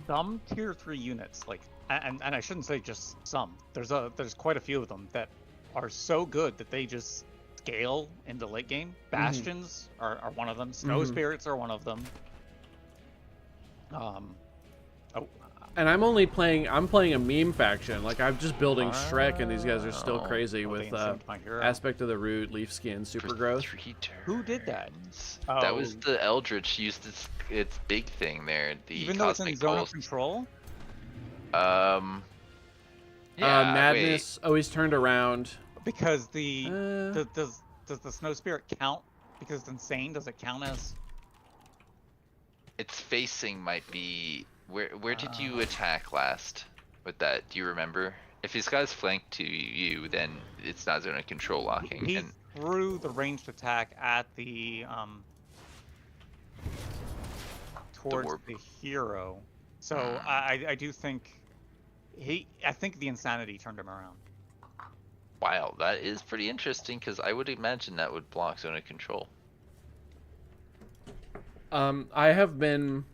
Some tier 3 units, like, and I shouldn't say just some. There's quite a few of them that are so good that they just scale into late game. Bastions are one of them. Snow Spirits are one of them. And I'm playing a meme faction. Like, I'm just building Shrek, and these guys are still crazy with Aspect of the Root, Leaf Skin, Super Growth. Who did that? That was the Eldritch used its big thing there. The Even though it's in Cosmic zone Pulse. of control? Yeah, Madness always turned around. Because does the Snow Spirit count? Because it's insane, does it count as? Its facing might be. Where did you attack last with that? Do you remember? If his guy's flanked to you, then it's not zone of control locking. He threw the ranged attack at the towards the hero. So I do think I think the insanity turned him around. Wow, that is pretty interesting because I would imagine that would block zone of control. I have been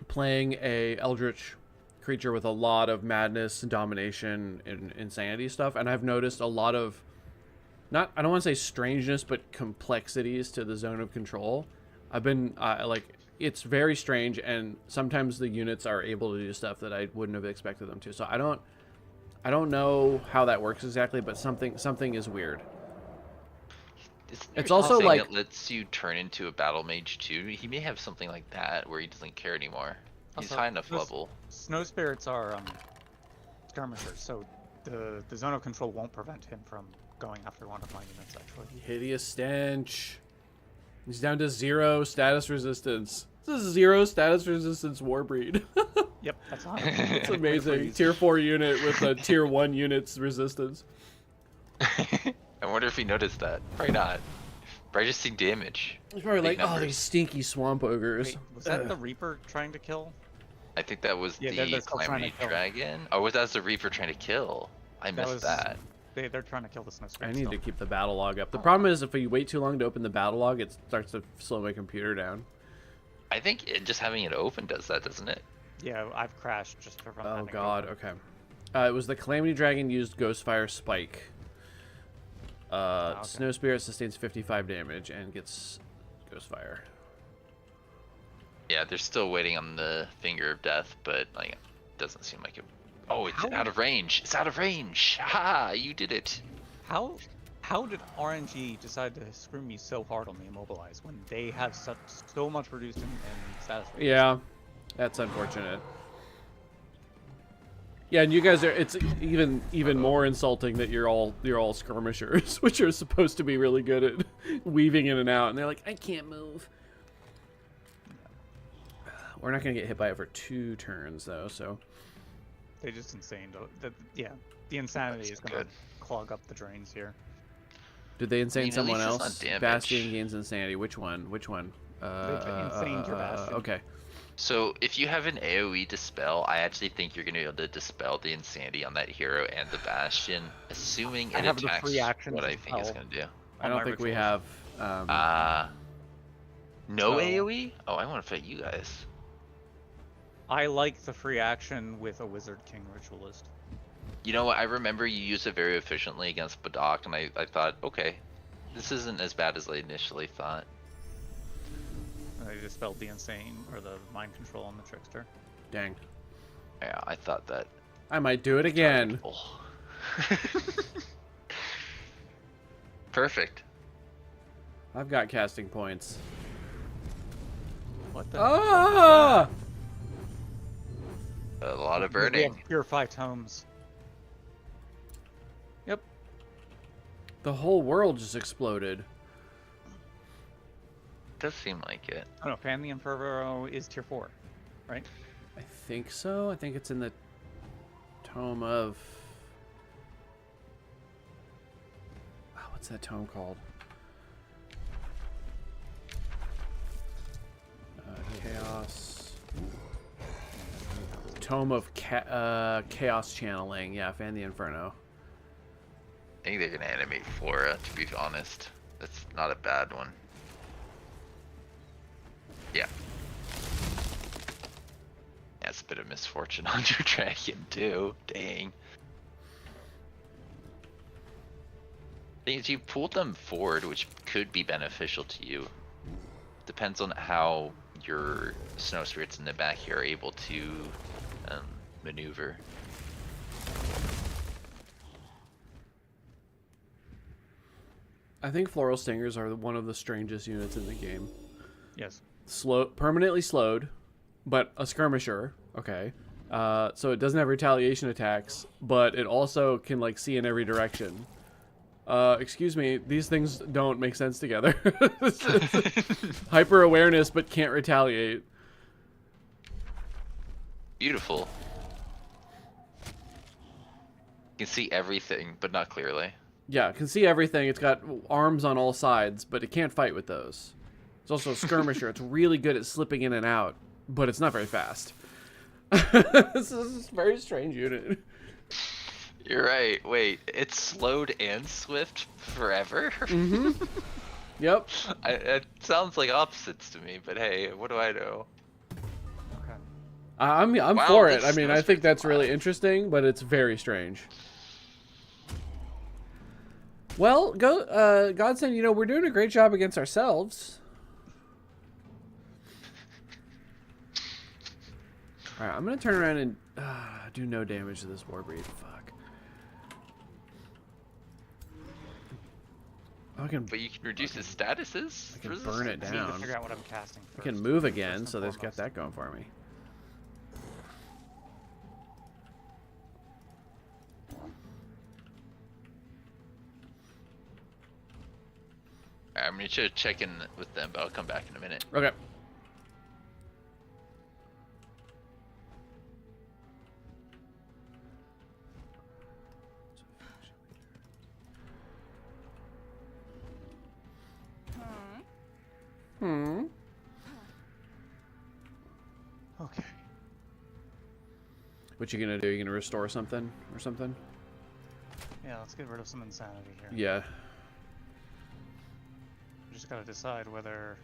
playing a Eldritch creature with a lot of madness, domination, and insanity stuff, and I've noticed a lot of I don't want to say strangeness, but complexities to the zone of control. I've been it's very strange, and sometimes the units are able to do stuff that I wouldn't have expected them to. So I don't know how that works exactly, but something is weird. It's also like it lets you turn into a battle mage too. He may have something like that where he doesn't care anymore. He's high enough level. Snow Spirits are skirmishers, so the zone of control won't prevent him from going after one of my units. Actually, Hideous Stench. He's down to 0 status resistance. This is 0 status resistance Warbreed. Yep, that's on. It's amazing. Tier 4 unit with a tier 1 unit's resistance. I wonder if he noticed that. Probably not. Probably just seen damage. He's probably like, Big oh, numbers. these stinky swamp ogres. Wait, was that the Reaper trying to kill? I think that was Yeah, the they're still trying Calamity to kill. Dragon. Oh, was that the Reaper trying to kill? I missed that. They're trying to kill the Snow I Spirit. need to keep the battle log up. The problem is if you wait too long to open the battle log, it starts to slow my computer down. I think just having it open does that, doesn't it? Yeah, I've crashed just from Oh having it god, open. okay. It was the Calamity Dragon used Ghostfire Spike. Okay. Snow Spirit sustains 55 damage and gets Ghostfire. Yeah, they're still waiting on the Finger of Death, but like, it doesn't seem like it. Oh, it's out of range. It's out of range. Ha! You did it. How did RNG decide to screw me so hard on the Immobilize when they have so much reduced in status? Yeah, that's unfortunate. Yeah, and you guys are. It's even more insulting that you're all skirmishers, which are supposed to be really good at weaving in and out, and they're like, I can't move. We're not gonna get hit by it for 2 turns though, so. They just insane. Yeah, the insanity is gonna clog up the drains here. Did they insane I mean, at someone least it's else? not damage. Bastion gains insanity. Which one? Which one? Insane your Bastion. Okay. So if you have an AoE dispel, I actually think you're gonna be able to dispel the insanity on that hero and the Bastion, assuming I it have the attacks free action what I think it's dispel. gonna do. I don't think we have. No So- AoE? Oh, I want to fight you guys. I like the free action with a Wizard King Ritualist. You know what? I remember you used it very efficiently against Badok, and I thought, okay, this isn't as bad as I initially thought. They dispelled the insane or the mind control on the Trickster. Dang. Yeah, I thought that. I might do it again. Perfect. I've got casting points. What the? Ah! A lot of We have burning. Purify Tomes. Yep. The whole world just exploded. Does seem like it. Oh no, Fan the Inferno is tier 4, right? I think so. I think it's in the tome of. Oh, what's that tome called? Chaos. Tome of Chaos Channeling. Yeah, Fan the Inferno. I think they're gonna animate Flora, to be honest. That's not a bad one. Yeah. That's a bit of misfortune on your dragon too. Dang. Thing is, you pulled them forward, which could be beneficial to you. Depends on how your snow spirits in the back here are able to maneuver. I think Floral Stingers are one of the strangest units in the game. Yes. Permanently slowed, but a skirmisher. Okay. So it doesn't have retaliation attacks, but it also can like see in every direction. Excuse me, these things don't make sense together. Hyper awareness, but can't retaliate. Beautiful. You can see everything, but not clearly. Yeah, it can see everything. It's got arms on all sides, but it can't fight with those. It's also a skirmisher. It's really good at slipping in and out, but it's not very fast. This is a very strange unit. You're right. Wait, it's slowed and swift forever? Mm-hmm. Yep. It sounds like opposites to me, but hey, what do I know? Okay. I'm Wow, for it. this I mean, I snow think that's spirit's really wild. interesting, but it's very strange. Well, Godsend, you know, we're doing a great job against ourselves. All right, I'm gonna turn around and do no damage to this Warbreed. Fuck. I can But you can reduce his statuses? I can burn it I need to down. figure out what I'm casting I first. can move first again, and so there's got foremost. that going for me. Alright, I'm gonna check in with them, but I'll come back in a minute. Okay. Hmm. Okay. What you gonna do? You gonna restore something or something? Yeah, let's get rid of some insanity here. Yeah. We just gotta decide whether.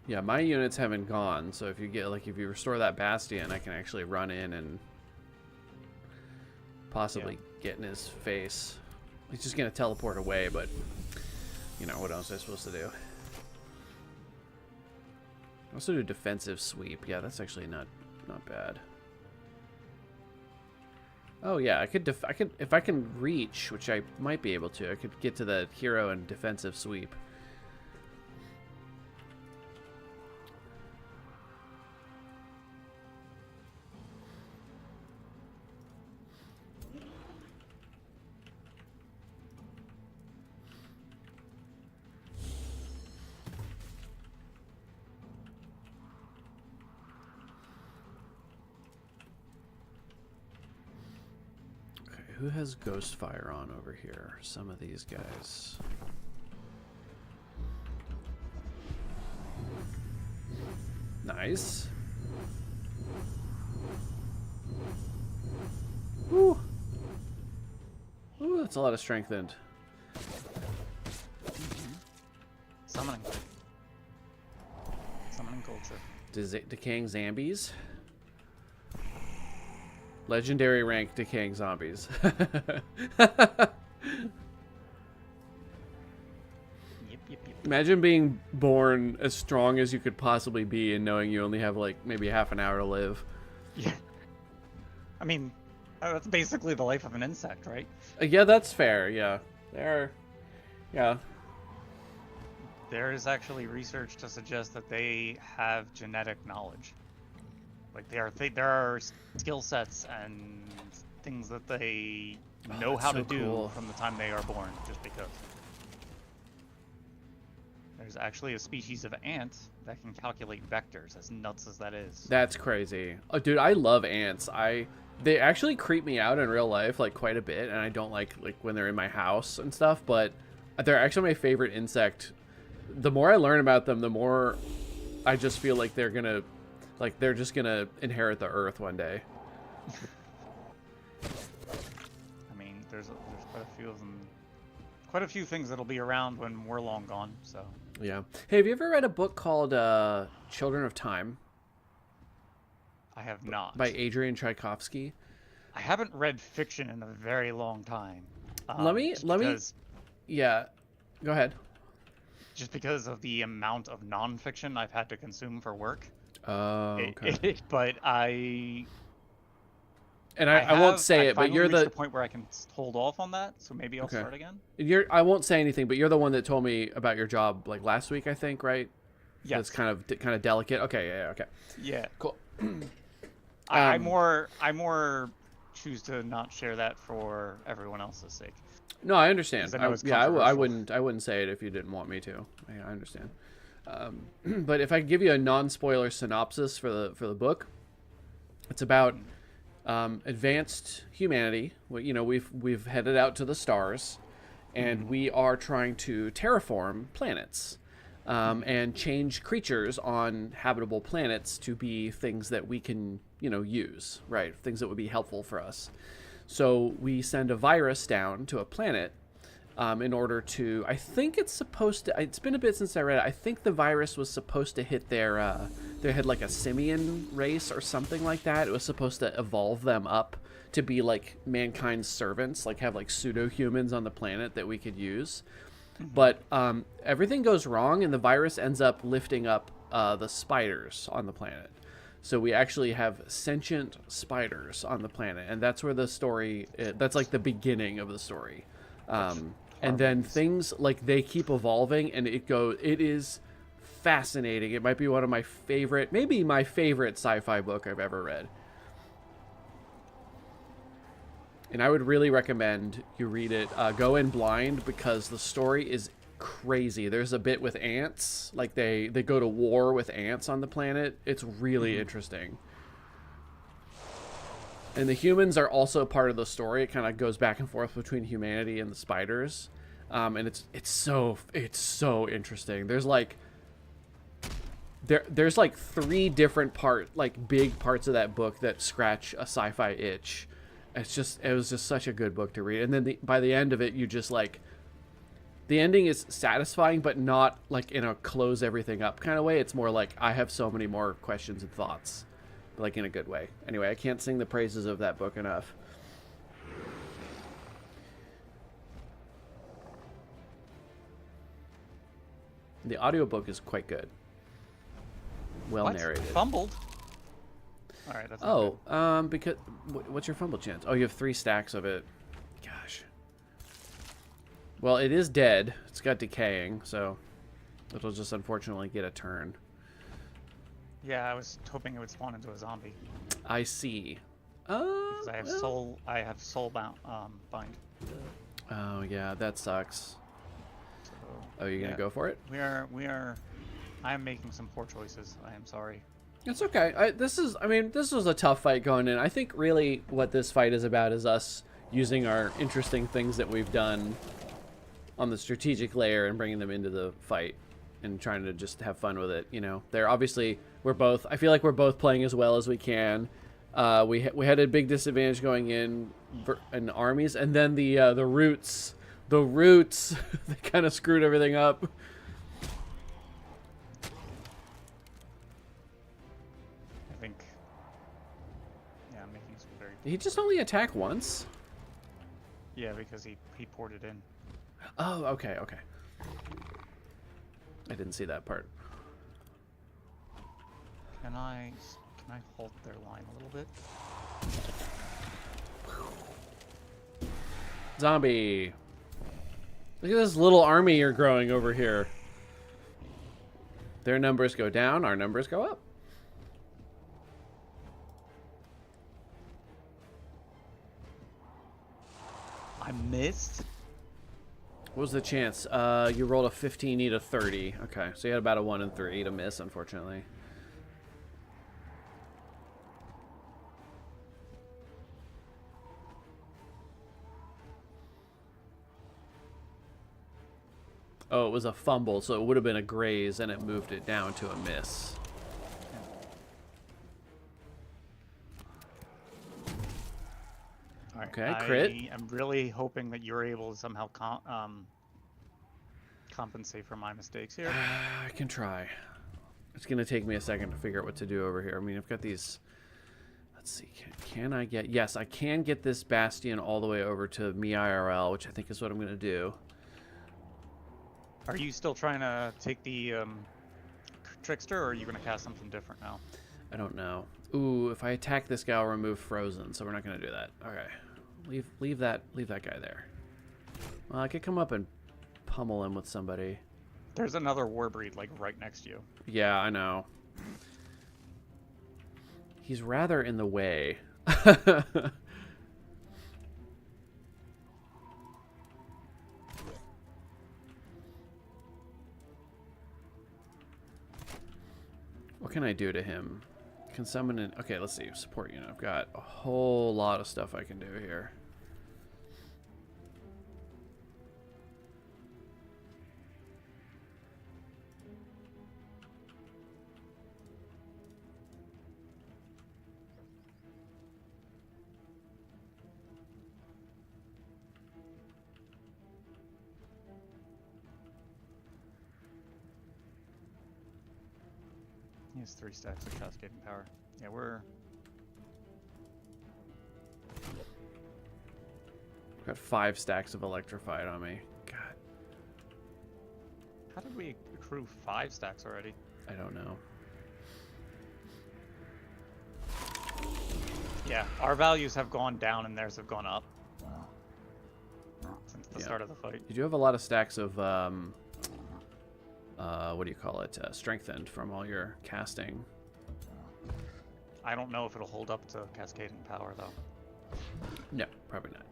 Yeah, my units haven't gone, so if you get if you restore that bastion, I can actually run in and possibly get in his face. He's just gonna teleport away, but you know what else am I supposed to do? Also do defensive sweep. Yeah, that's actually not bad. Oh yeah, I could if I can reach, which I might be able to. I could get to the hero and defensive sweep. Who has Ghost Fire on over here? Some of these guys. Nice. Woo. Ooh, that's a lot of strengthened. Summoning. Summoning culture. Decaying Zombies. Legendary rank Decaying Zombies. Yep. Imagine being born as strong as you could possibly be and knowing you only have like maybe half an hour to live. Yeah. I mean, that's basically the life of an insect, right? Yeah, that's fair. Yeah. Yeah. There is actually research to suggest that they have genetic knowledge. Like there are skill sets and things that they know that's how so to do cool. from the time they are born, just because. There's actually a species of ant that can calculate vectors, as nuts as that is. That's crazy. Oh, dude, I love ants. They actually creep me out in real life like quite a bit, and I don't like when they're in my house and stuff, but they're actually my favorite insect. The more I learn about them, the more I just feel like they're gonna Like they're just gonna inherit the Earth one day. I mean, there's quite a few of them, quite a few things that'll be around when we're long gone. So Yeah. Hey, have you ever read a book called Children of Time I have not. by Adrian Tchaikovsky? I haven't read fiction in a very long time. Yeah. Go ahead. Just because of the amount of nonfiction I've had to consume for work. Oh, okay. But I won't say it, but you're the point where I can hold off on that, so maybe I'll start again. I won't say anything, but you're the one that told me about your job like last week, I think, right? Yes. It's kind of delicate. Okay, yeah, okay. Yeah. Cool. I more choose to not share that for everyone else's sake. No, I understand. I know it's I controversial. wouldn't say it if you didn't want me to. I understand. But if I could give you a non-spoiler synopsis for the book, it's about advanced humanity. We've headed out to the stars, and we are trying to terraform planets and change creatures on habitable planets to be things that we can use, right? Things that would be helpful for us. So we send a virus down to a planet in order to, I think it's been a bit since I read it. I think the virus was supposed to hit they had like a simian race or something like that. It was supposed to evolve them up to be like mankind's servants, like have like pseudo-humans on the planet that we could use. But everything goes wrong, and the virus ends up lifting up the spiders on the planet. So we actually have sentient spiders on the planet, and that's where the story. That's like the beginning of the story, and then things like they keep evolving, and it is fascinating. It might be one of my favorite, maybe my favorite sci-fi book I've ever read. And I would really recommend you read it. Go in blind, because the story is crazy. There's a bit with ants, like they go to war with ants on the planet. It's really interesting. And the humans are also part of the story. It kind of goes back and forth between humanity and the spiders. And it's so interesting. There's like there's like 3 different big parts of that book that scratch a sci-fi itch. It was just such a good book to read. And then by the end of it, you just like, the ending is satisfying, but not like in a close everything up kind of way. It's more like, I have so many more questions and thoughts, but like in a good way. Anyway, I can't sing the praises of that book enough. The audiobook is quite good. Well narrated. Fumbled. All right. That's not good. Because what's your fumble chance? Oh, you have 3 stacks of it. Gosh. Well, it is dead. It's got decaying, so it'll just unfortunately get a turn. Yeah, I was hoping it would spawn into a zombie. I see. Because I have soul bind. Oh yeah, that sucks. So, Oh, you're gonna go for it? We are. I am making some poor choices. I am sorry. It's okay. This was a tough fight going in. I think really what this fight is about is us using our interesting things that we've done on the strategic layer and bringing them into the fight and trying to just have fun with it. They're obviously, I feel like we're both playing as well as we can. We had a big disadvantage going in armies, and then the roots they kind of screwed everything up. I think. Yeah, I'm making some very. Did he just only attack once? Yeah, because he poured it in. Oh, okay. I didn't see that part. Can I halt their line a little bit? Zombie. Look at this little army you're growing over here. Their numbers go down, our numbers go up. I missed. What was the chance? You rolled a 15, need a 30. Okay, so you had about a 1 in 3 to miss, unfortunately. Oh, it was a fumble, so it would have been a graze, and it moved it down to a miss. Alright, Okay, crit. I am really hoping that you're able to somehow compensate for my mistakes here. I can try. It's going to take me a second to figure out what to do over here. I mean, I've got these... Let's see. Can I get... Yes, I can get this Bastion all the way over to me IRL, which I think is what I'm going to do. Are you still trying to take the Trickster, or are you going to cast something different now? I don't know. Ooh, if I attack this guy, I'll remove Frozen, so we're not going to do that. Okay. Leave that guy there. Well, I could come up and pummel him with somebody. There's another Warbreed, like, right next to you. Yeah, I know. He's rather in the way. What can I do to him? Can summon an... Okay, let's see. Support unit. I've got a whole lot of stuff I can do here. He has 3 stacks of cascading power. Yeah, we're... I've got 5 stacks of electrified on me. God, How did we accrue 5 stacks already? I don't know. Yeah, our values have gone down and theirs have gone up. Since the Yeah. start of the fight. You do have a lot of stacks of, what do you call it? Strengthened from all your casting. I don't know if it'll hold up to cascading power, though. No, probably not.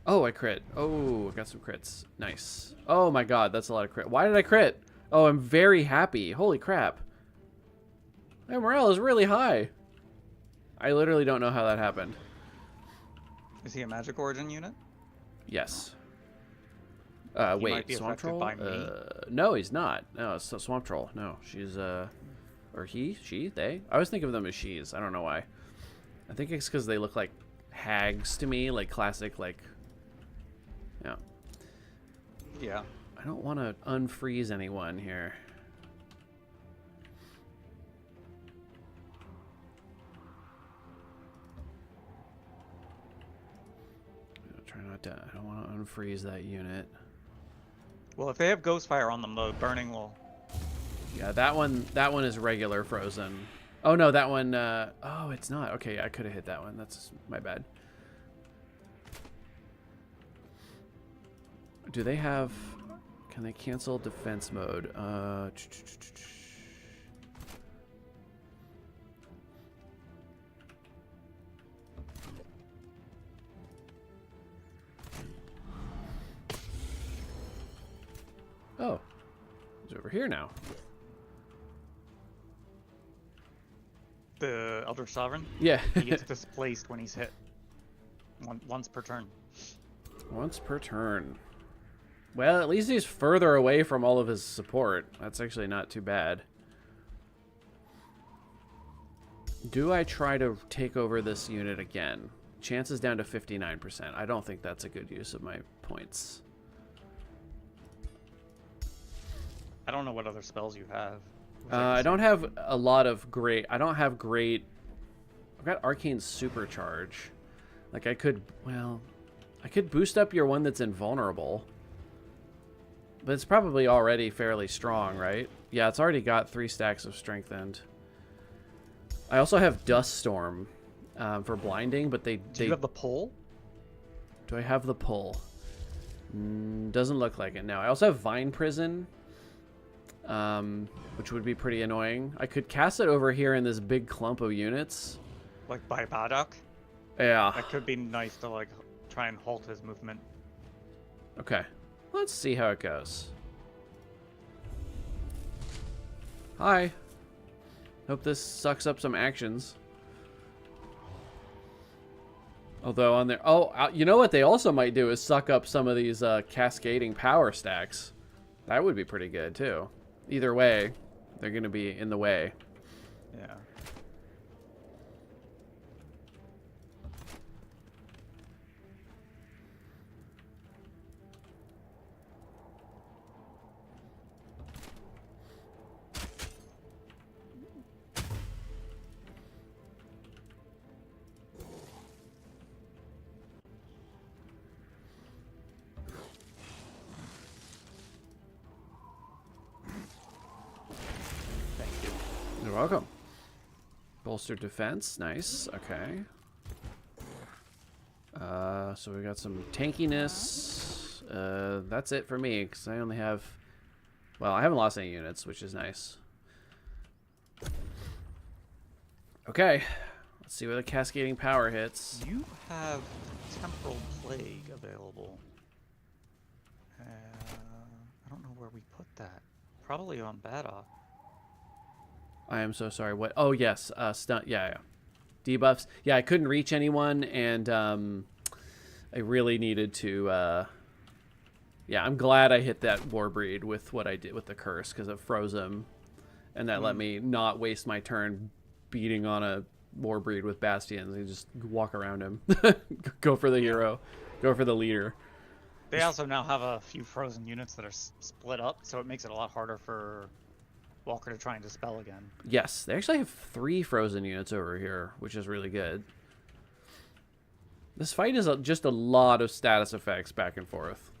Oh, I crit. Oh, I got some crits. Nice. Oh my god, that's a lot of crit. Why did I crit? Oh, I'm very happy. Holy crap. My morale is really high. I literally don't know how that happened. Is he a magic origin unit? Yes. He Wait, might be Swamp affected Troll? by me. No, he's not. No, it's Swamp Troll. No, she's, or he, she, they? I always think of them as she's. I don't know why. I think it's because they look like hags to me, like classic, like, yeah. Yeah. I don't want to unfreeze anyone here. Try not to. I don't want to unfreeze that unit. Well, if they have Ghostfire on them, the burning will... Yeah, that one is regular frozen. Oh no, that one. Oh, it's not. Okay, I could have hit that one. That's my bad. Do they have? Can they cancel defense mode? Oh, it's over here now. The Elder Sovereign? Yeah. He gets displaced when he's hit. Once per turn. Once per turn. Well, at least he's further away from all of his support. That's actually not too bad. Do I try to take over this unit again? Chances down to 59%. I don't think that's a good use of my points. I don't know what other spells you have. I don't have a lot of great... I don't have great... I've got Arcane Supercharge. Like, I could... Well... I could boost up your one that's invulnerable. But it's probably already fairly strong, right? Yeah, it's already got 3 stacks of strengthened. I also have Dust Storm for blinding, but they... Do you have the pull? Do I have the pull? Doesn't look like it, no. I also have Vine Prison, which would be pretty annoying. I could cast it over here in this big clump of units. Like by Badok? Yeah. That could be nice to, like, try and halt his movement. Okay. Let's see how it goes. Hi. Hope this sucks up some actions. Although on their... Oh, you know what they also might do is suck up some of these cascading power stacks. That would be pretty good, too. Either way, they're going to be in the way. Yeah. welcome. Bolster defense, nice. Okay. So we got some tankiness. That's it for me, because I only have... Well, I haven't lost any units, which is nice. Okay. Let's see where the cascading power hits. You have Temporal Plague available. I don't know where we put that. Probably on Baddock. I am so sorry. What? Oh, yes. Stunt. Yeah. Debuffs. Yeah, I couldn't reach anyone, and I really needed to... Yeah, I'm glad I hit that Warbreed with what I did with the curse, because it froze him, and that let me not waste my turn beating on a Warbreed with Bastions and just walk around him. Go for the hero. Go for the leader. They also now have a few frozen units that are split up, so it makes it a lot harder for Walker to try and dispel again. Yes, they actually have 3 frozen units over here, which is really good. This fight is just a lot of status effects back and forth.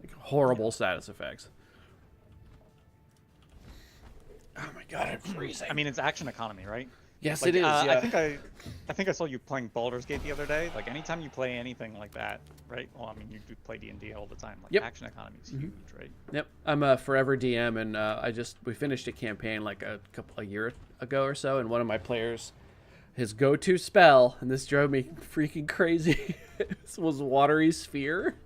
Like, horrible status effects. Oh my god, I'm freezing. I mean, it's action economy, right? Yes, Like, it is. Yeah. I think I saw you playing Baldur's Gate the other day. Like, anytime you play anything like that, right? Well, I mean, you do play D&D all the time. Like, Yep. action economy is huge, right? Yep, I'm a forever DM, and we finished a campaign like a year ago or so, and one of my players, his go-to spell, and this drove me freaking crazy, was Watery Sphere,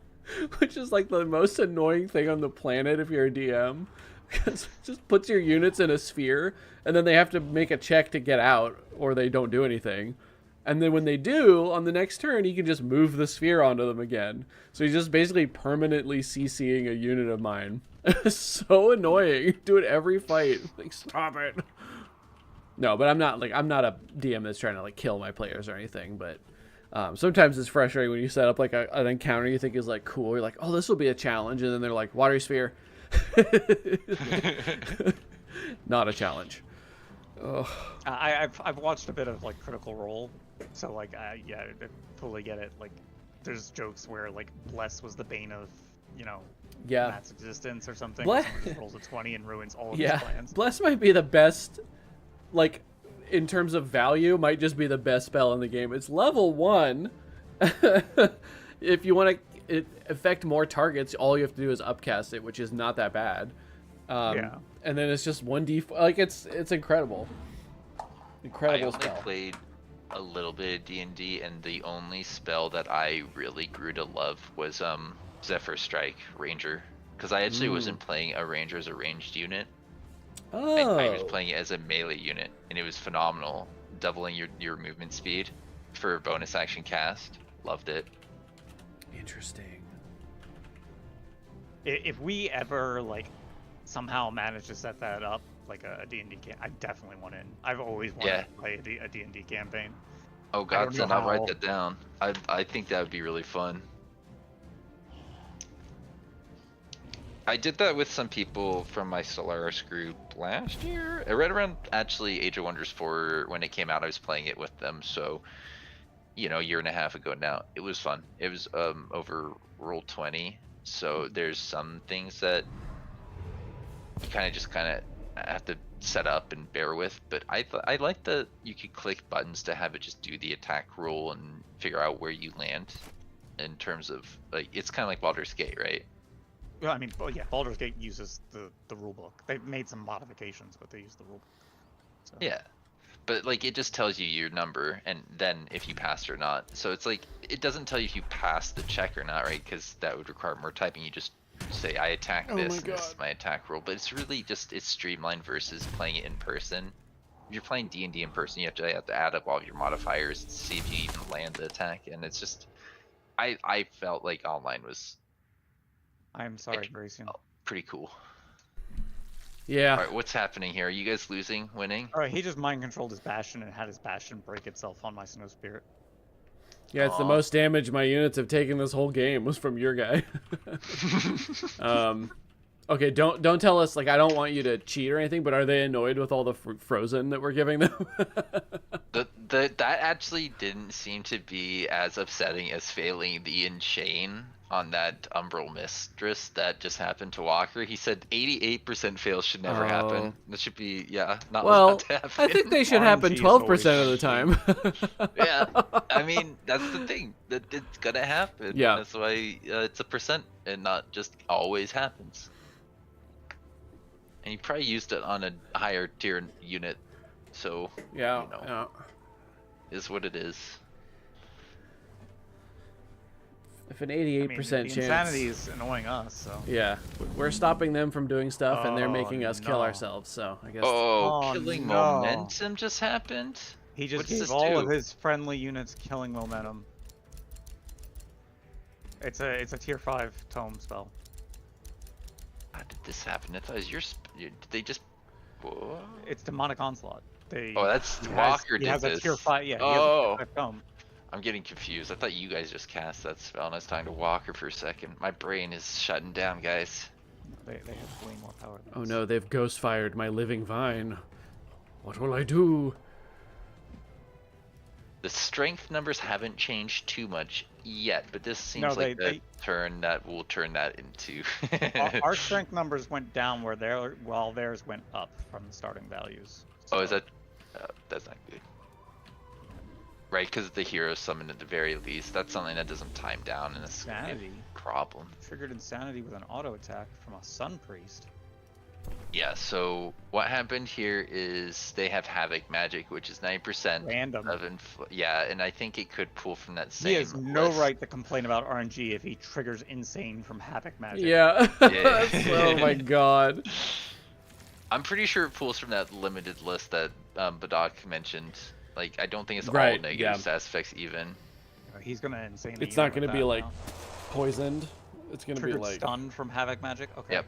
which is like the most annoying thing on the planet if you're a DM, because it just puts your units in a sphere, and then they have to make a check to get out, or they don't do anything. And then when they do, on the next turn, he can just move the sphere onto them again. So he's just basically permanently CCing a unit of mine. It's so annoying. Do it every fight. Like, stop it. No, but I'm not a DM that's trying to like kill my players or anything. But sometimes it's frustrating when you set up like an encounter you think is like cool. You're like, oh, this will be a challenge, and then they're like, Watery Sphere. Not a challenge. Ugh. I've watched a bit of like Critical Role, so like yeah, I totally get it. Like, there's jokes where like Bless was the bane of, you know, Yeah. Matt's existence or something. Bless- Someone just rolls a 20 and ruins all of Yeah, his plans. Bless might be the best, like, in terms of value, might just be the best spell in the game. It's level 1. If you want to affect more targets, all you have to do is upcast it, which is not that bad. Yeah. And then it's just 1d, like, it's incredible. Incredible I only spell. played a little bit of D&D, and the only spell that I really grew to love was Zephyr Strike Ranger, because I actually wasn't playing a Ranger as a ranged unit. I was playing it as a melee unit, and it was phenomenal, doubling your movement speed for a bonus action cast. Loved it. Interesting. If we ever like somehow manage to set that up, like a D&D campaign, I definitely want in. I've always wanted to play a D&D campaign. Oh I god, don't know then I'll write how- that down. I think that would be really fun. I did that with some people from my Solaris group last year. Right around actually Age of Wonders 4 when it came out, I was playing it with them. So, you know, a year and a half ago now. It was fun. It was over Roll20. So there's some things that you kind of have to set up and bear with, but I like that you could click buttons to have it just do the attack roll and figure out where you land in terms of, like, it's kind of like Baldur's Gate, right? Well, I mean, yeah, Baldur's Gate uses the rule book. They've made some modifications, but they use the rule book. So. Yeah, but like it just tells you your number and then if you passed or not. So it's like it doesn't tell you if you passed the check or not, right? Because that would require more typing. You just say I attack this, and this is my attack roll. But it's really just, it's streamlined versus playing it in person. If you're playing D&D in person, you have to add up all of your modifiers to see if you even land the attack, and it's just I felt like online was I'm sorry, Grayson. pretty cool. Yeah. All right, what's happening here? Are you guys losing, winning? All right, he just mind controlled his Bastion and had his Bastion break itself on my Snow Spirit. Yeah, it's the Aw. most damage my units have taken this whole game was from your guy. Okay, don't tell us, like, I don't want you to cheat or anything, but are they annoyed with all the frozen that we're giving them? That actually didn't seem to be as upsetting as failing the Enchain on that Umbral Mistress that just happened to Walker. He said 88% fails should never happen. That should be, not Well, allowed to happen. I think they should happen RNG is 12% of the always time. Yeah, I mean, that's the thing. That it's gonna happen. Yeah. That's why it's a percent and not just always happens. And you probably used it on a higher tier unit, so Yeah, you know, yeah. is what it is. If an I 88% mean, the chance. insanity is annoying us, so. Yeah, we're stopping them from doing stuff, and they're Oh, making us kill no. ourselves. So I guess. Oh, Oh, killing no. momentum just happened. He just What does gave this all of do? his friendly units killing momentum. It's a tier 5 tome spell. How did this happen? I thought it was did they just? Whoa. It's demonic onslaught. They, Oh, that's he has- Walker he did has this. a tier 5. Yeah, he Oh. has a tier 5 tome. I'm getting confused. I thought you guys just cast that spell, and I was talking to Walker for a second. My brain is shutting down, guys. They have way more power. Than Oh us. no, they've ghost fired my living vine. What will I do? The strength numbers haven't changed too much yet, but this seems No, like they- the turn that will turn that into. Our strength numbers went down while theirs went up from the starting values. Oh, is So- that? That's not good. Right, because the hero summoned at the very least. That's something that doesn't time down, and it's gonna be Insanity. a problem. Triggered insanity with an auto attack from a Sun Priest. Yeah. So what happened here is they have Havoc magic, which is 90% Random. of yeah, and I think it could pull from that same. He has no list. right to complain about RNG if he triggers insane from Havoc magic. Yeah. Yeah. Oh my god. I'm pretty sure it pulls from that limited list that Badak mentioned. Like, I don't think it's all Right, negative yeah. stats effects even. He's gonna insane. It's not gonna be like poisoned. It's gonna be triggered like. stunned from Havoc magic. Okay. Yep.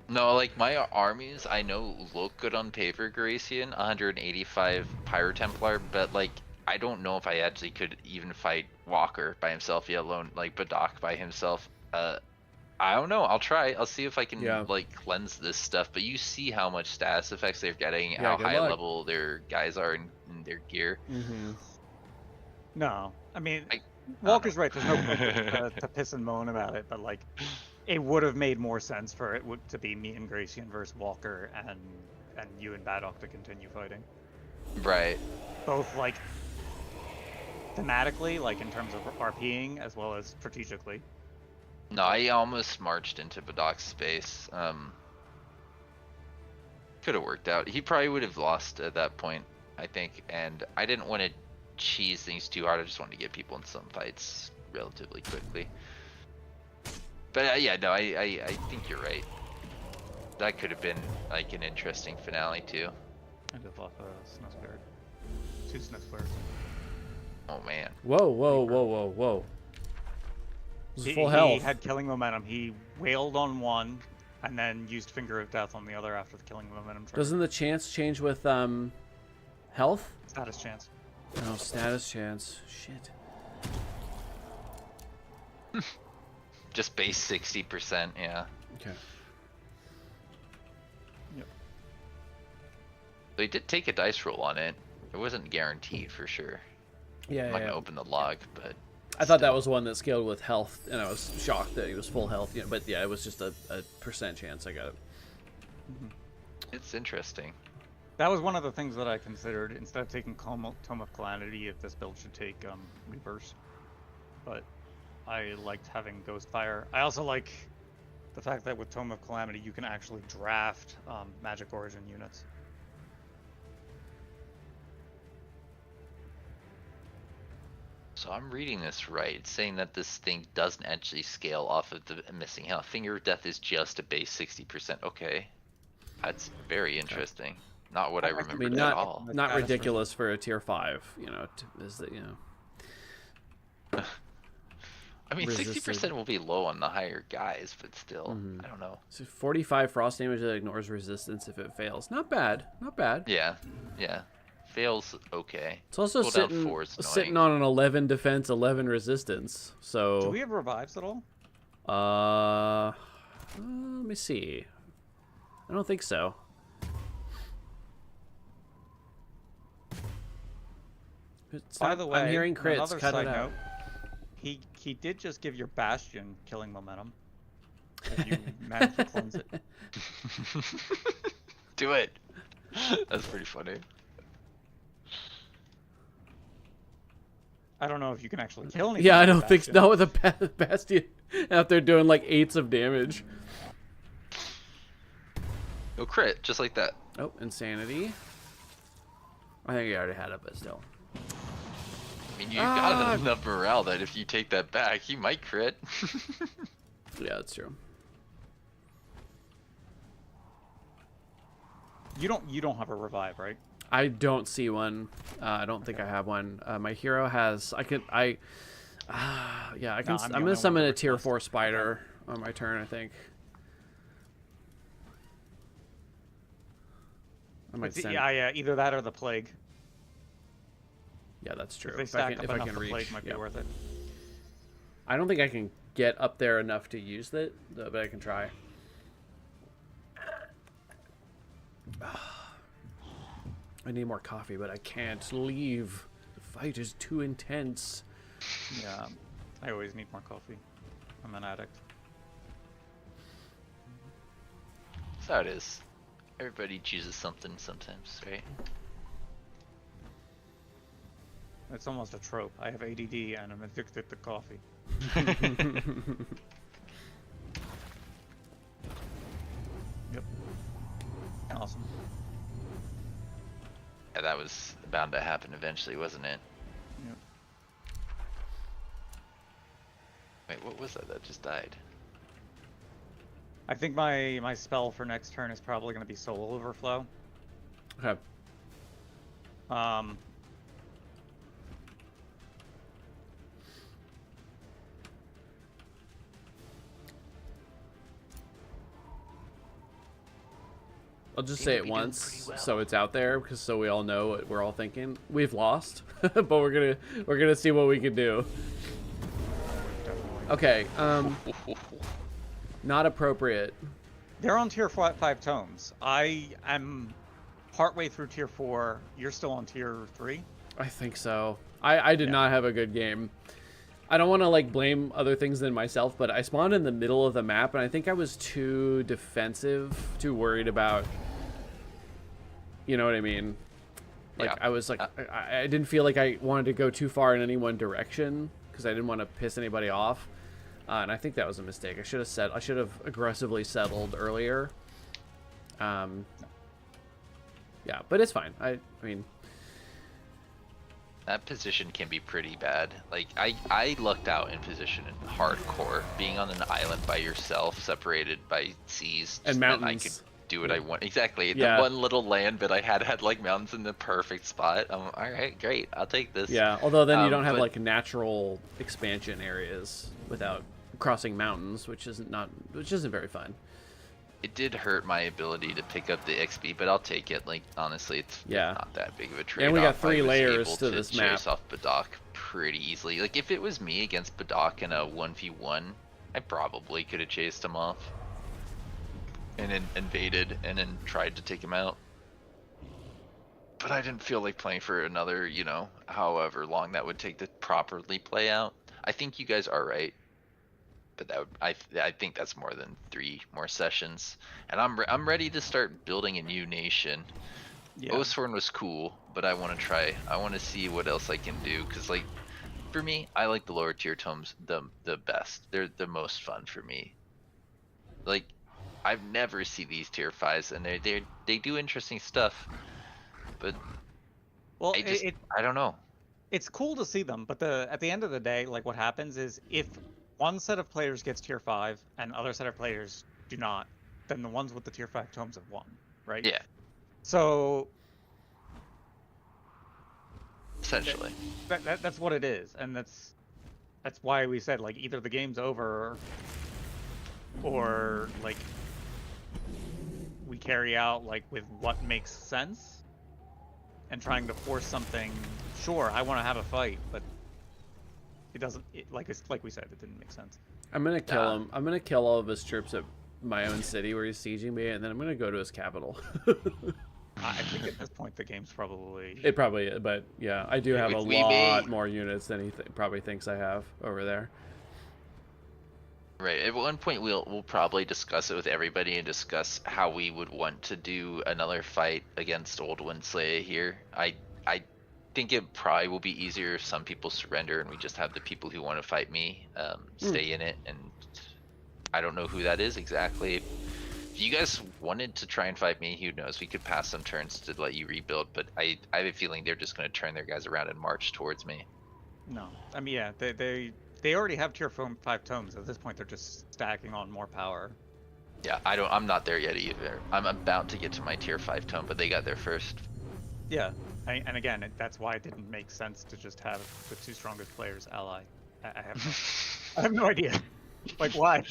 No, like my armies, I know look good on paper, Gracian, 185 Pyro Templar, but like I don't know if I actually could even fight Walker by himself, yet alone like Badak by himself. I don't know. I'll try. I'll see if I can Yeah. like cleanse this stuff. But you see how much status effects they're getting, Yeah, how good high luck. level their guys are in their gear. Mm-hmm. No, I mean I- Walker's right. There's no point to piss and moan about it, but like it would have made more sense for it to be me and Gracian versus Walker and you and Badok to continue fighting. Right. Both like thematically, like in terms of RPing, as well as strategically. No, I almost marched into Badak's space. Could have worked out. He probably would have lost at that point, I think. And I didn't want to cheese things too hard. I just wanted to get people in some fights relatively quickly. But yeah, no, I think you're right. That could have been like an interesting finale too. I just lost a Snow Spirit. 2 Snow Spirits. Oh man. Whoa, whoa, whoa, whoa, whoa. This is He full health. He had killing momentum. He wailed on one, and then used Finger of Death on the other after the killing momentum. Trigger. Doesn't the chance change with health? Status chance. No, status chance. Shit. Just base 60%, yeah. Okay. So he did take a dice roll on it. It wasn't guaranteed for sure. Yeah, I'm not yeah. gonna open the log, but I thought that was one that scaled with health, and I was shocked that he was full health. Yeah, but yeah, it was just a percent chance. I got it. it's interesting. That was one of the things that I considered. Instead of taking Tome of Calamity, if this build should take Reverse. But I liked having Ghostfire. I also like the fact that with Tome of Calamity, you can actually draft Magic Origin units. So I'm reading this right. It's saying that this thing doesn't actually scale off of the missing health. Finger of Death is just a base 60%. Okay. That's very interesting. Not what I I mean, remembered not- at all. Not Status ridiculous for a tier 5. You know, is that I mean, resisted. 60% will be low on the higher guys, but still, I don't know. So 45 frost damage that ignores resistance if it fails. Not bad. Not bad. Yeah, yeah. Fails okay. It's also Cooldown 4 is sitting annoying. on an 11 defense, 11 resistance. Do So we have revives at all? let me see. I don't think so. By the way, I'm hearing crits. another Cut side it out. note, He did just give your bastion killing momentum. If you manage to cleanse it. Do it. That's pretty funny. I don't know if you can actually kill anything. Yeah, I with don't think bastion. so. With a bastion out there doing like 8s of damage. Go crit, just like that. Oh, insanity. I think he already had it, but still. I mean, you got enough morale that if you take that back, he might crit. Yeah, that's true. You don't have a revive, right? I don't see one. I don't think I have one. My hero has. I can. Yeah, I can. I'm the I'm only gonna summon one a with tier request. 4 spider on my turn. I think. I might send. Yeah, either that or the plague. Yeah, that's true. If they If stack I up can, if I enough, can the plague reach. might Yeah. be worth it. I don't think I can get up there enough to use it, but I can try. I need more coffee, but I can't leave. The fight is too intense. Yeah, I always need more coffee. I'm an addict. That's how it is. Everybody chooses something sometimes, right? It's almost a trope. I have ADD and I'm addicted to coffee. Yep. Awesome. Yeah, that was bound to happen eventually, wasn't it? Yep. Wait, what was that that just died? I think my spell for next turn is probably going to be Soul Overflow. Okay. I'll just say it once, so it's out there, because so we all know what we're all thinking. We've lost, but we're gonna see what we can do. Okay. Not appropriate. They're on tier 5 tomes. I am partway through tier 4. You're still on tier 3. I think so. I did not have a good game. I don't want to like blame other things than myself, but I spawned in the middle of the map, and I think I was too defensive, too worried about. You know what I mean? Like Yeah. I was like, I didn't feel like I wanted to go too far in any one direction because I didn't want to piss anybody off, and I think that was a mistake. I should have aggressively settled earlier. Yeah, but it's fine. I mean. That position can be pretty bad. Like, I lucked out in position in hardcore. Being on an island by yourself, separated by seas. And meant mountains. I could do what I want. Exactly. Yeah. The one little land that I had like mountains in the perfect spot. Alright, great. I'll take this. Yeah, although then you don't have but- like natural expansion areas without crossing mountains, which isn't very fun. It did hurt my ability to pick up the XP, but I'll take it. Like, honestly, it's Yeah. not that big of a trade-off. And we got I 3 was layers able to this chase map. off Badok pretty easily. Like, if it was me against Badok in a 1v1, I probably could have chased him off. And then invaded and then tried to take him out. But I didn't feel like playing for another, however long that would take to properly play out. I think you guys are right. But I think that's more than 3 more sessions, and I'm ready to start building a new nation. Yeah. Oathsworn was cool, but I want to see what else I can do, because like for me, I like the lower tier tomes the best. They're the most fun for me. Like, I've never seen these tier 5s, and they do interesting stuff, but Well, I don't know. it's cool to see them, but at the end of the day, like what happens is if one set of players gets tier 5 and other set of players do not, then the ones with the tier 5 tomes have won, right? Yeah, So essentially. that's what it is, and that's why we said like either the game's over or like we carry out like with what makes sense and trying to force something. Sure, I want to have a fight, but it doesn't. Like we said, it didn't make sense. I'm gonna kill him. I'm gonna kill all of his troops at my own city where he's sieging me, and then I'm gonna go to his capital. I think at this point the game's probably. It probably is, but yeah, I do have a We lot may- more units than he probably thinks I have over there. Right. At one point, we'll probably discuss it with everybody and discuss how we would want to do another fight against Old Windslayer here. I think it probably will be easier if some people surrender and we just have the people who want to fight me stay in it. And I don't know who that is exactly. If you guys wanted to try and fight me, who knows? We could pass some turns to let you rebuild, but I have a feeling they're just going to turn their guys around and march towards me. No, I mean yeah, they already have tier 5 tomes. At this point, they're just stacking on more power. Yeah, I'm not there yet either. I'm about to get to my tier 5 tome, but they got there first. Yeah, and again, that's why it didn't make sense to just have the 2 strongest players ally. I have no idea. Like why?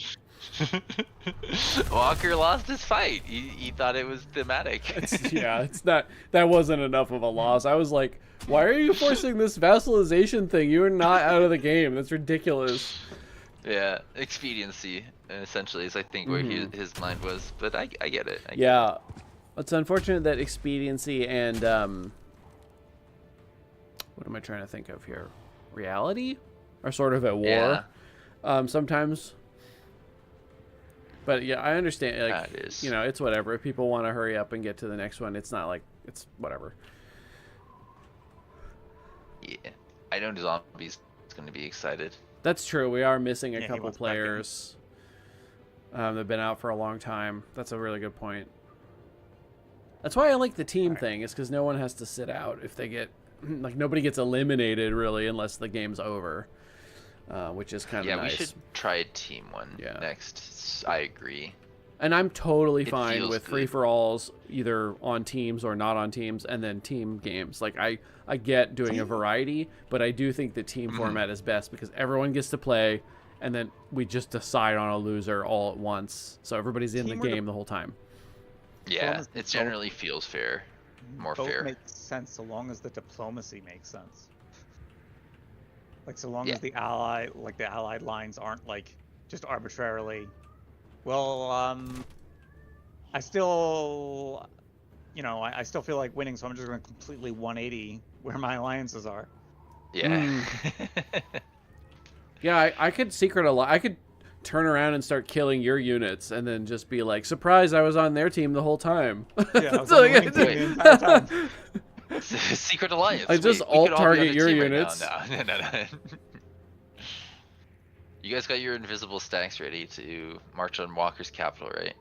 Walker lost his fight. He thought it was thematic. It's not. That wasn't enough of a loss. I was like, why are you forcing this vassalization thing? You are not out of the game. That's ridiculous. Yeah, expediency essentially is I think where his mind was, but I get it. I get Yeah, it's unfortunate that expediency and what am I trying to think of here? Reality are sort of at war. Sometimes. But yeah, I understand. Like, That is. you know, it's whatever. If people want to hurry up and get to the next one, it's not like it's whatever. Yeah, I know Zombie's going to be excited. That's true. We are missing a Yeah, he couple wants back in. players that've been out for a long time. That's a really good point. That's why I like the team thing, is because no one has to sit out if they get like nobody gets eliminated really unless the game's over, which is kind of Yeah, nice. we should try a team one Yeah. next. I agree. And I'm totally It fine feels with good. free-for-alls, either on teams or not on teams, and then team games. Like, I get doing a variety, but I do think the team format is best because everyone gets to play, and then we just decide on a loser all at once. So everybody's in the Team or game the whole time. Yeah, as it both- generally feels fair. More Both fair. make sense so long as the diplomacy makes sense. Like so long Yeah. as the allied lines aren't like just arbitrarily. Well, I still, I still feel like winning, so I'm just going to completely 180 where my alliances are. Yeah. Yeah, I could secret a lot. I could turn around and start killing your units and then just be like, surprise, I was on their team the whole time. Yeah, I was So, on the winning team the entire time. Secret alliance. I just Wait, we could all be alt-target on a your team right units. now. No. You guys got your invisible stacks ready to march on Walker's capital, right?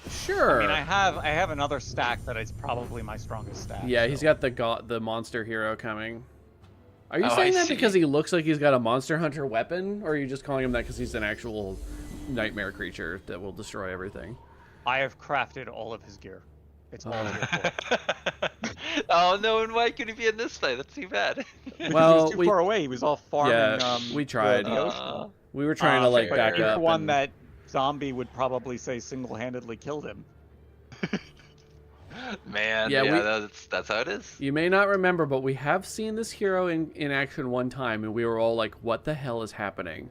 Sure. I mean, I have another stack that is probably my strongest stack. Yeah, he's so- got the monster hero coming. Are you Oh, saying I that see. because he looks like he's got a monster hunter weapon, or are you just calling him that because he's an actual nightmare creature that will destroy everything? I have crafted all of his gear. It's all tier 4. Oh no, and why could he be in this fight? That's too bad. He Well, was too far away. He was all farming. Yeah, we tried. The ocean. We were trying to like fair. back But he's up. the one and- that Zombie would probably say single-handedly killed him. Man, Yeah, yeah, that's how it is. You may not remember, but we have seen this hero in action one time, and we were all like, "What the hell is happening?"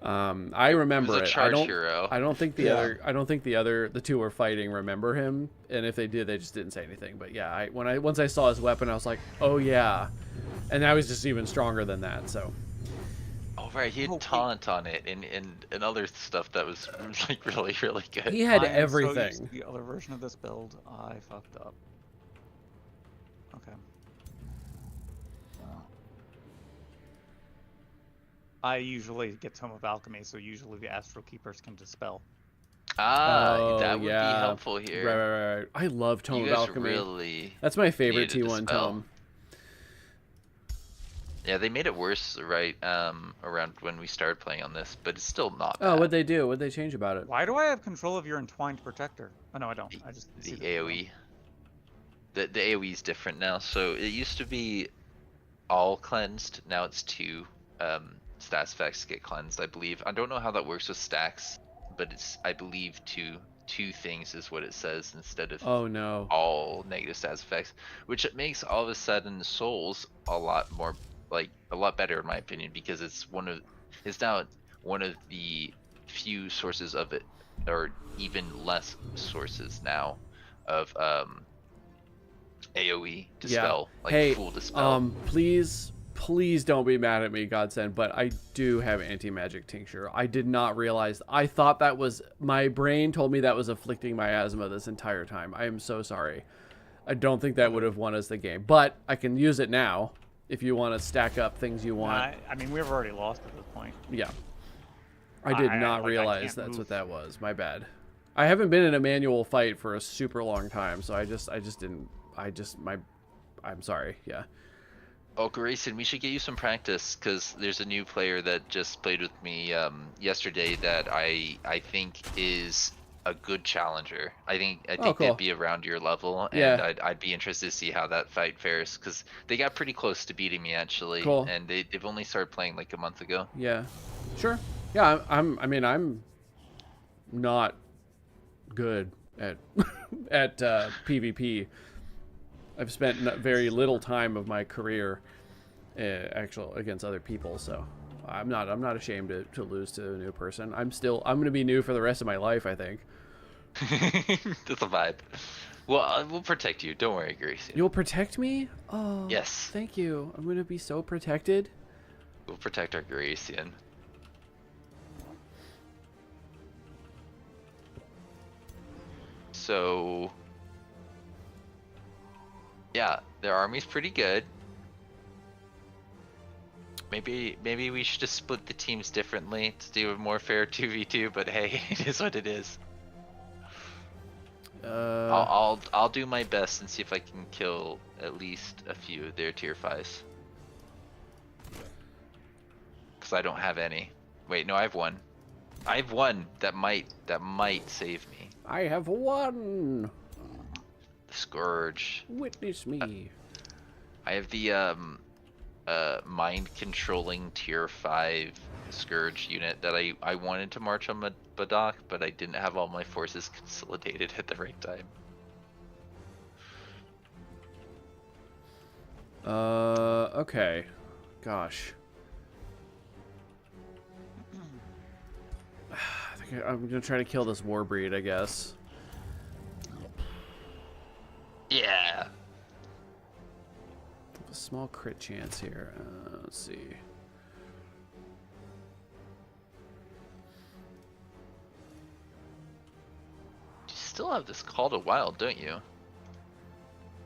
I remember It was a it. charge hero. I don't think the Yeah. other. I don't think the two were fighting. Remember him? And if they did, they just didn't say anything. But yeah, once I saw his weapon, I was like, "Oh yeah," and now he's just even stronger than that. So Oh right, he had taunt on it and other stuff that was like really good. he had I am so everything. used to the other version of this build, I fucked up. Okay. I usually get Tome of Alchemy, so usually the Astral Keepers can dispel. Ah, that would yeah. be helpful here. Right. I love Tome You of guys Alchemy. really. That's my favorite needed a T1 spell. tome. Yeah, they made it worse right around when we started playing on this, but it's still not Oh, bad. what'd they do? What'd they change about it? Why do I have control of your Entwined Protector? Oh no, I don't. I just The see AoE. The AoE is different now. So it used to be all cleansed. Now it's 2 stats effects get cleansed, I believe. I don't know how that works with stacks, but it's I believe two things is what it says instead of Oh no. all negative stats effects, which it makes all of a sudden souls a lot better in my opinion, because it's now one of the few sources of it, or even less sources now of AoE dispel, like hey, full dispel. Please don't be mad at me, Godsend, but I do have anti-magic tincture. I did not realize. I thought that was, my brain told me that was afflicting my asthma this entire time. I am so sorry. I don't think that would have won us the game, but I can use it now if you want to stack up things you want. I mean, we've already lost at this point. Yeah. I did not realize that's what that was. My bad. I haven't been in a manual fight for a super long time, so I'm sorry. Yeah. Oh, Grayson, we should get you some practice, because there's a new player that just played with me yesterday that I think is a good challenger. I think cool. they'd be around your level, and Yeah. I'd be interested to see how that fight fares, because they got pretty close to beating me actually, Cool. and they've only started playing like a month ago. Yeah. Sure. Yeah, I'm not good at at PvP. I've spent very little time of my career actual against other people, so I'm not ashamed to lose to a new person. I'm going to be new for the rest of my life, I think. That's a vibe. Well, we'll protect you. Don't worry, Grayson. You'll protect me? Oh, Yes. Thank you. I'm going to be so protected. We'll protect our Grayson. So, yeah, their army's pretty good. Maybe we should just split the teams differently to do a more fair 2v2. But hey, it is what it is. I'll do my best and see if I can kill at least a few of their tier 5s. Cause I don't have any. Wait, no, I have one. I have one that might save me. I have one. The Scourge. Witness me. I have the mind controlling tier 5 Scourge unit that I wanted to march on Badak, but I didn't have all my forces consolidated at the right time. Okay. Gosh. I think I'm gonna try to kill this Warbreed, I guess. Yeah. A small crit chance here. Let's see. You still have this Call to Wild, don't you?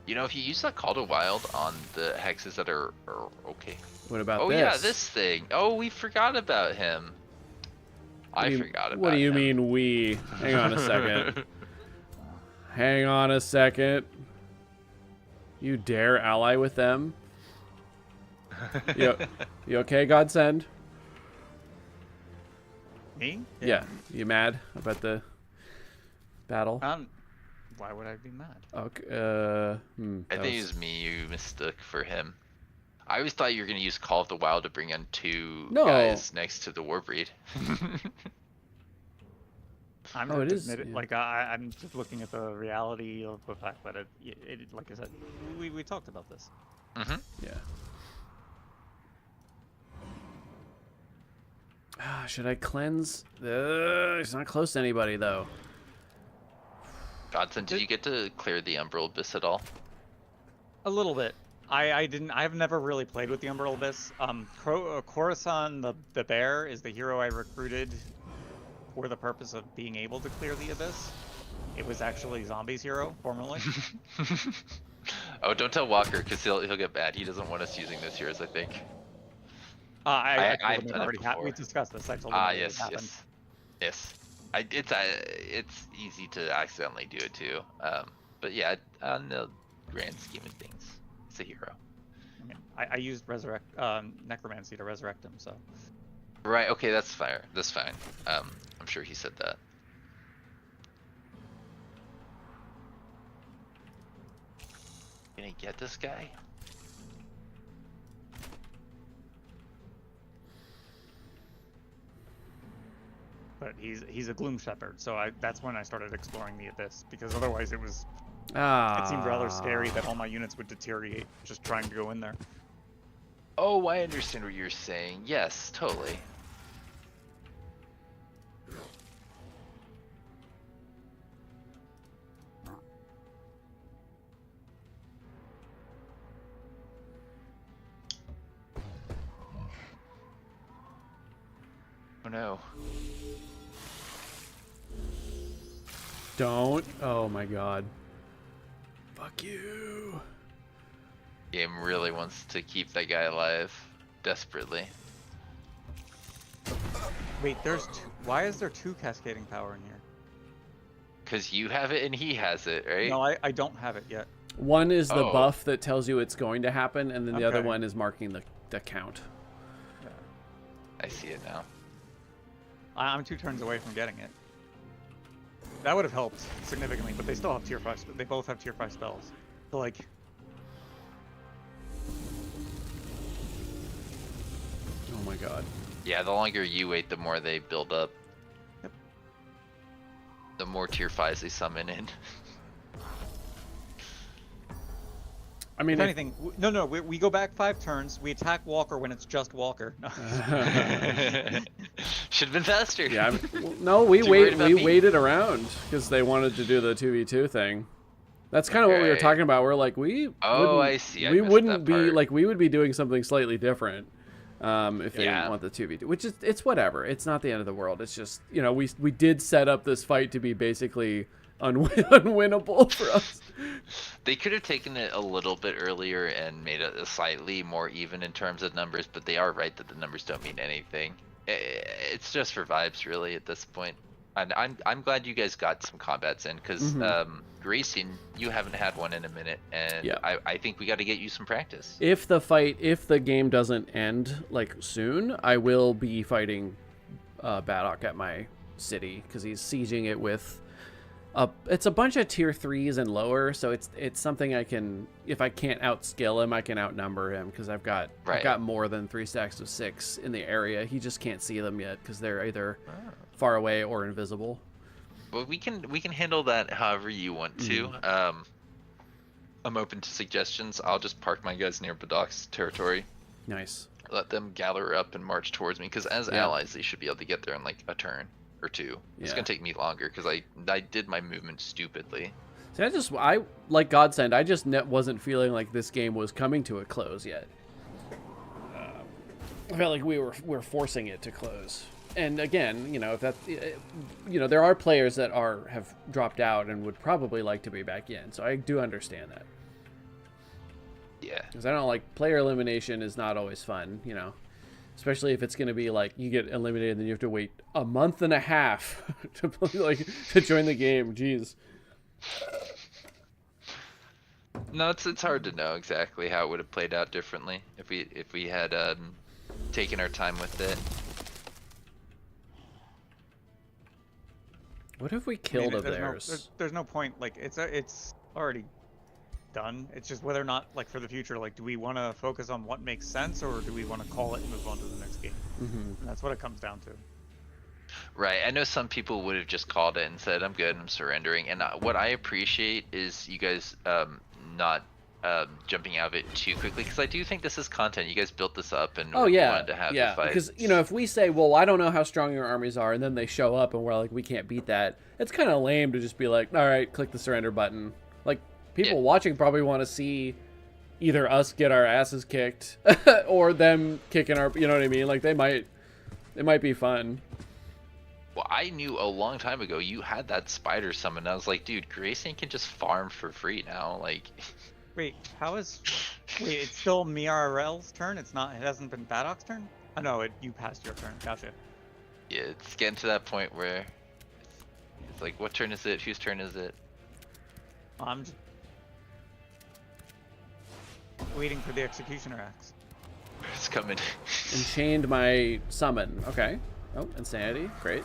You know, if you use that Call to Wild on the hexes that are okay. What about Oh this? yeah, this thing. Oh, we forgot about him. I forgot about him. What do you mean we? Hang on a second. Hang on a second. You dare ally with them? You okay, Godsend? Me? Yeah. You mad about the battle? Why would I be mad? Okay. I think it was me you mistook for him. I always thought you were going to use Call of the Wild to bring in two guys next to the Warbreed. I'm it is. admitted, Yeah. like I'm just looking at the reality of the fact that it like I said, we talked about this. Mm-hmm. Yeah. Should I cleanse? It's not close to anybody though. Godson, did you get to clear the Umbral Abyss at all? A little bit. I didn't. I've never really played with the Umbral Abyss. Coruscant the bear is the hero I recruited for the purpose of being able to clear the Abyss. It was actually Zombie's hero formerly. Oh, don't tell Walker, because he'll get mad. He doesn't want us using those heroes, I think. I've done it before. we discussed this. I told him it Yes, happened. yes. It's easy to accidentally do it too. But yeah, on the grand scheme of things, it's a hero. I mean, I used necromancy to resurrect him, so. Right. Okay, that's fine. That's fine. I'm sure he said that. Gonna get this guy? But he's a Gloom Shepherd, so that's when I started exploring the Abyss, because otherwise it seemed rather scary that all my units would deteriorate just trying to go in there. Oh, I understand what you're saying. Yes, totally. Oh no. Don't. Oh my god. Fuck you. Game really wants to keep that guy alive. Desperately. Wait, there's two. Why is there 2 cascading power in here? Because you have it and he has it, right? No, I don't have it yet. One is the Oh. buff that tells you it's going to happen, and then the other Okay. one is marking the count. I see it now. I'm 2 turns away from getting it. That would have helped significantly, but they still have tier 5. They both have tier 5 spells. So like, Oh my god. Yeah, the longer you wait, the more they build up. Yep. The more tier 5s they summon in. I mean, if anything, no, we go back 5 turns. We attack Walker when it's just Walker. No. Should have been faster. yeah. No, we Too worried about me? waited around because they wanted to do the 2v2 thing. That's kind of what we were Right. talking about. We're like, we. Oh, wouldn't- I see. I we missed wouldn't that be part. like we would be doing something slightly different if they Yeah. didn't want the 2v2. Which is it's whatever. It's not the end of the world. It's just we did set up this fight to be basically unwinnable for us. They could have taken it a little bit earlier and made it slightly more even in terms of numbers, but they are right that the numbers don't mean anything. It's just for vibes, really, at this point. And I'm glad you guys got some combats in, because Grayson, you haven't had one in a minute, and Yeah. I think we got to get you some practice. If the game doesn't end like soon, I will be fighting Baddock at my city because he's sieging it with. It's a bunch of tier 3s and lower, so it's something I can, if I can't outskill him, I can outnumber him because I've got more than 3 stacks of 6 in the area. He just can't see them yet because they're either far away or invisible. But we can handle that however you want to. I'm open to suggestions. I'll just park my guys near Badok's territory. Nice. Let them gather up and march towards me, because as allies, they should be able to get there in like a turn or 2. It's Yeah. gonna take me longer because I did my movement stupidly. See, I like Godsend. I just wasn't feeling like this game was coming to a close yet. I felt like we're forcing it to close. And again, if that, there are players that have dropped out and would probably like to be back in. So I do understand that. Yeah. Because I don't like player elimination is not always fun, especially if it's going to be like you get eliminated and then you have to wait a month and a half to join the game. Jeez. No, it's hard to know exactly how it would have played out differently if we had taken our time with it. What if we killed of there's theirs? there's no point. Like it's already done. It's just whether or not, like, for the future, like, do we want to focus on what makes sense, or do we want to call it and move on to the next game? And that's what it comes down to. Right. I know some people would have just called it and said, "I'm good, I'm surrendering." And what I appreciate is you guys not jumping out of it too quickly, because I do think this is content. You guys built this up and wanted to have the fight. Because if we say, well, I don't know how strong your armies are, and then they show up and we're like, we can't beat that, it's kind of lame to just be like, all right, click the surrender button. Like, people watching probably want to see either us get our asses kicked or them kicking our, you know what I mean? Like, it might be fun. Well, I knew a long time ago you had that spider summon. I was like, dude, Grayson can just farm for free now. Like, Wait, it's still Miarel's turn? It hasn't been Baddock's turn? Oh no, you passed your turn. Gotcha. yeah, it's getting to that point where it's like, what turn is it? Whose turn is it? I'm just waiting for the Executioner axe. It's coming. Enchained my summon. Okay. Oh, insanity. Great.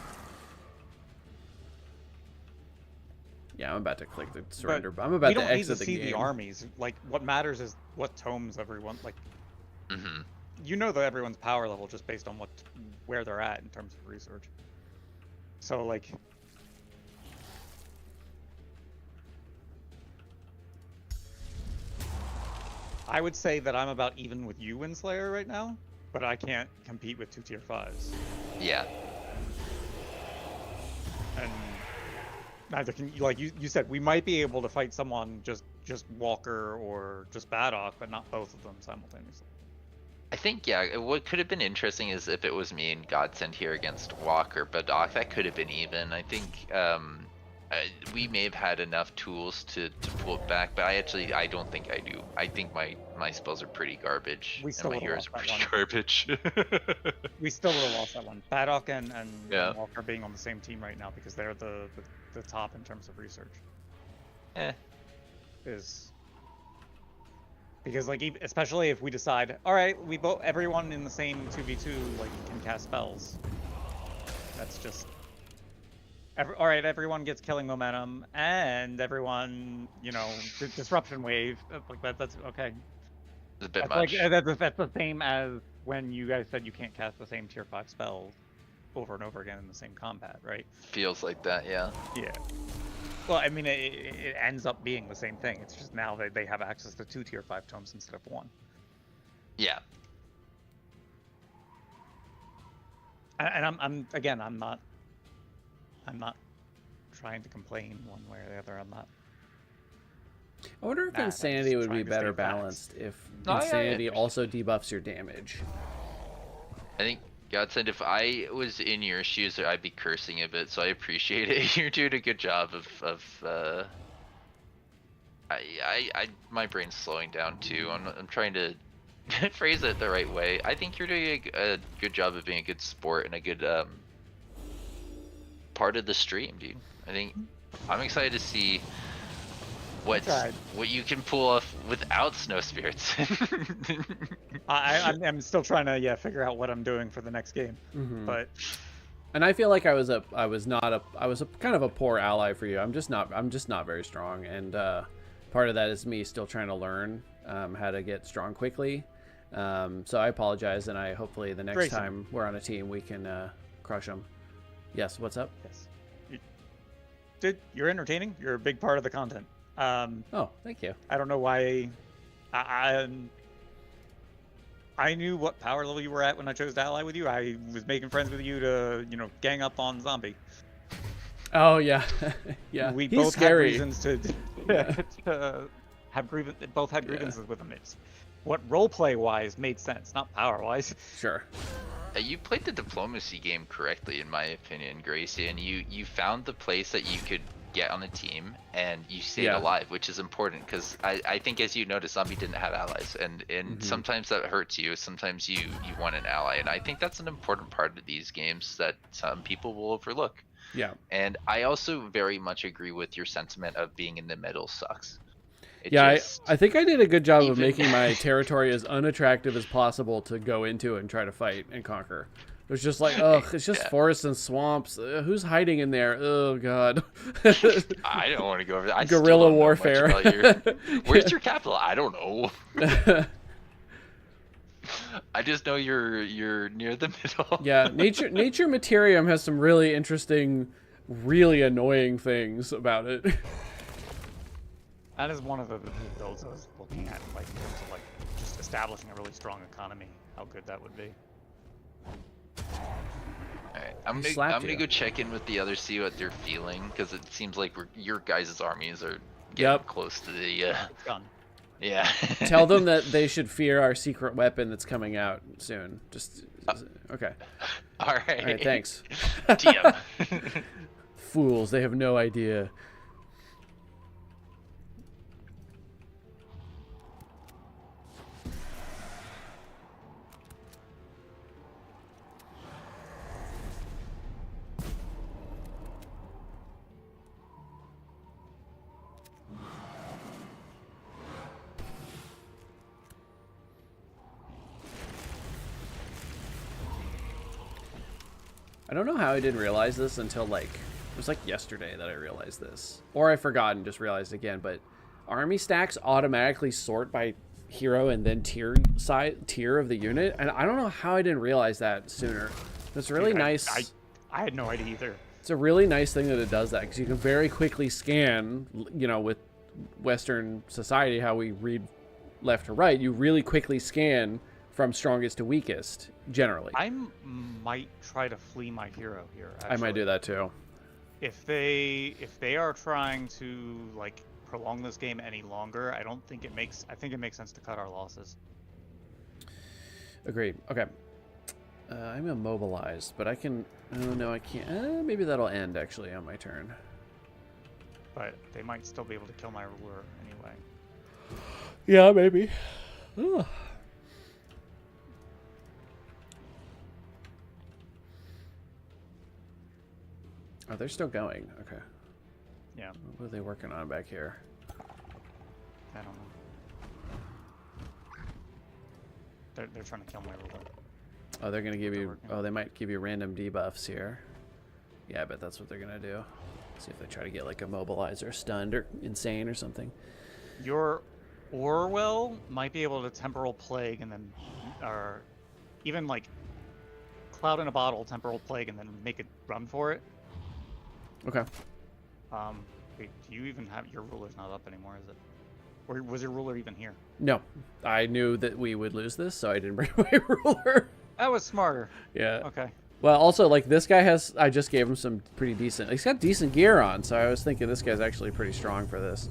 Yeah, I'm about to click the surrender. But I'm about we to don't need exit to the see game. the armies. Like, what matters is what tomes everyone, like, Mm-hmm. you know that everyone's power level just based on where they're at in terms of research. So, like, I would say that I'm about even with you, Winslayer, right now, but I can't compete with 2 tier 5s. Yeah. And neither can, like you said, we might be able to fight someone just Walker or just Baddock, but not both of them simultaneously. I think, yeah, what could have been interesting is if it was me and Godsend here against Walk or Badok, that could have been even. I think we may have had enough tools to pull it back, but I don't think I do. I think my spells are pretty garbage, We and still my would've heroes are lost that pretty one. garbage. We still would have lost that one. Badok and Yeah. Walker being on the same team right now because they're the top in terms of research. Eh. Is because like especially if we decide, all right, we both everyone in the same 2v2 like can cast spells. That's just all right. Everyone gets killing momentum, and everyone, disruption wave. Like that's okay. It's a bit That's much. like that's the same as when you guys said you can't cast the same tier 5 spells over and over again in the same combat, right? Feels like that, yeah. Yeah. Well, I mean, it ends up being the same thing. It's just now they have access to 2 tier 5 tomes instead of 1. Yeah. And I'm not trying to complain one way or the other. I'm not. I wonder if I'm Insanity just would be trying to stay better facts. balanced if No, I Insanity understand. also debuffs your damage. I think Godsend, if I was in your shoes, I'd be cursing a bit. So I appreciate it. You're doing a good job of my brain's slowing down too. I'm trying to phrase it the right way. I think you're doing a good job of being a good sport and a good part of the stream, dude. I think I'm excited to see what tried. you can pull off without snow spirits. I'm still trying to figure out what I'm doing for the next game, but And I feel like I was kind of a poor ally for you. I'm just not very strong, and part of that is me still trying to learn how to get strong quickly. So I apologize, and I hopefully the next Grayson. time we're on a team we can crush them. Yes, what's up? yes, dude, you're entertaining. You're a big part of the content. Oh, thank you. I don't know why. I knew what power level you were at when I chose to ally with you. I was making friends with you to, gang up on Zombie. Oh yeah, yeah. We He's both scary. had reasons to have both had grievances with him. It's what roleplay wise made sense, not power wise. Sure. You played the diplomacy game correctly, in my opinion, Gracie, and you found the place that you could get on the team, and you stayed Yeah. alive, which is important because I think, as you noticed, Zombie didn't have allies, and sometimes that hurts you. Sometimes you want an ally, and I think that's an important part of these games that some people will overlook. Yeah. And I also very much agree with your sentiment of being in the middle sucks. It Yeah, just- I think I did a good job of even- making my territory as unattractive as possible to go into and try to fight and conquer. It was just like, ugh, it's just Yeah. forests and swamps. Who's hiding in there? Oh, God. I don't want to go over there. I Guerrilla still don't know much warfare. about your- Where's your capital? I don't know. I just know you're near the middle. Yeah, Nature Materium has some really interesting, really annoying things about it. That is one of the builds I was looking at, like in terms of like just establishing a really strong economy. How good that would be. Alright, I'm He gonna slapped you. go check in with the others, see what they're feeling, because it seems like your guys' armies are getting Yep. close to the It's done. yeah. Tell them that they should fear our secret weapon that's coming out soon. Just okay. All right. All right, thanks. DM. Fools, they have no idea. I don't know how I didn't realize this until like it was like yesterday that I realized this, or I forgot and just realized again. But army stacks automatically sort by hero and then tier of the unit, and I don't know how I didn't realize that sooner. It's really Dude, nice. I had no idea either. It's a really nice thing that it does that because you can very quickly scan. With Western society, how we read left to right, you really quickly scan from strongest to weakest generally. I might try to flee my hero here. I might do that too. If they are trying to like prolong this game any longer, I think it makes sense to cut our losses. Agreed. Okay. I'm immobilized, but I can... Oh, no, I can't. Maybe that'll end, actually, on my turn. But they might still be able to kill my ruler anyway. Yeah, maybe. Ugh. Oh, they're still going. Okay. Yeah, What are they working on back here? I don't know. They're trying to kill my ruler. Oh, they're gonna give They're you... working. Oh, they might give you random debuffs here. Yeah, I bet that's what they're gonna do. See if they try to get, like, immobilized or stunned or insane or something. Your Orwell might be able to temporal plague and then, or even like cloud in a bottle, temporal plague, and then make it run for it. Okay. Wait, do you even have your ruler's not up anymore, is it? Or was your ruler even here? No. I knew that we would lose this, so I didn't bring my ruler. That was smarter. Yeah. Okay. Well, also, like, this guy has... I just gave him some pretty decent... He's got decent gear on, so I was thinking this guy's actually pretty strong for this.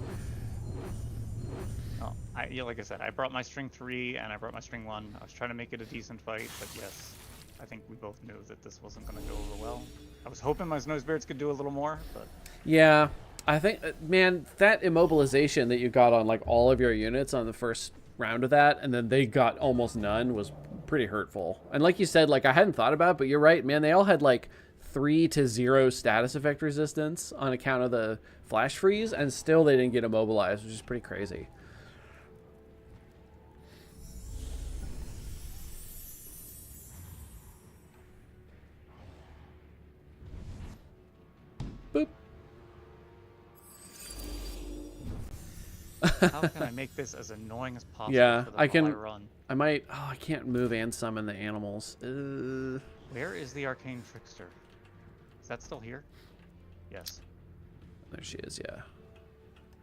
Oh, yeah, like I said, I brought my string 3 and I brought my string 1. I was trying to make it a decent fight, but yes, I think we both knew that this wasn't going to go over well. I was hoping my snow spirits could do a little more, but Yeah. I think... Man, that immobilization that you got on, like, all of your units on the first round of that, and then they got almost none, was pretty hurtful. And like you said, like, I hadn't thought about it, but you're right, man. They all had, like, 3 to 0 status effect resistance on account of the flash freeze, and still they didn't get immobilized, which is pretty crazy. Boop. how can I make this as annoying as possible Yeah, for them I while can... I run? I might... Oh, I can't move and summon the animals. Where is the arcane trickster? Is that still here? Yes. There she is, yeah.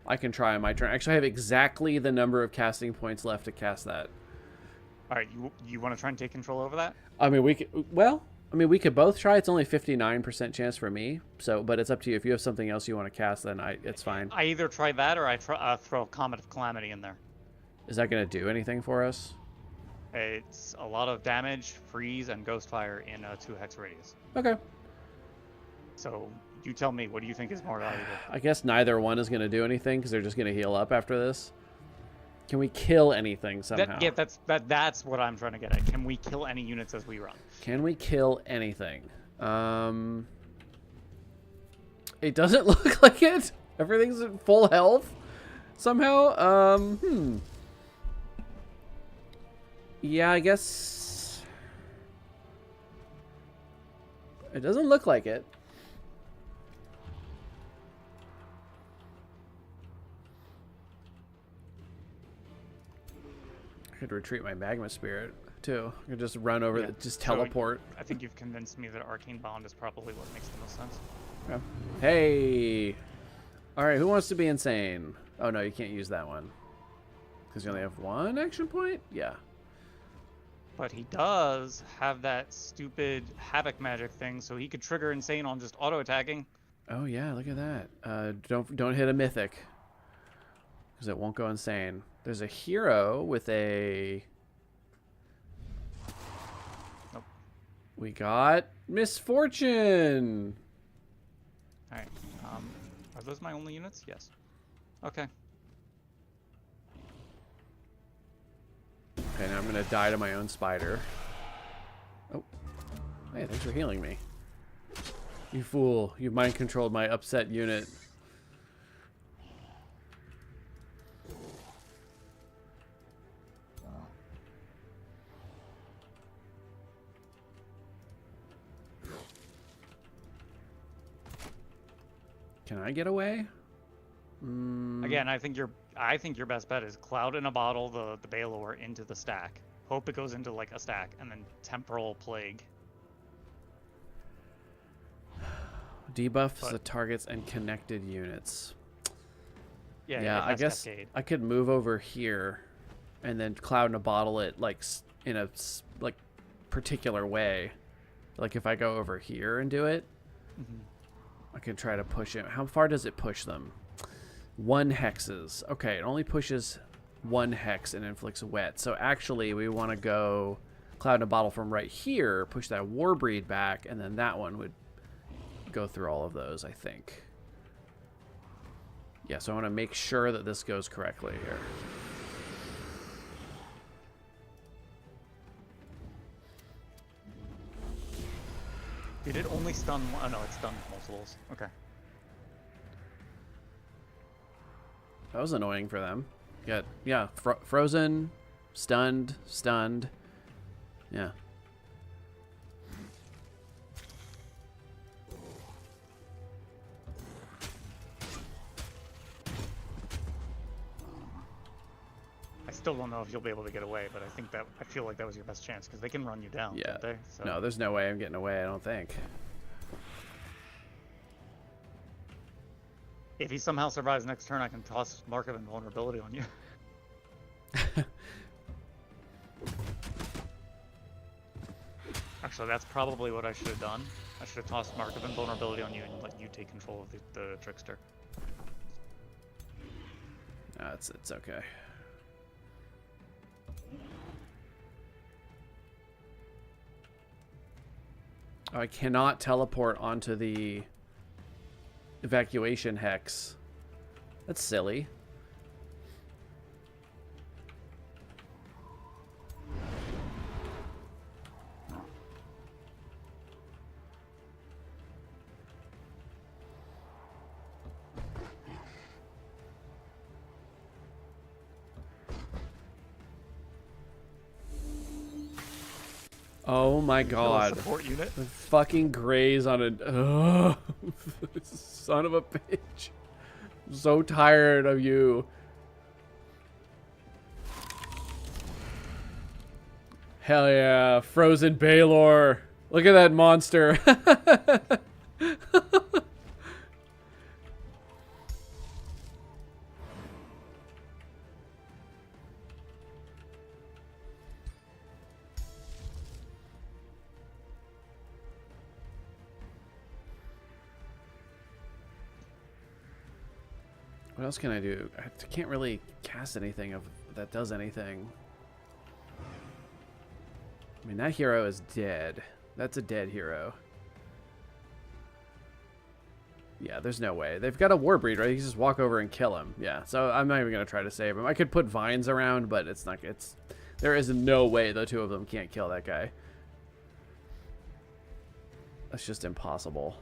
I can try on my turn. Actually, I have exactly the number of casting points left to cast that. All right, you want to try and take control over that? I mean, we could... Well, I mean, we could both try. It's only 59% chance for me. So, but it's up to you. If you have something else you want to cast, then it's fine. I either try that or I throw Comet of Calamity in there. Is that going to do anything for us? It's a lot of damage, freeze, and ghost fire in a 2-hex radius. Okay. So you tell me, what do you think is more valuable? I guess neither one is going to do anything because they're just going to heal up after this. Can we kill anything somehow? That's what I'm trying to get at. Can we kill any units as we run? Can we kill anything? It doesn't look like it. Everything's at full health somehow. Yeah, I guess it doesn't look like it. I could retreat my magma spirit too. I could just run over, just teleport. I think you've convinced me that Arcane Bond is probably what makes the most sense. Yeah. Hey! Alright, who wants to be insane? Oh no, you can't use that one. Because you only have 1 action point? Yeah. But he does have that stupid Havoc magic thing, so he could trigger Insane on just auto-attacking. Oh yeah, look at that. Don't hit a mythic. Because it won't go insane. There's a hero with a... Nope. We got Misfortune! Alright, are those my only units? Yes. Okay. Okay, now I'm gonna die to my own spider. Oh. Hey, thanks for healing me. You fool. You mind-controlled my upset unit. Can I get away? Again, I think your best bet is Cloud in a Bottle the Balor into the stack. Hope it goes into like a stack, and then Temporal Plague. Debuffs the targets and connected units. Yeah, I guess Cascade. I could move over here and then Cloud in a Bottle it like in a like particular way. Like if I go over here and do it, I could try to push it. How far does it push them? 1 hexes. Okay, it only pushes 1 hex and inflicts wet. So actually we want to go Cloud in a Bottle from right here, push that Warbreed back, and then that one would go through all of those, I think. Yeah, so I want to make sure that this goes correctly here. Did it only stun one? Oh no, it stunned multiples. Okay. That was annoying for them. Yeah, frozen, stunned. Yeah. I still don't know if you'll be able to get away, but I feel like that was your best chance because they can run you down. Yeah. Can't they? So. No, there's no way I'm getting away, I don't think. If he somehow survives next turn, I can toss Mark of Invulnerability on you. Actually, that's probably what I should have done. I should have tossed Mark of Invulnerability on you and let you take control of the Trickster. No, it's okay. Oh, I cannot teleport onto the evacuation hex. That's silly. Oh my god. Support unit. The fucking graze on a... Ugh. Son of a bitch. I'm so tired of you. Hell yeah. Frozen Baylor. Look at that monster. What else can I do? I can't really cast anything that does anything. I mean, that hero is dead. That's a dead hero. Yeah, there's no way. They've got a Warbreed, right? You can just walk over and kill him. Yeah, so I'm not even going to try to save him. I could put vines around, but it's not... There is no way the two of them can't kill that guy. That's just impossible.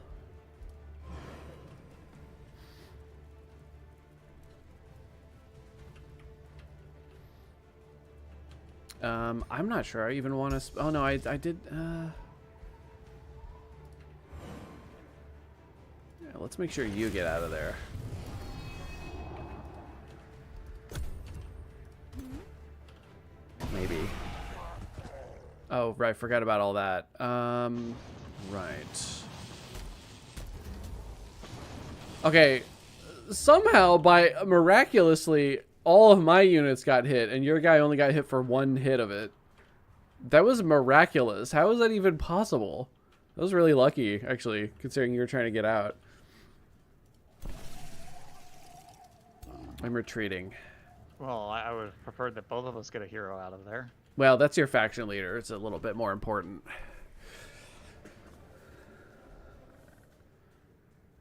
I'm not sure I even want to... Oh, no, I did... Yeah, let's make sure you get out of there. Maybe. Oh, right, forgot about all that. Right. Okay, somehow, miraculously, all of my units got hit, and your guy only got hit for one hit of it. That was miraculous. How is that even possible? That was really lucky, actually, considering you were trying to get out. I'm retreating. Well, I would have preferred that both of us get a hero out of there. Well, that's your faction leader. It's a little bit more important.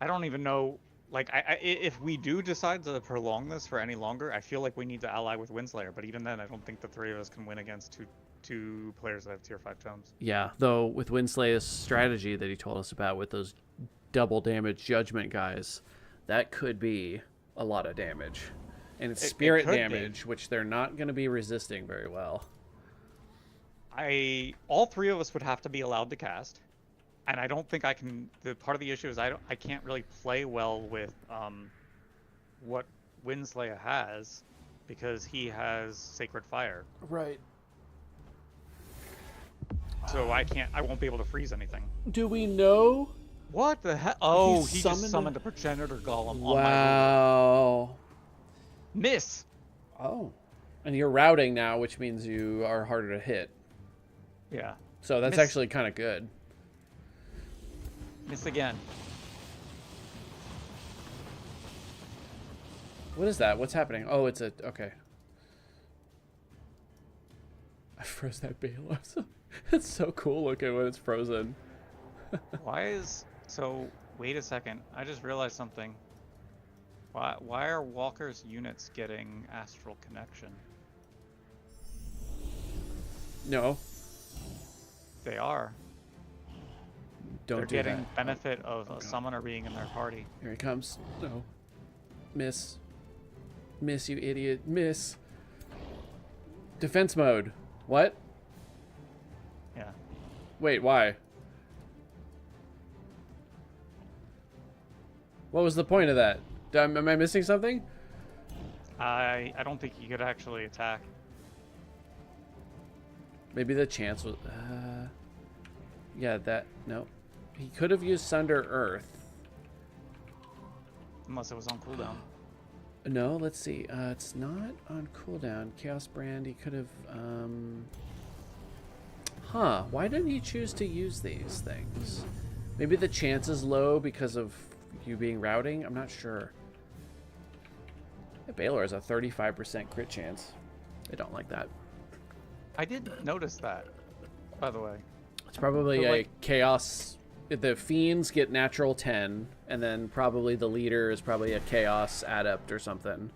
I don't even know... Like, if we do decide to prolong this for any longer, I feel like we need to ally with Windslayer. But even then, I don't think the three of us can win against two players that have tier 5 tomes. Yeah, though with Windslayer's strategy that he told us about with those double damage judgment guys, that could be a lot of damage. And it's spirit damage, which they're not going to be resisting very well. All three of us would have to be allowed to cast. And I don't think I can. The part of the issue is I can't really play well with what Windslayer has, because he has Sacred Fire. Right. So I won't be able to freeze anything. Do we know? What the heck? Oh, he just summoned a Progenitor Golem on my board. Wow. Miss. Oh. And you're routing now, which means you are harder to hit. Yeah. So that's actually kind of good. Miss again. What is that? What's happening? Oh, it's a... Okay. I froze that Balos. It's so cool looking when it's frozen. Why is so? Wait a second. I just realized something. Why are Walker's units getting astral connection? No, They are. don't They're do getting that. benefit of Oh, a God. summoner being in their party. Here he comes. No. Miss. Miss, you idiot. Miss. Defense mode. What? Yeah. Wait, why? What was the point of that? Am I missing something? I don't think you could actually attack. Maybe the chance was... yeah, that... No. He could have used Sunder Earth. Unless it was on cooldown. No, let's see. It's not on cooldown. Chaos Brand, he could have... Huh. Why didn't he choose to use these things? Maybe the chance is low because of you being routing? I'm not sure. Baylor has a 35% crit chance. I don't like that. I did notice that, by the way. It's probably But, a like- chaos. The fiends get natural 10, and then probably the leader is probably a chaos adept or something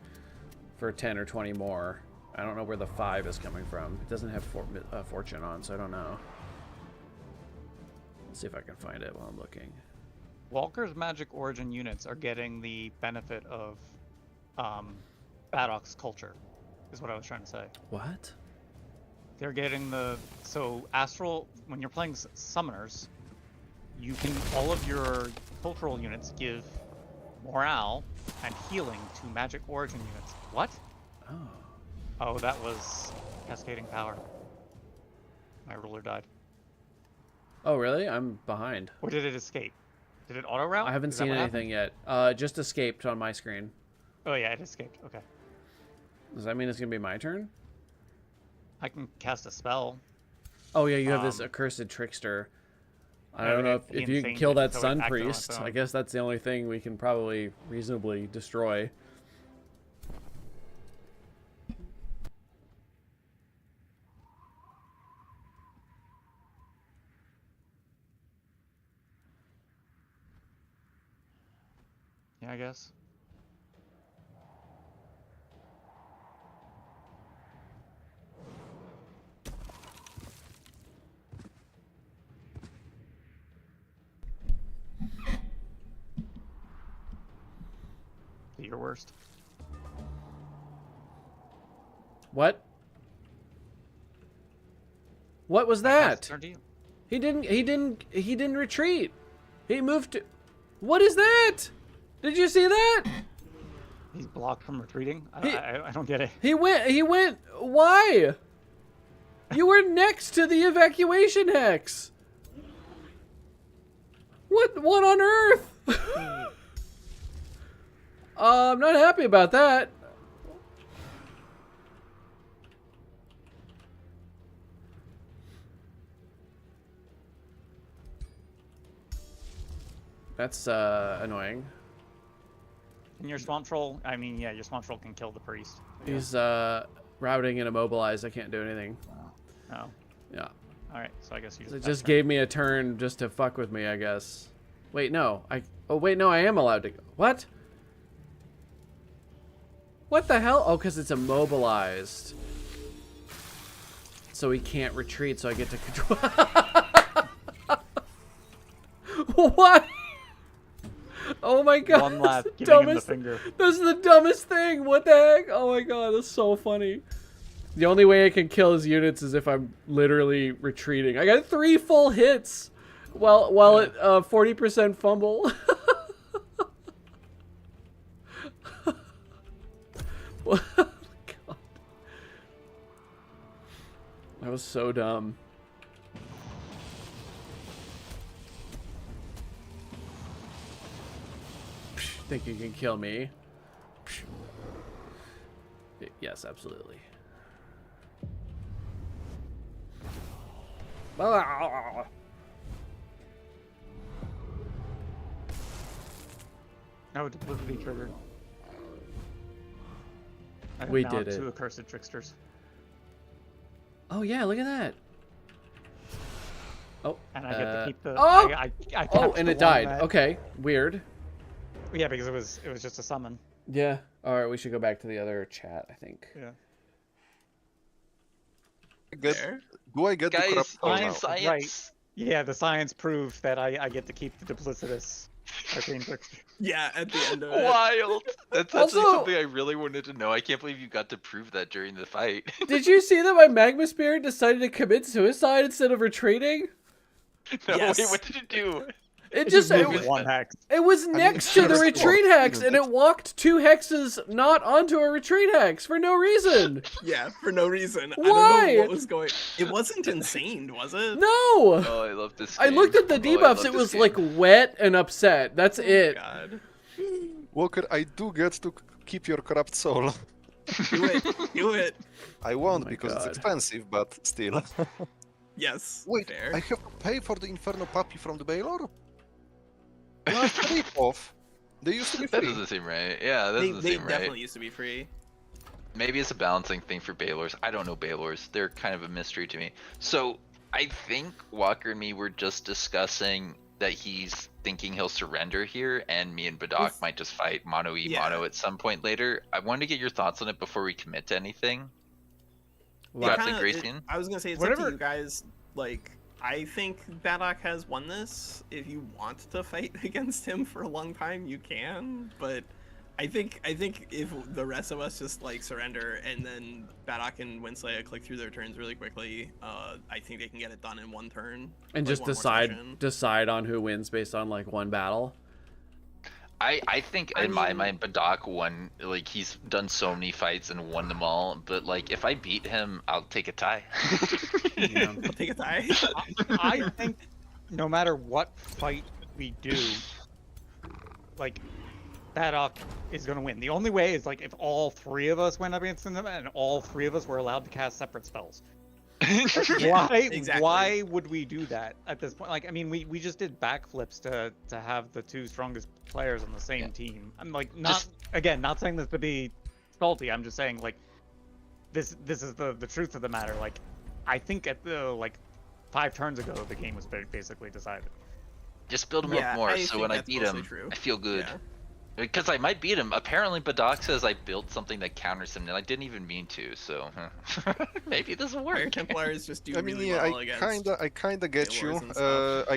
for 10 or 20 more. I don't know where the 5 is coming from. It doesn't have fortune on, so I don't know. Let's see if I can find it while I'm looking. Walker's magic origin units are getting the benefit of Baddock's culture, is what I was trying to say. What? They're getting the astral. When you're playing summoners, you can all of your cultural units give morale and healing to magic origin units. What? Oh. Oh, that was cascading power. My ruler died. Oh, really? I'm behind. Or did it escape? Did it auto route? I haven't Is that seen what anything yet. Just escaped on my screen. happened? Oh yeah, it escaped. Okay. Does that mean it's gonna be my turn? I can cast a spell. Oh yeah, you have this Um, accursed trickster. I yeah, don't know the if you can insane kill that so it sun acted on priest. its I own. guess that's the only thing we can probably reasonably destroy. Yeah, I guess. Do your worst. What? What was that? Turn to you. He didn't retreat. He moved to... What is that? Did you see that? He's blocked from retreating. He- I don't get it. He went, why? You were next to the evacuation hex. What on earth? I'm not happy about that. That's annoying. And your swamp troll, I mean, yeah, your swamp troll can kill the priest. He's routing and immobilized. I can't do anything. Oh, Yeah. all right. So I guess you It just just gave me a turn just to fuck with me, I guess. Wait, no. Oh, wait, no, I am allowed to... What? What the hell? Oh, because it's immobilized. So he can't retreat, so I get to control... What? Oh my god. one lap, that's the giving him the dumbest... finger. This is the dumbest thing. What the heck? Oh my god, that's so funny. The only way I can kill his units is if I'm literally retreating. I got 3 full hits while at 40% fumble. Oh my god. That was so dumb. Think you can kill me? Yes, absolutely. No, deliberately triggered. I We now did have it. 2 accursed tricksters. Oh yeah, look at that. Oh. And I get to keep the. Oh! I Oh, kept and the it one died. that- Okay, weird. Yeah, because it was just a summon. Yeah. All right, we should go back to the other chat, I think. Yeah. There. Do I get the Guys, corrupt soul now? science. Right. Yeah, the science proved that I get to keep the duplicitous arcane trickster. Yeah, at the end of it. Wild. That's actually Also- something I really wanted to know. I can't believe you got to prove that during the fight. Did you see that my magma spirit decided to commit suicide instead of retreating? No, Yes. wait, what did it do? It just it, Moved one hex. it was mean, next to the first retreat off, hex, and it walked 2 hexes not onto a retreat hex for no reason. Yeah, for no reason. I Why? don't know what was going. It wasn't insane, was it? No. Oh, I love this I game. looked at the Oh, I debuffs. love It this was game. like wet and upset. That's Oh, it. God. Walker, I do get to keep your corrupt soul. Do it. Do it. I won't my because God. it's expensive, but still. Yes. Wait, fair. I have to pay for the Inferno Puppy from the Baylor? That's a rip-off. They used to be That free. doesn't seem right. Yeah, that They doesn't seem definitely right. used to be free. Maybe it's a balancing thing for Baylors. I don't know Baylors. They're kind of a mystery to me. So I think Walker and me were just discussing that he's thinking he'll surrender here, and me and Badak Yes. might just fight mono e Yeah. mono at some point later. I wanted to get your thoughts on it before we commit to anything. It Got the kinda- Gracian? I was gonna say it's up Whatever- to you guys. Like, I think Badok has won this. If you want to fight against him for a long time, you can. But I think if the rest of us just like surrender and then Badok and Winsley click through their turns really quickly, I think they can get it done in one turn. And like, just one more decide session. on who wins based on like one battle. I think I in my mean- mind Badak won, like he's done so many fights and won them all, but like if I beat him, I'll take a tie. Yeah. I'll take a tie. I think no matter what fight we do, like Badok is gonna win. The only way is like if all 3 of us went up against them and all 3 of us were allowed to cast separate spells. Yeah, why? exactly. Why would we do that at this point? Like, I mean, we just did backflips to have the 2 strongest players on the same Yeah. team. I'm like, not Just- again, not saying this to be salty. I'm just saying like, this is the truth of the matter. Like, I think at the like 5 turns ago the game was basically decided. Just build him Yeah, up more, I so think when I that's beat mostly him, true. I feel good. Yeah. Because I might beat him. Apparently, Badak says I built something that counters him, and I didn't even mean to. So maybe this will Fire work. Templars just do I mean, really yeah, well I against. kinda get you. Baylors and stuff.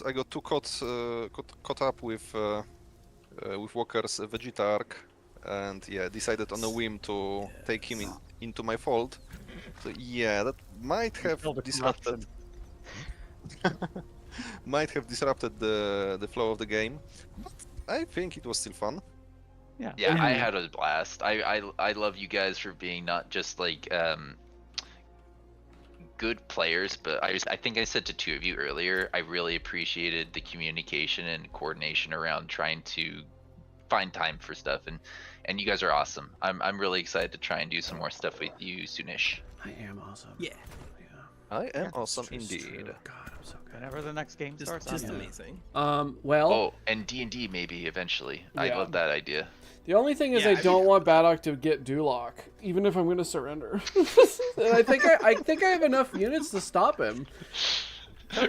I got too caught up with Walker's Vegeta arc, and yeah, decided on a whim to take him into my fold. So yeah, that might have Build a disrupted the flow of the game, but I think it was still fun. Yeah. Yeah, I had a blast. I love you guys for being not just like good players, but I think I said to 2 of you earlier, I really appreciated the communication and coordination around trying to find time for stuff, and you guys are awesome. I'm really excited to try and do some more stuff with you soonish. I am awesome. Yeah. Yeah. I am awesome It's indeed. true. God, I'm so good. Whenever the next game starts, Just I'm in. amazing. Well, Oh, and D&D maybe eventually. I Yeah. love that idea. the only thing is Yeah, I I mean- don't want Badok to get Duloc, even if I'm going to surrender. And I think I have enough units to stop him.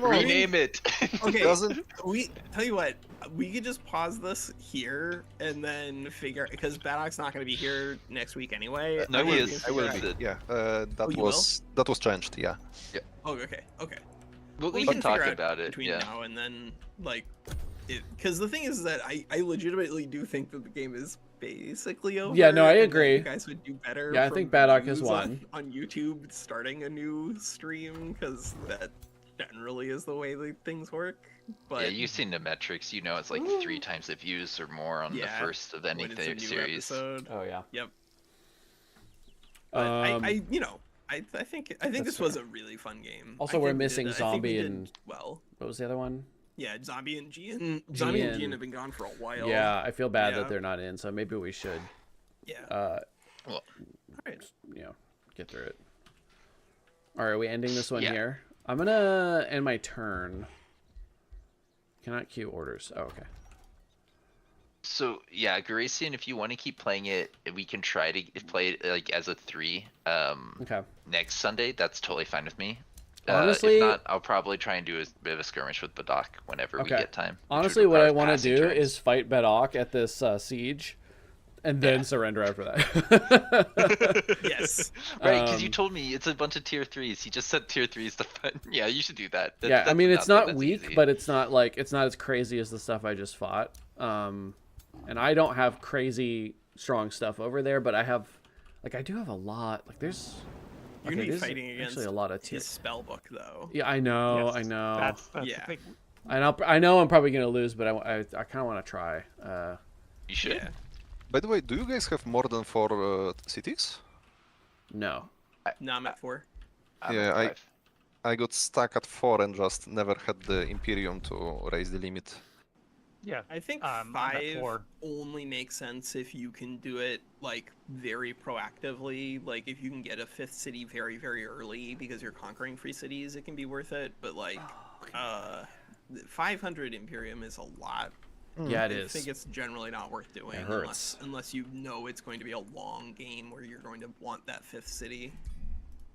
Rename it. Okay, Doesn't- we tell you what? We could just pause this here and then figure because Badok's not going to be here next week anyway. No, and he we is. can I will figure be. out- Yeah, Oh, you that was changed. Yeah. Oh, okay, okay. Well, we Well, can talk figure out about it. between Yeah. now and then. Like, because the thing is that I legitimately do think that the game is basically over. Yeah, no, I and that agree. You guys would do better. Yeah, I from think Badok has views won. on YouTube starting a new stream because that generally is the way the things work. But Yeah, you've seen the metrics. You know it's like 3 times the views or more on the Yeah, first of any when it's a new series. episode. Oh yeah. Yep. But I think this was a really fun game. Also, I we're think we missing did- I think we Zombie did and- well. What was the other one? Yeah, Zombie and Gian. Zombie and Gian. Gian have been gone for a while. Yeah, I feel bad Yeah. that they're not in, so maybe we should, Yeah. Well, Alright. get through it. All right, are we ending this one Yeah. here? I'm gonna end my turn. Cannot queue orders. Oh, okay. so yeah, Gracian, if you want to keep playing it, we can try to play it like as a 3 Okay. next Sunday. That's totally fine with me. Honestly, if not, I'll probably try and do a bit of a skirmish with Badak whenever we get time. which Honestly, would what I require want to passing do turns. is fight Bedok at this siege, and then surrender after that. Yes. Right, because you Um, told me it's a bunch of tier 3s. You just said tier 3s to fight. Yeah, you should do that. Yeah, I that's mean it's nothing, not that's weak, easy. but it's not as crazy as the stuff I just fought. And I don't have crazy strong stuff over there, but I do have a lot. Like there's You're okay, gonna be there's fighting against actually a lot of tier. his spell book, though. Yeah, I know, Yes, I know. That's Yeah. the thing. I know I'm probably gonna lose, but I kind of want to try. You should. Yeah. By the way, do you guys have more than 4 cities? No. No, I'm at 4. I'm Yeah, at I- 5. I got stuck at 4 and just never had the Imperium to raise the limit. Yeah. I think I'm at 5 4. only makes sense if you can do it like very proactively. Like if you can get a 5th city very, very early because you're conquering free cities, it can be worth it. But like, 500 Imperium is a lot. Yeah, it I is. think it's generally not worth doing hurts. unless you know it's going to be a long game where you're going to want that 5th city.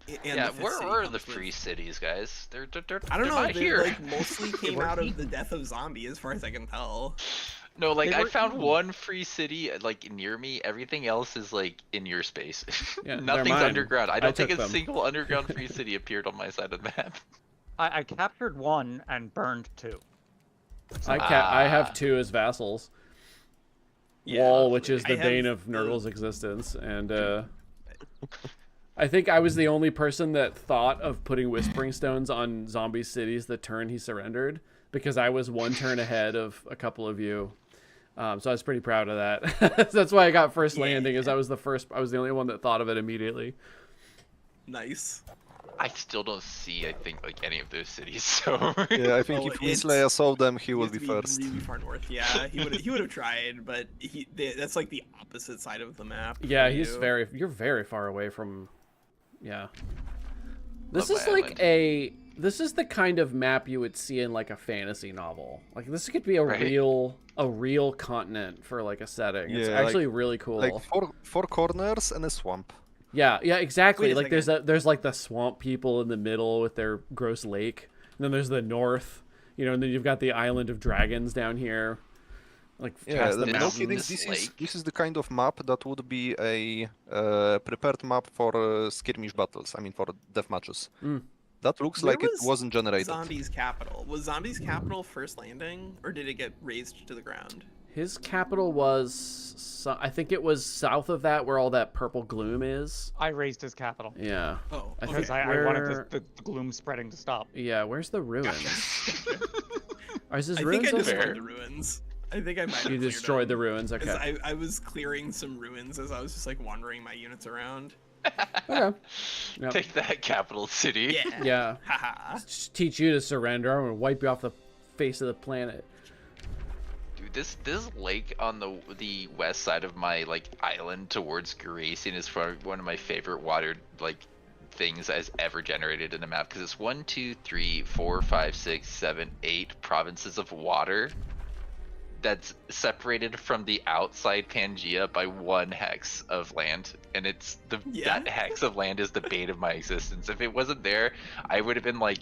And Yeah, the 5th where city are the comes with- free cities, guys? They're I don't they're know. not They here. like mostly came were out of eaten. the death of zombie, as far as I can tell. No, like They I were found eaten. one free city like near me. Everything else is like in your space. Yeah, they're Nothing's mine. underground. I don't think took a them. single underground free city appeared on my side of the map. I captured 1 and burned 2. I have 2 as vassals. Yeah, Wall, which is I the bane have of Nurgle's existence, and I think I was the only person that thought of putting Whispering Stones on zombie cities the turn he surrendered, because I was 1 turn ahead of a couple of you. So I was pretty proud of that. That's why I got first landing, is I was the only one that thought of it immediately. Nice. I still don't see, I think, like any of those cities. So Yeah, I think Oh, if it's- Winslayer saw them, he He will has be to first. Really far north. Yeah, he would have tried, but that's like the opposite side of the map. Yeah, for he's you. you're very far away from. Yeah. This Love is my like this is the kind of map you would see in like a fantasy novel. Like this could be a Right. real continent for like a setting. It's Yeah, like- actually really cool. Like four corners and a swamp. Yeah, exactly. Wait a Like there's like the swamp people in the middle with their gross lake. And then there's the north, and then you've got the island of dragons down here. Like Yeah, past the no no mountains. kidding. mountains. This is the kind of map that would be a prepared map for skirmish battles. I mean, for death matches. Mm. That looks Where like it was wasn't generated. Zombies capital. Was Zombies capital first landing, or did it get raised to the ground? His capital was, I think it was south of that, where all that purple gloom is. I raised his capital Yeah. Oh, I because think I wanted where- the gloom spreading to stop. Yeah, where's the ruins? Is this I ruins think I over Fair. destroyed the ruins. I think I might have You cleared destroyed the them, ruins. 'cause Okay. I was clearing some ruins as I was just like wandering my units around. Okay. Yep. take that capital city. Yeah. Yeah. Haha. Just teach you to surrender. I'm gonna wipe you off the face of the planet. Dude, this lake on the west side of my like island towards Grayson is one of my favorite water like things that has ever generated in a map, because it's 1, 2, 3, 4, 5, 6, 7, 8 provinces of water that's separated from the outside Pangea by 1 hex of land, and it's Yeah. that hex of land is the bane of my existence. If it wasn't there, I would have been like,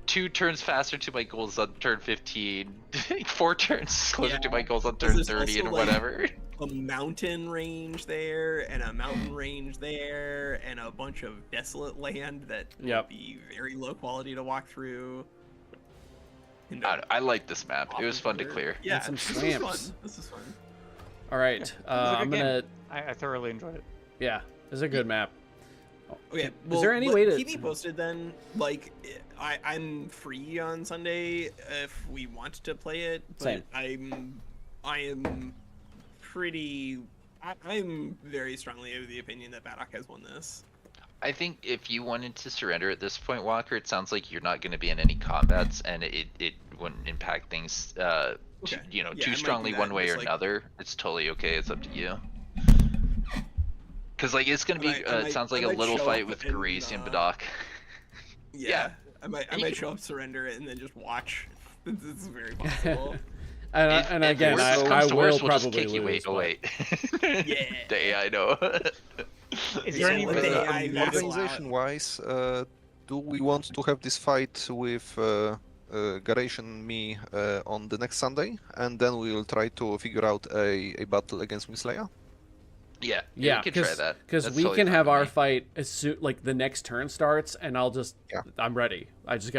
2 turns faster to my goals on turn 15, 4 turns closer to my goals on turn There's 30 also, and like, whatever. A mountain range there, and a mountain range there, and a bunch of desolate land that Yep. would be very low quality to walk through. And I like this map. It was fun to often clear. Yeah, some this is swamps. fun. This is fun. All right. It was a I'm good gonna. game. I thoroughly enjoyed it. Yeah, this is a good map. Okay, Is well, there any way to keep me posted then? Like, I'm free on Sunday if we want to play it, but Same. I am pretty. I'm very strongly of the opinion that Baddock has won this. I think if you wanted to surrender at this point, Walker, it sounds like you're not going to be in any combats, and it wouldn't impact things Okay. too Yeah, I might too do strongly that, one way just, or like- another. It's totally okay. It's up to you. Because like it's gonna be, I might- it sounds like I a might little show fight up with and, Grace and Badak. Yeah, I might And you show up, surrender it, and then just watch. This is very possible. And If again, worse I comes to will worse, we'll just probably kick you. lose. Wait, oh but- wait. Yeah. The AI, I know. Is there any let way the that AI you vex guys- allow it. Organization-wise, do we want to have this fight with Garation and me on the next Sunday, and then we will try to figure out a battle against Mislayer? Yeah, Yeah, we could try that. because That's we totally can fine have with our me. fight as soon like the next turn starts, and Yeah. I'm ready. I've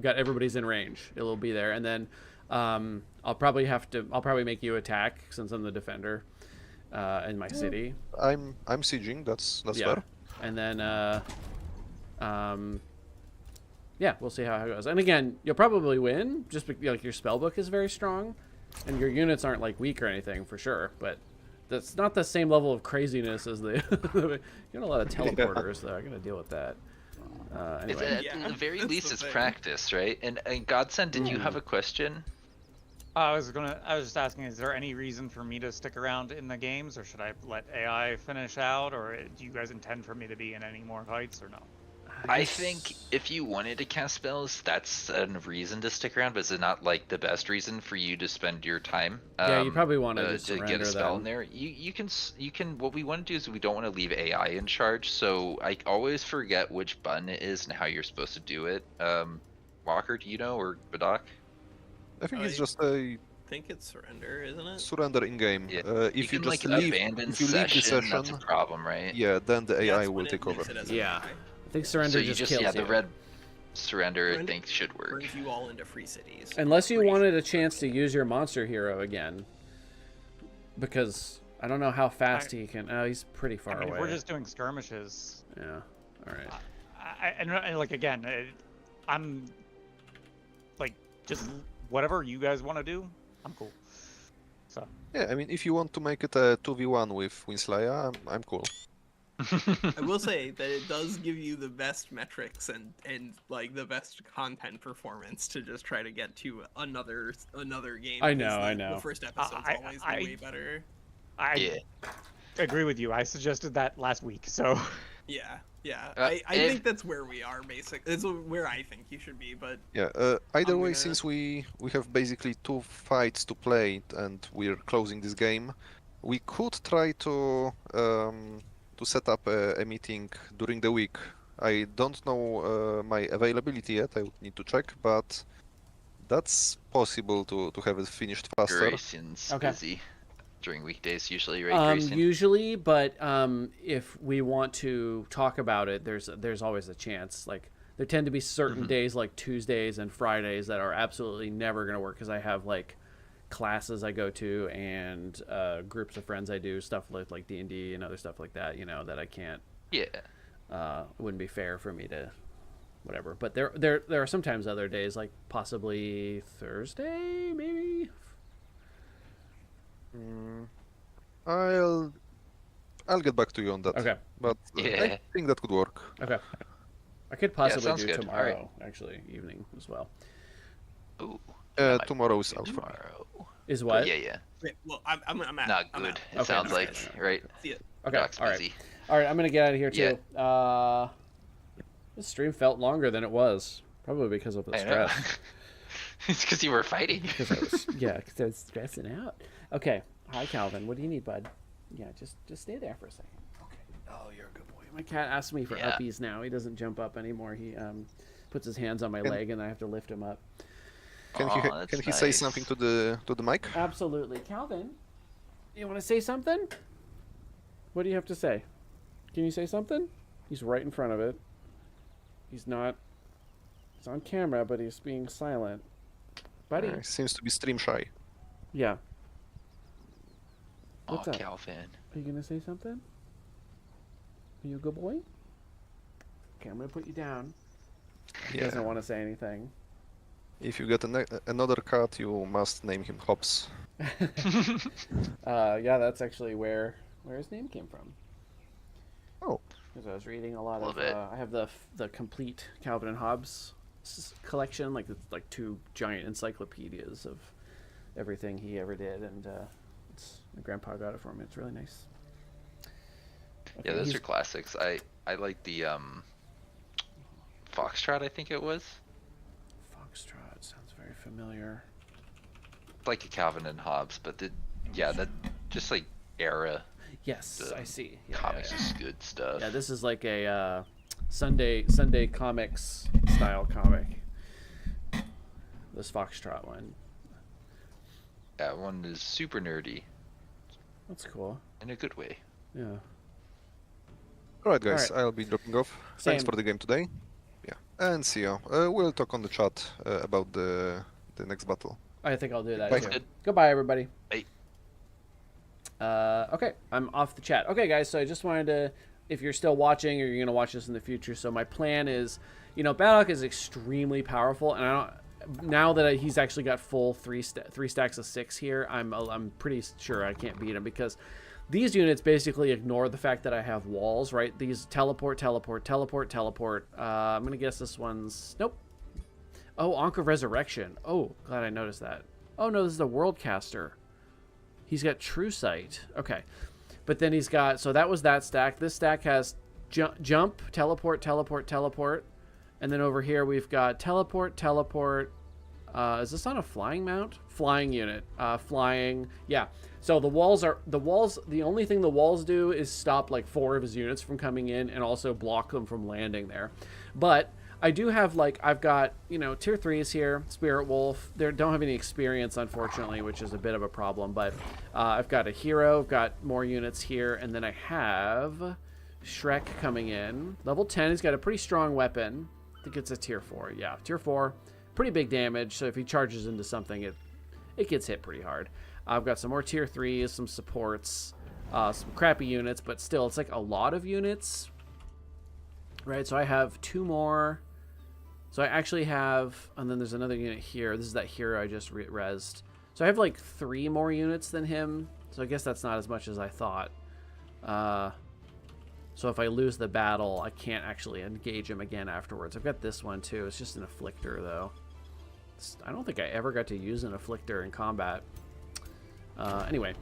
got everybody's in range. It'll be there, and then I'll probably make you attack since I'm the defender in my city. I'm sieging. That's Yeah, fair. and then yeah, we'll see how it goes. And again, you'll probably win just like your spell book is very strong, and your units aren't like weak or anything for sure, but. That's not the same level of craziness as the. You got a lot of teleporters, though. I gotta deal with that. It's, Anyway, at the Yeah, very that's least, the it's thing. practice, right? And Godsend, did you have a question? I was just asking, is there any reason for me to stick around in the games, or should I let AI finish out, or do you guys intend for me to be in any more fights, or no? I think if you wanted to cast spells, that's a reason to stick around, but it's not like the best reason for you to spend your time. Yeah, you probably wanna just to get surrender a spell in then. there. You can. What we want to do is we don't want to leave AI in charge. So I always forget which button it is and how you're supposed to do it. Walker, do you know, or Badak? I think it's I- just a I think it's surrender, isn't it? surrender in game. Yeah. If you you can just like leave, abandon if you leave the session, that's a session, problem, right? yeah, then the AI That's will when it take over. leaves it as an Yeah. AI. I think surrender So you just just kills the you. red surrender, I Surrender think should work. Brings you all into free cities. Unless you Free wanted a cities. chance to use your monster hero again, because I don't know how fast he can. Oh, he's pretty far I mean, away. if we're just doing skirmishes, Yeah. All right. and like again, I'm like just whatever you guys want to do, I'm cool. So Yeah, I mean, if you want to make it a 2v1 with Winslayer, I'm cool. I will say that it does give you the best metrics and like the best content performance to just try to get to another game. I because know, I the, know. The first episode's I- always I- way better. I Yeah. agree with you. I suggested that last week, so Yeah, yeah. Uh, I if- think that's where we are. It's where I think you should be, but Yeah, either I'm way, gonna- since we have basically 2 fights to play and we're closing this game, we could try to set up a meeting during the week. I don't know my availability yet, I would need to check, but that's possible to have it finished faster. Grayson's Okay. busy during weekdays usually, right, Grayson? Usually, but if we want to talk about it, there's always a chance. Like there tend to be certain days like Tuesdays and Fridays that are absolutely never going to work because I have like classes I go to and groups of friends I do stuff like D&D and other stuff like that. You know that I can't. Yeah. It wouldn't be fair for me to whatever. But there are sometimes other days like possibly Thursday maybe. I'll get back to you on that. Okay. But Yeah. I think that could work. Okay. I could possibly sounds do good. tomorrow, Alright. actually, evening as well. Ooh. that might Tomorrow is be out for me. tomorrow. Is what? Yeah, yeah. wait, well, I'm at. Not I'm good. out. It Okay, sounds okay, like, okay. right? See ya. Okay. Doc's All right. busy. All right. I'm gonna get out of here Yeah. too. This stream felt longer than it was, probably because of the I know. stress. It's because you were fighting. Because I was, yeah, because I was stressing out. Okay. Hi, Calvin. What do you need, bud? Yeah, just stay there for a second. Okay. Oh, you're a good boy. My cat asks me for Yeah. uppies now. He doesn't jump up anymore. He puts his hands on my Can- leg, and I have to lift him up. Can Aw, he that's say nice. something to the mic? Absolutely. Calvin, you want to say something? What do you have to say? Can you say something? He's right in front of it. He's not. He's on camera, but he's being silent. Buddy. Seems to be stream shy. Yeah. Oh, What's up? Calvin. Are you going to say something? Are you a good boy? Okay, I'm going to put you down. He doesn't want to say anything. If you get another cat, you must name him Hobbs. Yeah, that's actually where his name came from. Oh. Because I was reading a lot A of. little bit. I have the complete Calvin and Hobbes collection, like it's like 2 giant encyclopedias of everything he ever did, and my grandpa got it for me. It's really nice. Yeah, Okay, those he's- are classics. I like the Foxtrot, I think it was. Foxtrot sounds very familiar. Like a Calvin and Hobbes, but that just like era. Yes, I see. Yeah, Comics yeah. is good stuff. Yeah, this is like a Sunday comics style comic. This Foxtrot one. That one is super nerdy That's cool. in a good way. Yeah. Alright guys, Alright. I'll be dropping off. Same. Thanks for the game today. Yeah, and see you. We'll talk on the chat about the next battle. I think I'll do that Bye. too. Good. Goodbye, everybody. Bye. Okay, I'm off the chat. Okay, guys, so I just wanted to, if you're still watching or you're going to watch this in the future, so my plan is, Baddock is extremely powerful, and I don't, now that he's actually got full three stacks of 6 here, I'm pretty sure I can't beat him, because these units basically ignore the fact that I have walls, right? These teleport. I'm going to guess this one's, nope. Oh, Ankh of Resurrection. Oh, glad I noticed that. Oh, no, this is the Worldcaster. He's got True Sight. Okay. But then he's got... So that was that stack. This stack has jump, teleport. And then over here we've got teleport. Is this on a flying mount? Flying unit. Flying. Yeah. So the walls... The only thing the walls do is stop like 4 of his units from coming in and also block them from landing there. But... I do have, like, I've got, tier 3s here, Spirit Wolf. They don't have any experience, unfortunately, which is a bit of a problem. But I've got a hero, I've got more units here, and then I have Shrek coming in. Level 10, he's got a pretty strong weapon. I think it's a tier 4. Yeah, tier 4. Pretty big damage, so if he charges into something, it gets hit pretty hard. I've got some more tier 3s, some supports, some crappy units, but still, it's like a lot of units. Right, so I have 2 more... So I actually have, and then there's another unit here. This is that hero I just rezzed. So I have like 3 more units than him. So I guess that's not as much as I thought. So if I lose the battle, I can't actually engage him again afterwards. I've got this one too. It's just an Afflictor though. I don't think I ever got to use an Afflictor in combat. Anyway,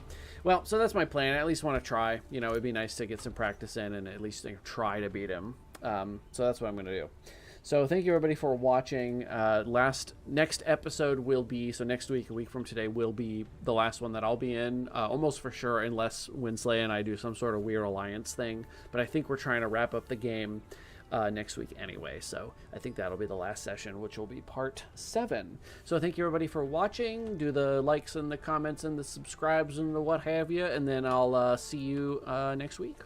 well, so that's my plan. I at least want to try. It'd be nice to get some practice in and at least try to beat him. So that's what I'm going to do. So thank you everybody for watching. Next episode will be, so next week, a week from today, will be the last one that I'll be in, almost for sure, unless Winsley and I do some sort of weird alliance thing. But I think we're trying to wrap up the game next week anyway. So I think that'll be the last session, which will be part 7. So thank you everybody for watching. Do the likes and the comments and the subscribes and the what have you. And then I'll see you next week.